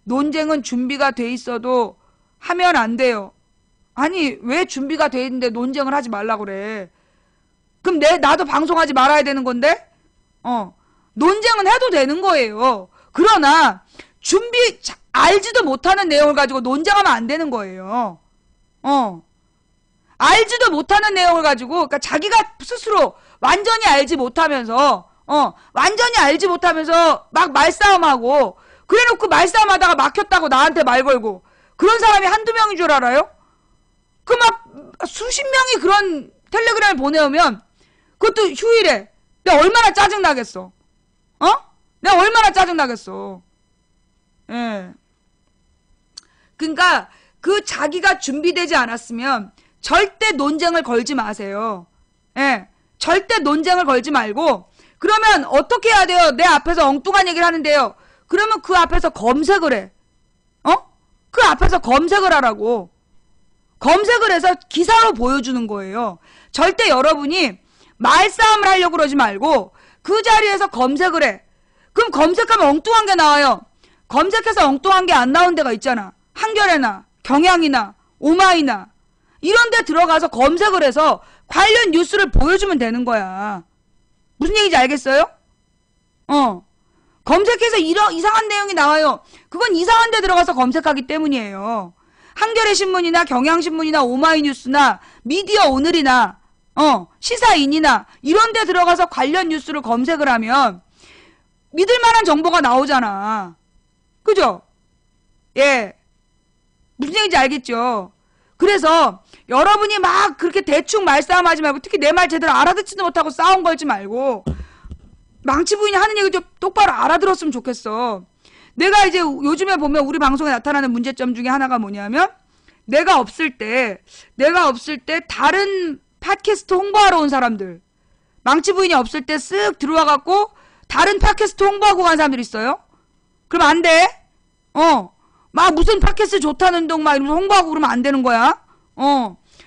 논쟁은 준비가 돼 있어도 하면 안 돼요. 아니 왜 준비가 돼 있는데 논쟁을 하지 말라고 그래. 그럼 나도 방송하지 말아야 되는 건데? 논쟁은 해도 되는 거예요. 그러나 알지도 못하는 내용을 가지고 논쟁하면 안 되는 거예요. 알지도 못하는 내용을 가지고 그러니까 자기가 스스로 완전히 알지 못하면서 막 말싸움하고 그래놓고 말싸움하다가 막혔다고 나한테 말 걸고 그런 사람이 한두 명인 줄 알아요? 그 막 수십 명이 그런 텔레그램을 보내오면 그것도 휴일에 내가 얼마나 짜증나겠어. 내가 얼마나 짜증나겠어. 예. 그러니까 그 자기가 준비되지 않았으면 절대 논쟁을 걸지 마세요. 예. 절대 논쟁을 걸지 말고 그러면 어떻게 해야 돼요? 내 앞에서 엉뚱한 얘기를 하는데요. 그러면 그 앞에서 검색을 해. 그 앞에서 검색을 하라고. 검색을 해서 기사로 보여주는 거예요. 절대 여러분이 말싸움을 하려고 그러지 말고 그 자리에서 검색을 해. 그럼 검색하면 엉뚱한 게 나와요. 검색해서 엉뚱한 게 안 나온 데가 있잖아. 한겨레나 경향이나 오마이나 이런 데 들어가서 검색을 해서 관련 뉴스를 보여주면 되는 거야. 무슨 얘기인지 알겠어요? 검색해서 이상한 내용이 나와요. 그건 이상한 데 들어가서 검색하기 때문이에요. 한겨레 신문이나 경향신문이나 오마이뉴스나 미디어 오늘이나 시사인이나 이런 데 들어가서 관련 뉴스를 검색을 하면 믿을 만한 정보가 나오잖아. 그죠? 예. 무슨 얘기인지 알겠죠? 그래서 여러분이 막 그렇게 대충 말싸움하지 말고 특히 내 말 제대로 알아듣지도 못하고 싸움 걸지 말고 망치 부인이 하는 얘기 좀 똑바로 알아들었으면 좋겠어. 내가 이제 요즘에 보면 우리 방송에 나타나는 문제점 중에 하나가 뭐냐면 내가 없을 때 다른 팟캐스트 홍보하러 온 사람들 망치 부인이 없을 때 쓱 들어와갖고 다른 팟캐스트 홍보하고 간 사람들 있어요. 그럼 안 돼. 막 무슨 팟캐스트 좋다는 둥 막 이러면서 홍보하고 그러면 안 되는 거야.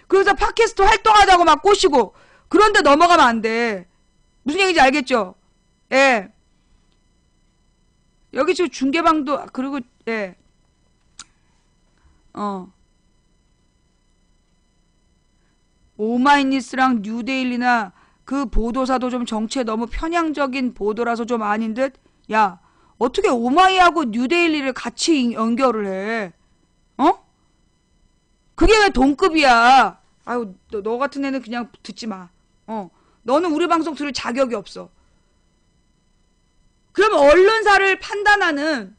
그래서 팟캐스트 활동하자고 막 꼬시고 그런데 넘어가면 안 돼. 무슨 얘기인지 알겠죠? 예. 여기 지금 중계방도 그리고 예. 오마이뉴스랑 뉴데일리나 그 보도사도 좀 정치에 너무 편향적인 보도라서 좀 아닌 듯? 야, 어떻게 오마이하고 뉴데일리를 같이 연결을 해? 그게 왜 동급이야? 아유, 너 같은 애는 그냥 듣지 마. 너는 우리 방송 들을 자격이 없어. 그럼 언론사를 판단하는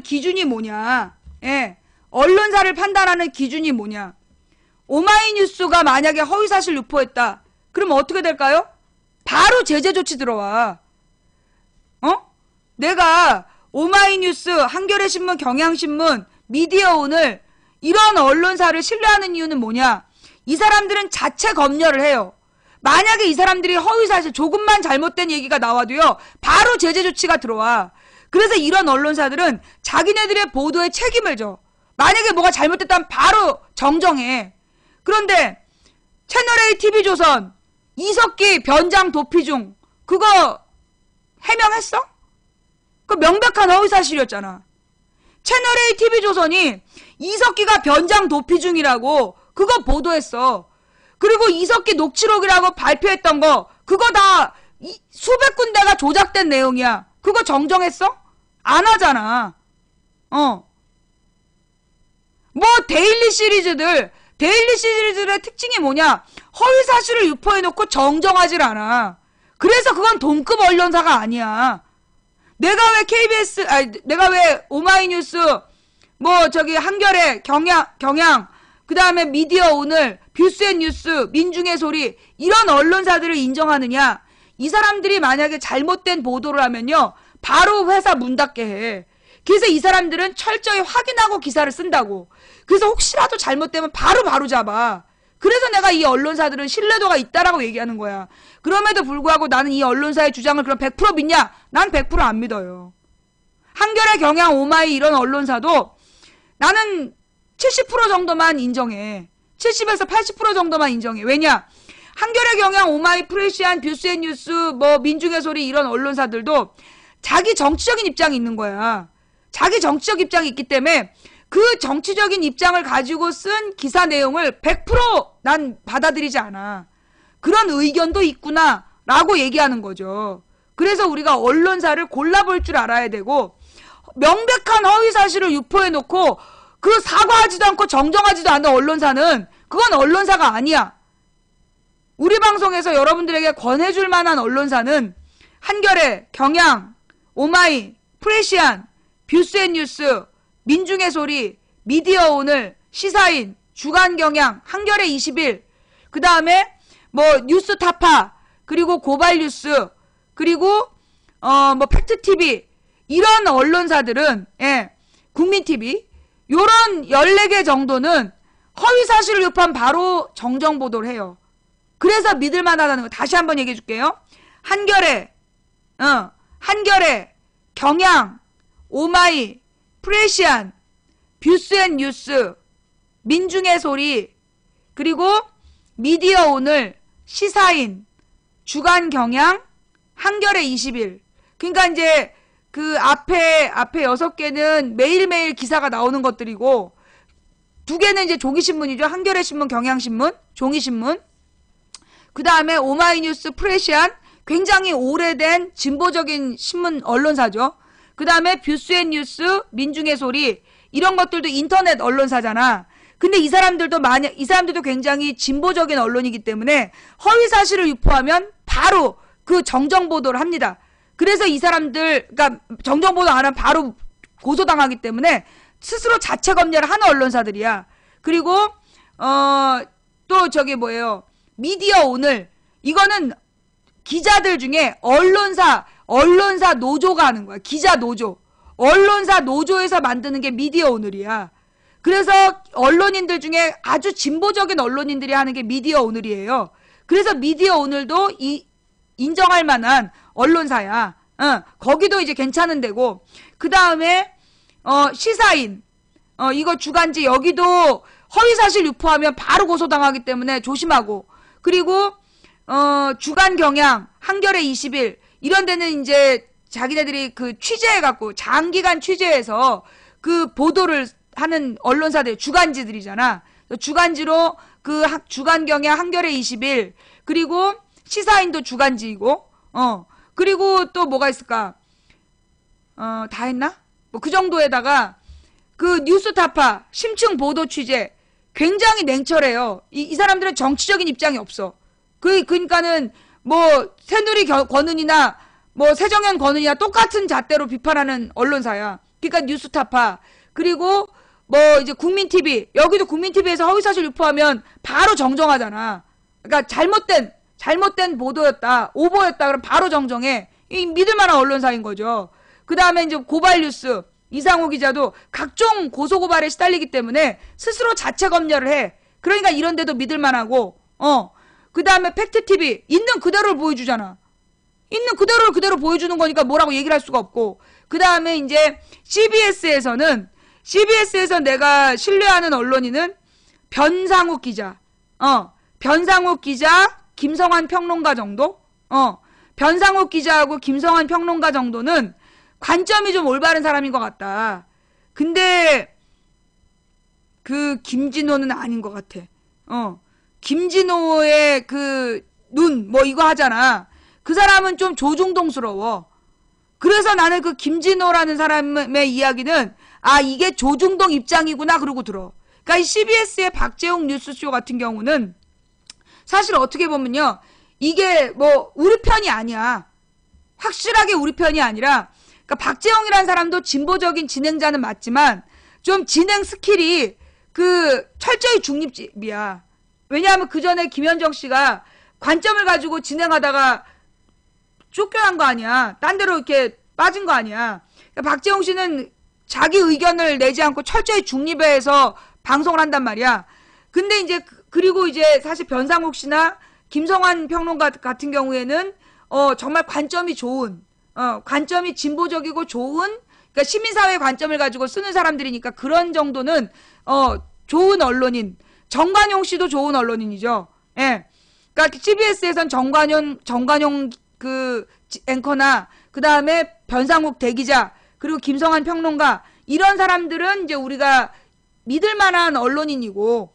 기준이 뭐냐? 예. 언론사를 판단하는 기준이 뭐냐? 오마이뉴스가 만약에 허위사실 유포했다. 그러면 어떻게 될까요? 바로 제재 조치 들어와. 내가 오마이뉴스, 한겨레신문, 경향신문, 미디어오늘 이런 언론사를 신뢰하는 이유는 뭐냐? 이 사람들은 자체 검열을 해요. 만약에 이 사람들이 허위사실 조금만 잘못된 얘기가 나와도요. 바로 제재 조치가 들어와. 그래서 이런 언론사들은 자기네들의 보도에 책임을 져. 만약에 뭐가 잘못됐다면 바로 정정해. 그런데 채널A, TV조선 이석기 변장 도피 중 그거 해명했어? 그 명백한 허위사실이었잖아. 채널A TV조선이 이석기가 변장 도피 중이라고 그거 보도했어. 그리고 이석기 녹취록이라고 발표했던 거 그거 다 수백 군데가 조작된 내용이야. 그거 정정했어? 안 하잖아. 뭐 데일리 시리즈들의 특징이 뭐냐? 허위사실을 유포해놓고 정정하질 않아. 그래서 그건 동급 언론사가 아니야. 내가 왜 오마이뉴스, 뭐 저기 한겨레, 경향, 그 다음에 미디어 오늘, 뷰스앤뉴스, 민중의 소리 이런 언론사들을 인정하느냐? 이 사람들이 만약에 잘못된 보도를 하면요, 바로 회사 문 닫게 해. 그래서 이 사람들은 철저히 확인하고 기사를 쓴다고. 그래서 혹시라도 잘못되면 바로 잡아. 그래서 내가 이 언론사들은 신뢰도가 있다라고 얘기하는 거야. 그럼에도 불구하고 나는 이 언론사의 주장을 그럼 100% 믿냐? 난 100%안 믿어요. 한겨레, 경향, 오마이 이런 언론사도 나는 70% 정도만 인정해. 70에서 80% 정도만 인정해. 왜냐? 한겨레, 경향, 오마이, 프레시안, 뷰스앤뉴스, 뭐 민중의 소리 이런 언론사들도 자기 정치적인 입장이 있는 거야. 자기 정치적 입장이 있기 때문에 그 정치적인 입장을 가지고 쓴 기사 내용을 100% 받아들이지 않아. 그런 의견도 있구나 라고 얘기하는 거죠. 그래서 우리가 언론사를 골라볼 줄 알아야 되고, 명백한 허위사실을 유포해놓고 그 사과하지도 않고 정정하지도 않는 언론사는 그건 언론사가 아니야. 우리 방송에서 여러분들에게 권해줄 만한 언론사는 한겨레, 경향, 오마이, 프레시안, 뷰스앤뉴스, 민중의 소리, 미디어 오늘, 시사인, 주간경향, 한겨레 21, 그 다음에 뭐 뉴스타파, 그리고 고발뉴스, 그리고 뭐 팩트TV 이런 언론사들은, 예, 국민TV 요런 14개 정도는 허위사실을 유포한 바로 정정보도를 해요. 그래서 믿을만하다는 거 다시 한번 얘기해 줄게요. 한겨레, 경향, 오마이, 프레시안, 뷰스앤뉴스, 민중의 소리, 그리고 미디어 오늘, 시사인, 주간경향, 한겨레 21. 그러니까 이제 그 앞에 6개는 매일매일 기사가 나오는 것들이고, 2개는 이제 종이신문이죠. 한겨레신문, 경향신문, 종이신문. 그 다음에 오마이뉴스, 프레시안, 굉장히 오래된 진보적인 신문 언론사죠. 그 다음에 뷰스앤뉴스, 민중의 소리 이런 것들도 인터넷 언론사잖아. 근데 이 사람들도 굉장히 진보적인 언론이기 때문에 허위사실을 유포하면 바로 그 정정보도를 합니다. 그래서 이 사람들, 그러니까 정정보도 안 하면 바로 고소당하기 때문에 스스로 자체 검열을 하는 언론사들이야. 그리고 또 저기 뭐예요? 미디어 오늘 이거는 기자들 중에 언론사 노조가 하는 거야. 기자 노조. 언론사 노조에서 만드는 게 미디어 오늘이야. 그래서 언론인들 중에 아주 진보적인 언론인들이 하는 게 미디어 오늘이에요. 그래서 미디어 오늘도 인정할 만한 언론사야. 거기도 이제 괜찮은 데고. 그 다음에 시사인. 이거 주간지 여기도 허위사실 유포하면 바로 고소당하기 때문에 조심하고. 그리고 주간경향, 한겨레 21 이런 데는 이제 자기네들이 그 취재해갖고 장기간 취재해서 그 보도를 하는 언론사들 주간지들이잖아. 주간지로 그 주간경향, 한겨레 21 그리고 시사인도 주간지이고 그리고 또 뭐가 있을까? 다 했나? 뭐 그 정도에다가 그 뉴스타파 심층 보도 취재 굉장히 냉철해요. 이 사람들은 정치적인 입장이 없어. 그러니까는 뭐 새누리 권은이나 뭐 새정현 권은이나 똑같은 잣대로 비판하는 언론사야. 그러니까 뉴스타파 그리고 뭐 이제 국민TV 여기도 국민TV에서 허위사실 유포하면 바로 정정하잖아. 그러니까 잘못된 보도였다, 오보였다 그럼 바로 정정해. 이 믿을만한 언론사인 거죠. 그 다음에 이제 고발뉴스 이상호 기자도 각종 고소고발에 시달리기 때문에 스스로 자체 검열을 해. 그러니까 이런 데도 믿을만하고 그 다음에 팩트TV 있는 그대로를 보여주잖아. 있는 그대로를 그대로 보여주는 거니까 뭐라고 얘기를 할 수가 없고. 그 다음에 이제 CBS에서 내가 신뢰하는 언론인은 변상욱 기자. 변상욱 기자, 김성환 평론가 정도? 변상욱 기자하고 김성환 평론가 정도는 관점이 좀 올바른 사람인 것 같다. 근데 그 김진호는 아닌 것 같아. 김진호의 그 눈 뭐 이거 하잖아. 그 사람은 좀 조중동스러워. 그래서 나는 그 김진호라는 사람의 이야기는 이게 조중동 입장이구나 그러고 들어. 그러니까 이 CBS의 박재홍 뉴스쇼 같은 경우는 사실 어떻게 보면요, 이게 뭐 우리 편이 아니야. 확실하게 우리 편이 아니라, 그러니까 박재홍이라는 사람도 진보적인 진행자는 맞지만 좀 진행 스킬이 그 철저히 중립이야. 왜냐하면 그 전에 김현정 씨가 관점을 가지고 진행하다가 쫓겨난 거 아니야. 딴 데로 이렇게 빠진 거 아니야. 그러니까 박재홍 씨는 자기 의견을 내지 않고 철저히 중립에서 방송을 한단 말이야. 근데 이제 그리고 이제 사실 변상욱 씨나 김성환 평론가 같은 경우에는 정말 관점이 좋은, 관점이 진보적이고 좋은, 그러니까 시민사회 관점을 가지고 쓰는 사람들이니까 그런 정도는 좋은 언론인. 정관용 씨도 좋은 언론인이죠. 예. 그러니까 CBS에선 정관용 그 앵커나 그 다음에 변상욱 대기자 그리고 김성환 평론가 이런 사람들은 이제 우리가 믿을 만한 언론인이고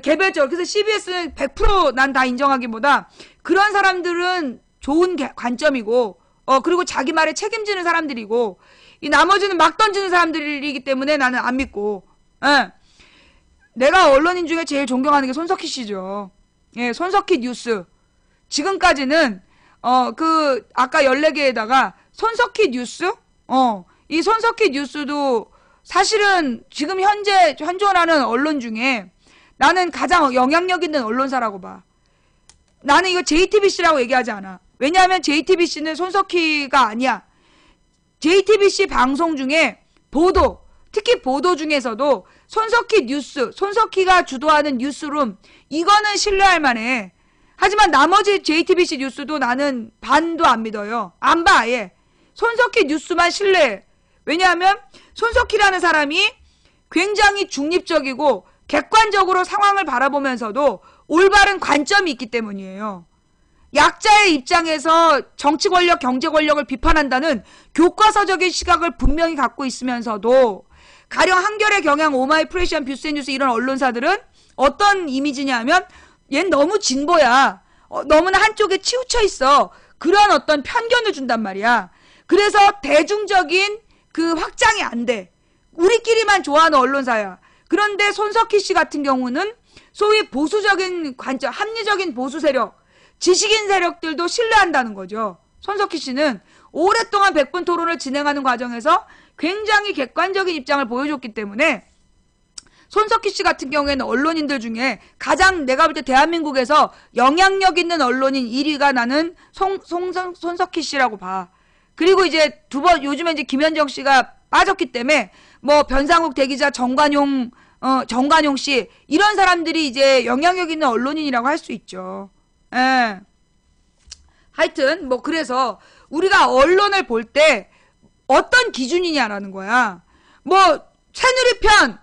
개별적으로. 그래서 CBS는 100% 난 다 인정하기보다 그런 사람들은 좋은 관점이고 그리고 자기 말에 책임지는 사람들이고 이 나머지는 막 던지는 사람들이기 때문에 나는 안 믿고. 예. 내가 언론인 중에 제일 존경하는 게 손석희 씨죠. 예, 손석희 뉴스. 지금까지는 그 아까 14개에다가 손석희 뉴스? 이 손석희 뉴스도 사실은 지금 현재 현존하는 언론 중에 나는 가장 영향력 있는 언론사라고 봐. 나는 이거 JTBC라고 얘기하지 않아. 왜냐하면 JTBC는 손석희가 아니야. JTBC 방송 중에 보도, 특히 보도 중에서도 손석희 뉴스, 손석희가 주도하는 뉴스룸, 이거는 신뢰할 만해. 하지만 나머지 JTBC 뉴스도 나는 반도 안 믿어요. 안 봐, 아예. 손석희 뉴스만 신뢰해. 왜냐하면 손석희라는 사람이 굉장히 중립적이고 객관적으로 상황을 바라보면서도 올바른 관점이 있기 때문이에요. 약자의 입장에서 정치 권력, 경제 권력을 비판한다는 교과서적인 시각을 분명히 갖고 있으면서도 가령 한겨레, 경향, 오마이, 프레시안, 뷰스앤뉴스 이런 언론사들은 어떤 이미지냐면 얘는 너무 진보야. 너무나 한쪽에 치우쳐 있어. 그런 어떤 편견을 준단 말이야. 그래서 대중적인 그 확장이 안 돼. 우리끼리만 좋아하는 언론사야. 그런데 손석희 씨 같은 경우는 소위 보수적인 관점, 합리적인 보수 세력, 지식인 세력들도 신뢰한다는 거죠. 손석희 씨는 오랫동안 100분 토론을 진행하는 과정에서 굉장히 객관적인 입장을 보여줬기 때문에 손석희 씨 같은 경우에는 언론인들 중에 가장 내가 볼 때 대한민국에서 영향력 있는 언론인 1위가 나는 손석희 씨라고 봐. 그리고 이제 요즘에 이제 김현정 씨가 빠졌기 때문에 뭐 변상욱 대기자, 정관용 씨 이런 사람들이 이제 영향력 있는 언론인이라고 할 수 있죠. 예. 하여튼 뭐 그래서 우리가 언론을 볼 때 어떤 기준이냐라는 거야. 뭐 새누리 편,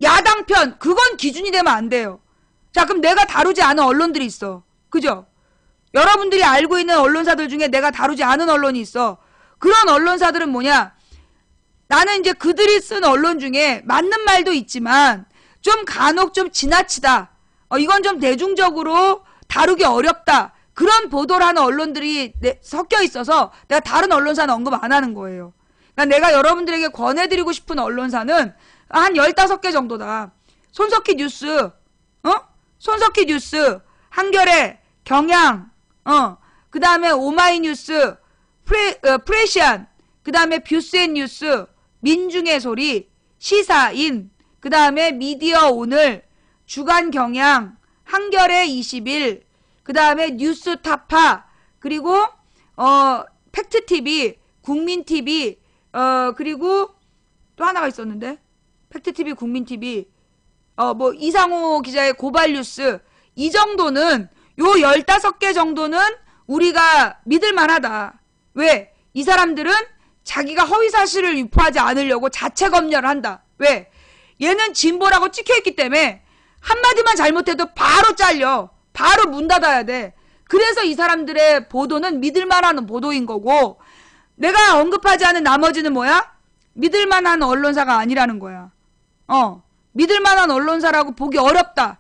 야당 편 그건 기준이 되면 안 돼요. 자, 그럼 내가 다루지 않은 언론들이 있어. 그죠? 여러분들이 알고 있는 언론사들 중에 내가 다루지 않은 언론이 있어. 그런 언론사들은 뭐냐? 나는 이제 그들이 쓴 언론 중에 맞는 말도 있지만 좀 간혹 좀 지나치다. 이건 좀 대중적으로 다루기 어렵다. 그런 보도를 하는 언론들이 섞여 있어서 내가 다른 언론사는 언급 안 하는 거예요. 그러니까 내가 여러분들에게 권해드리고 싶은 언론사는 한 15개 정도다. 손석희 뉴스, 손석희 뉴스, 한겨레, 경향, 그 다음에 오마이뉴스, 프레시안, 그 다음에 뷰스앤뉴스, 민중의 소리, 시사인, 그 다음에 미디어 오늘, 주간 경향, 한겨레 21, 그 다음에 뉴스타파, 그리고 팩트TV, 국민TV, 그리고 또 하나가 있었는데 팩트TV, 국민TV, 뭐 이상호 기자의 고발뉴스, 이 정도는 요 15개 정도는 우리가 믿을 만하다. 왜? 이 사람들은 자기가 허위사실을 유포하지 않으려고 자체 검열을 한다. 왜? 얘는 진보라고 찍혀있기 때문에 한마디만 잘못해도 바로 잘려. 바로 문 닫아야 돼. 그래서 이 사람들의 보도는 믿을만한 보도인 거고, 내가 언급하지 않은 나머지는 뭐야? 믿을만한 언론사가 아니라는 거야. 믿을만한 언론사라고 보기 어렵다.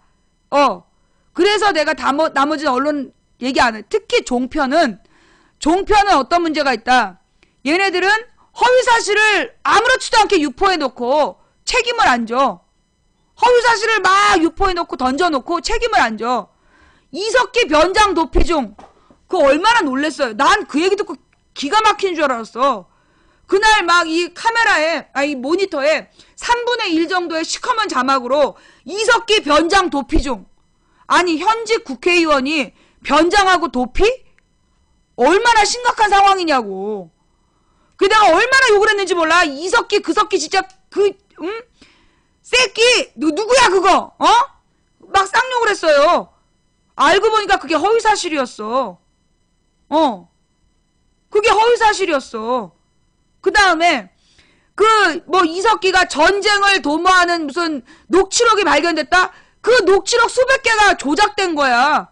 그래서 내가 나머지는 언론 얘기 안 해. 특히 종편은 어떤 문제가 있다. 얘네들은 허위사실을 아무렇지도 않게 유포해놓고 책임을 안 져. 허위사실을 막 유포해놓고 던져놓고 책임을 안 져. 이석기 변장 도피 중 그거 얼마나 놀랬어요. 난 그 얘기 듣고 기가 막힌 줄 알았어. 그날 막 이 카메라에 이 모니터에 3분의 1 정도의 시커먼 자막으로 이석기 변장 도피 중. 아니 현직 국회의원이 변장하고 도피? 얼마나 심각한 상황이냐고. 그 내가 얼마나 욕을 했는지 몰라. 이석기 그석기 진짜 새끼 누구야 그거? 막 쌍욕을 했어요. 알고 보니까 그게 허위사실이었어. 그게 허위사실이었어. 그 다음에 이석기가 전쟁을 도모하는 무슨 녹취록이 발견됐다? 그 녹취록 수백 개가 조작된 거야.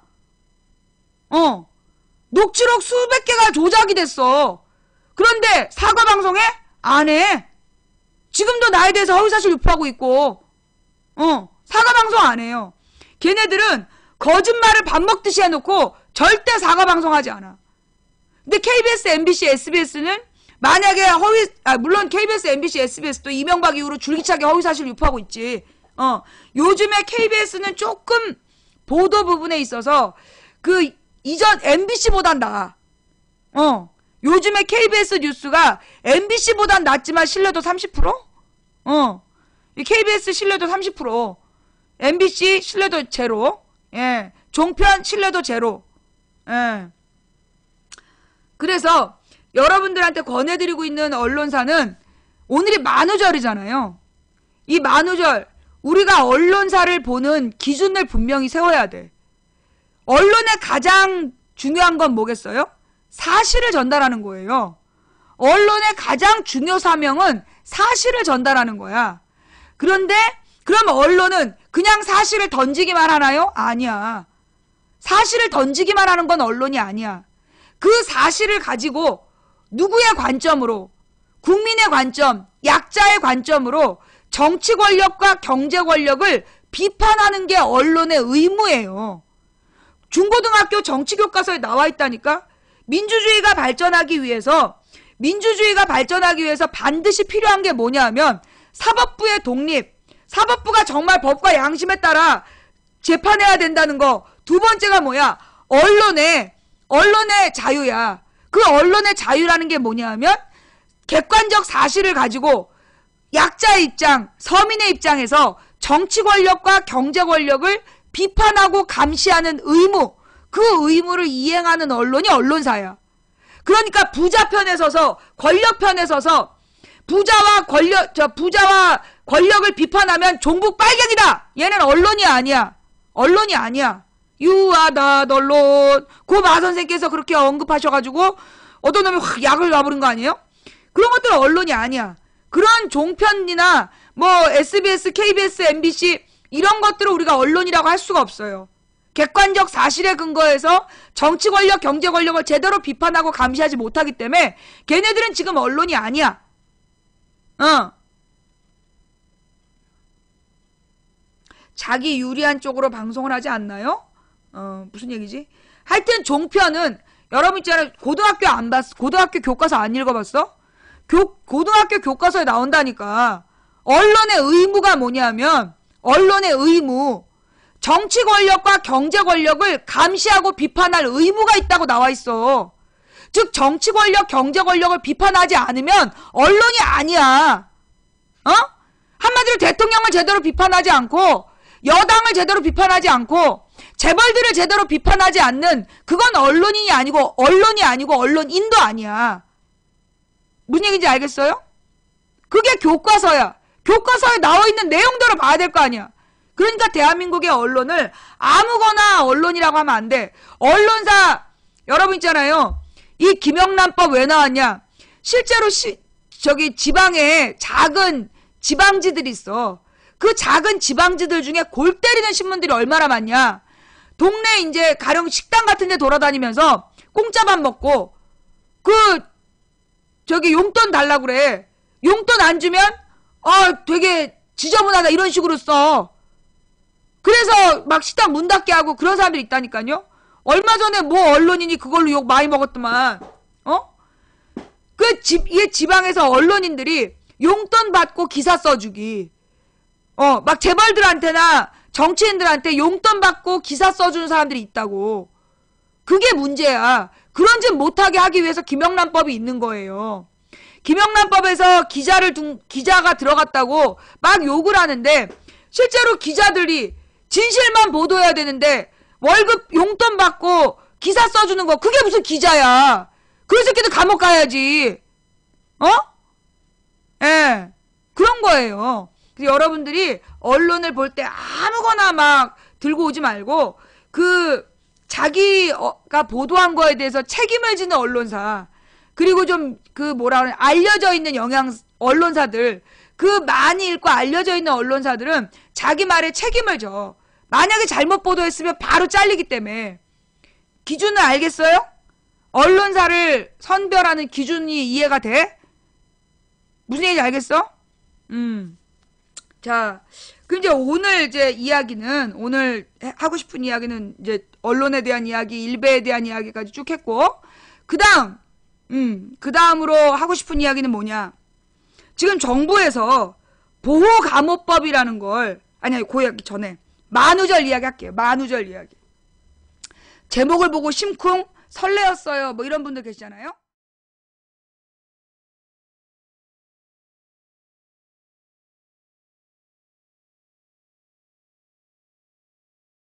녹취록 수백 개가 조작이 됐어. 그런데 사과 방송에 안 해. 지금도 나에 대해서 허위사실 유포하고 있고, 사과 방송 안 해요. 걔네들은 거짓말을 밥 먹듯이 해놓고 절대 사과 방송하지 않아. 근데 KBS, MBC, SBS는 만약에 물론 KBS, MBC, SBS도 이명박 이후로 줄기차게 허위사실 유포하고 있지. 요즘에 KBS는 조금 보도 부분에 있어서 그 이전 MBC보단 나아. 요즘에 KBS 뉴스가 MBC보단 낫지만 신뢰도 30%? 이 KBS 신뢰도 30%. MBC 신뢰도 제로. 예. 종편 신뢰도 제로. 예. 그래서 여러분들한테 권해드리고 있는 언론사는 오늘이 만우절이잖아요. 이 만우절 우리가 언론사를 보는 기준을 분명히 세워야 돼. 언론의 가장 중요한 건 뭐겠어요? 사실을 전달하는 거예요. 언론의 가장 중요 사명은 사실을 전달하는 거야. 그런데 그럼 언론은 그냥 사실을 던지기만 하나요? 아니야. 사실을 던지기만 하는 건 언론이 아니야. 그 사실을 가지고 누구의 관점으로, 국민의 관점, 약자의 관점으로 정치 권력과 경제 권력을 비판하는 게 언론의 의무예요. 중고등학교 정치교과서에 나와 있다니까? 민주주의가 발전하기 위해서 반드시 필요한 게 뭐냐면 사법부의 독립, 사법부가 정말 법과 양심에 따라 재판해야 된다는 거. 두 번째가 뭐야? 언론의 자유야. 그 언론의 자유라는 게 뭐냐면 객관적 사실을 가지고 약자의 입장, 서민의 입장에서 정치 권력과 경제 권력을 비판하고 감시하는 의무, 그 의무를 이행하는 언론이 언론사야. 그러니까 부자 편에 서서, 권력 편에 서서 부자와 권력을 비판하면 종북 빨갱이다. 얘는 언론이 아니야. 언론이 아니야. 유아다 언론. 고 마 선생께서 그렇게 언급하셔가지고 어떤 놈이 확 약을 놔버린 거 아니에요? 그런 것들은 언론이 아니야. 그런 종편이나 SBS, KBS, MBC 이런 것들을 우리가 언론이라고 할 수가 없어요. 객관적 사실에 근거해서 정치 권력, 경제 권력을 제대로 비판하고 감시하지 못하기 때문에 걔네들은 지금 언론이 아니야. 자기 유리한 쪽으로 방송을 하지 않나요? 무슨 얘기지? 하여튼 종편은 여러분 있잖아요. 고등학교 안 봤어? 고등학교 교과서 안 읽어봤어? 고등학교 교과서에 나온다니까. 언론의 의무가 뭐냐면 언론의 의무, 정치 권력과 경제 권력을 감시하고 비판할 의무가 있다고 나와 있어. 즉 정치 권력, 경제 권력을 비판하지 않으면 언론이 아니야. 한마디로 대통령을 제대로 비판하지 않고 여당을 제대로 비판하지 않고 재벌들을 제대로 비판하지 않는 그건 언론이 아니고 언론인도 아니야. 무슨 얘기인지 알겠어요? 그게 교과서야. 교과서에 나와 있는 내용대로 봐야 될 거 아니야. 그러니까 대한민국의 언론을 아무거나 언론이라고 하면 안 돼. 언론사 여러분 있잖아요. 이 김영란법 왜 나왔냐? 실제로 저기 지방에 작은 지방지들이 있어. 그 작은 지방지들 중에 골 때리는 신문들이 얼마나 많냐? 동네 이제 가령 식당 같은 데 돌아다니면서 공짜밥 먹고 저기 용돈 달라고 그래. 용돈 안 주면 되게 지저분하다 이런 식으로 써. 그래서 막 식당 문 닫게 하고 그런 사람들이 있다니까요. 얼마 전에 뭐 언론인이 그걸로 욕 많이 먹었더만. 이 지방에서 언론인들이 용돈 받고 기사 써주기. 막 재벌들한테나 정치인들한테 용돈 받고 기사 써주는 사람들이 있다고. 그게 문제야. 그런 짓 못하게 하기 위해서 김영란법이 있는 거예요. 김영란법에서 기자가 들어갔다고 막 욕을 하는데 실제로 기자들이 진실만 보도해야 되는데 월급 용돈 받고 기사 써주는 거 그게 무슨 기자야. 그런 새끼들 감옥 가야지. 예. 그런 거예요. 그래서 여러분들이 언론을 볼 때 아무거나 막 들고 오지 말고 자기가 보도한 거에 대해서 책임을 지는 언론사 그리고 좀 알려져 있는 언론사들 많이 읽고 알려져 있는 언론사들은 자기 말에 책임을 져. 만약에 잘못 보도했으면 바로 잘리기 때문에. 기준을 알겠어요? 언론사를 선별하는 기준이 이해가 돼? 무슨 얘기인지 알겠어? 자, 그럼 이제 오늘 오늘 하고 싶은 이야기는 이제 언론에 대한 이야기, 일베에 대한 이야기까지 쭉 했고, 그 다음으로 하고 싶은 이야기는 뭐냐? 지금 정부에서 보호감호법이라는 걸, 그 이야기 전에 만우절 이야기 할게요. 만우절 이야기. 제목을 보고 심쿵 설레었어요. 뭐 이런 분들 계시잖아요.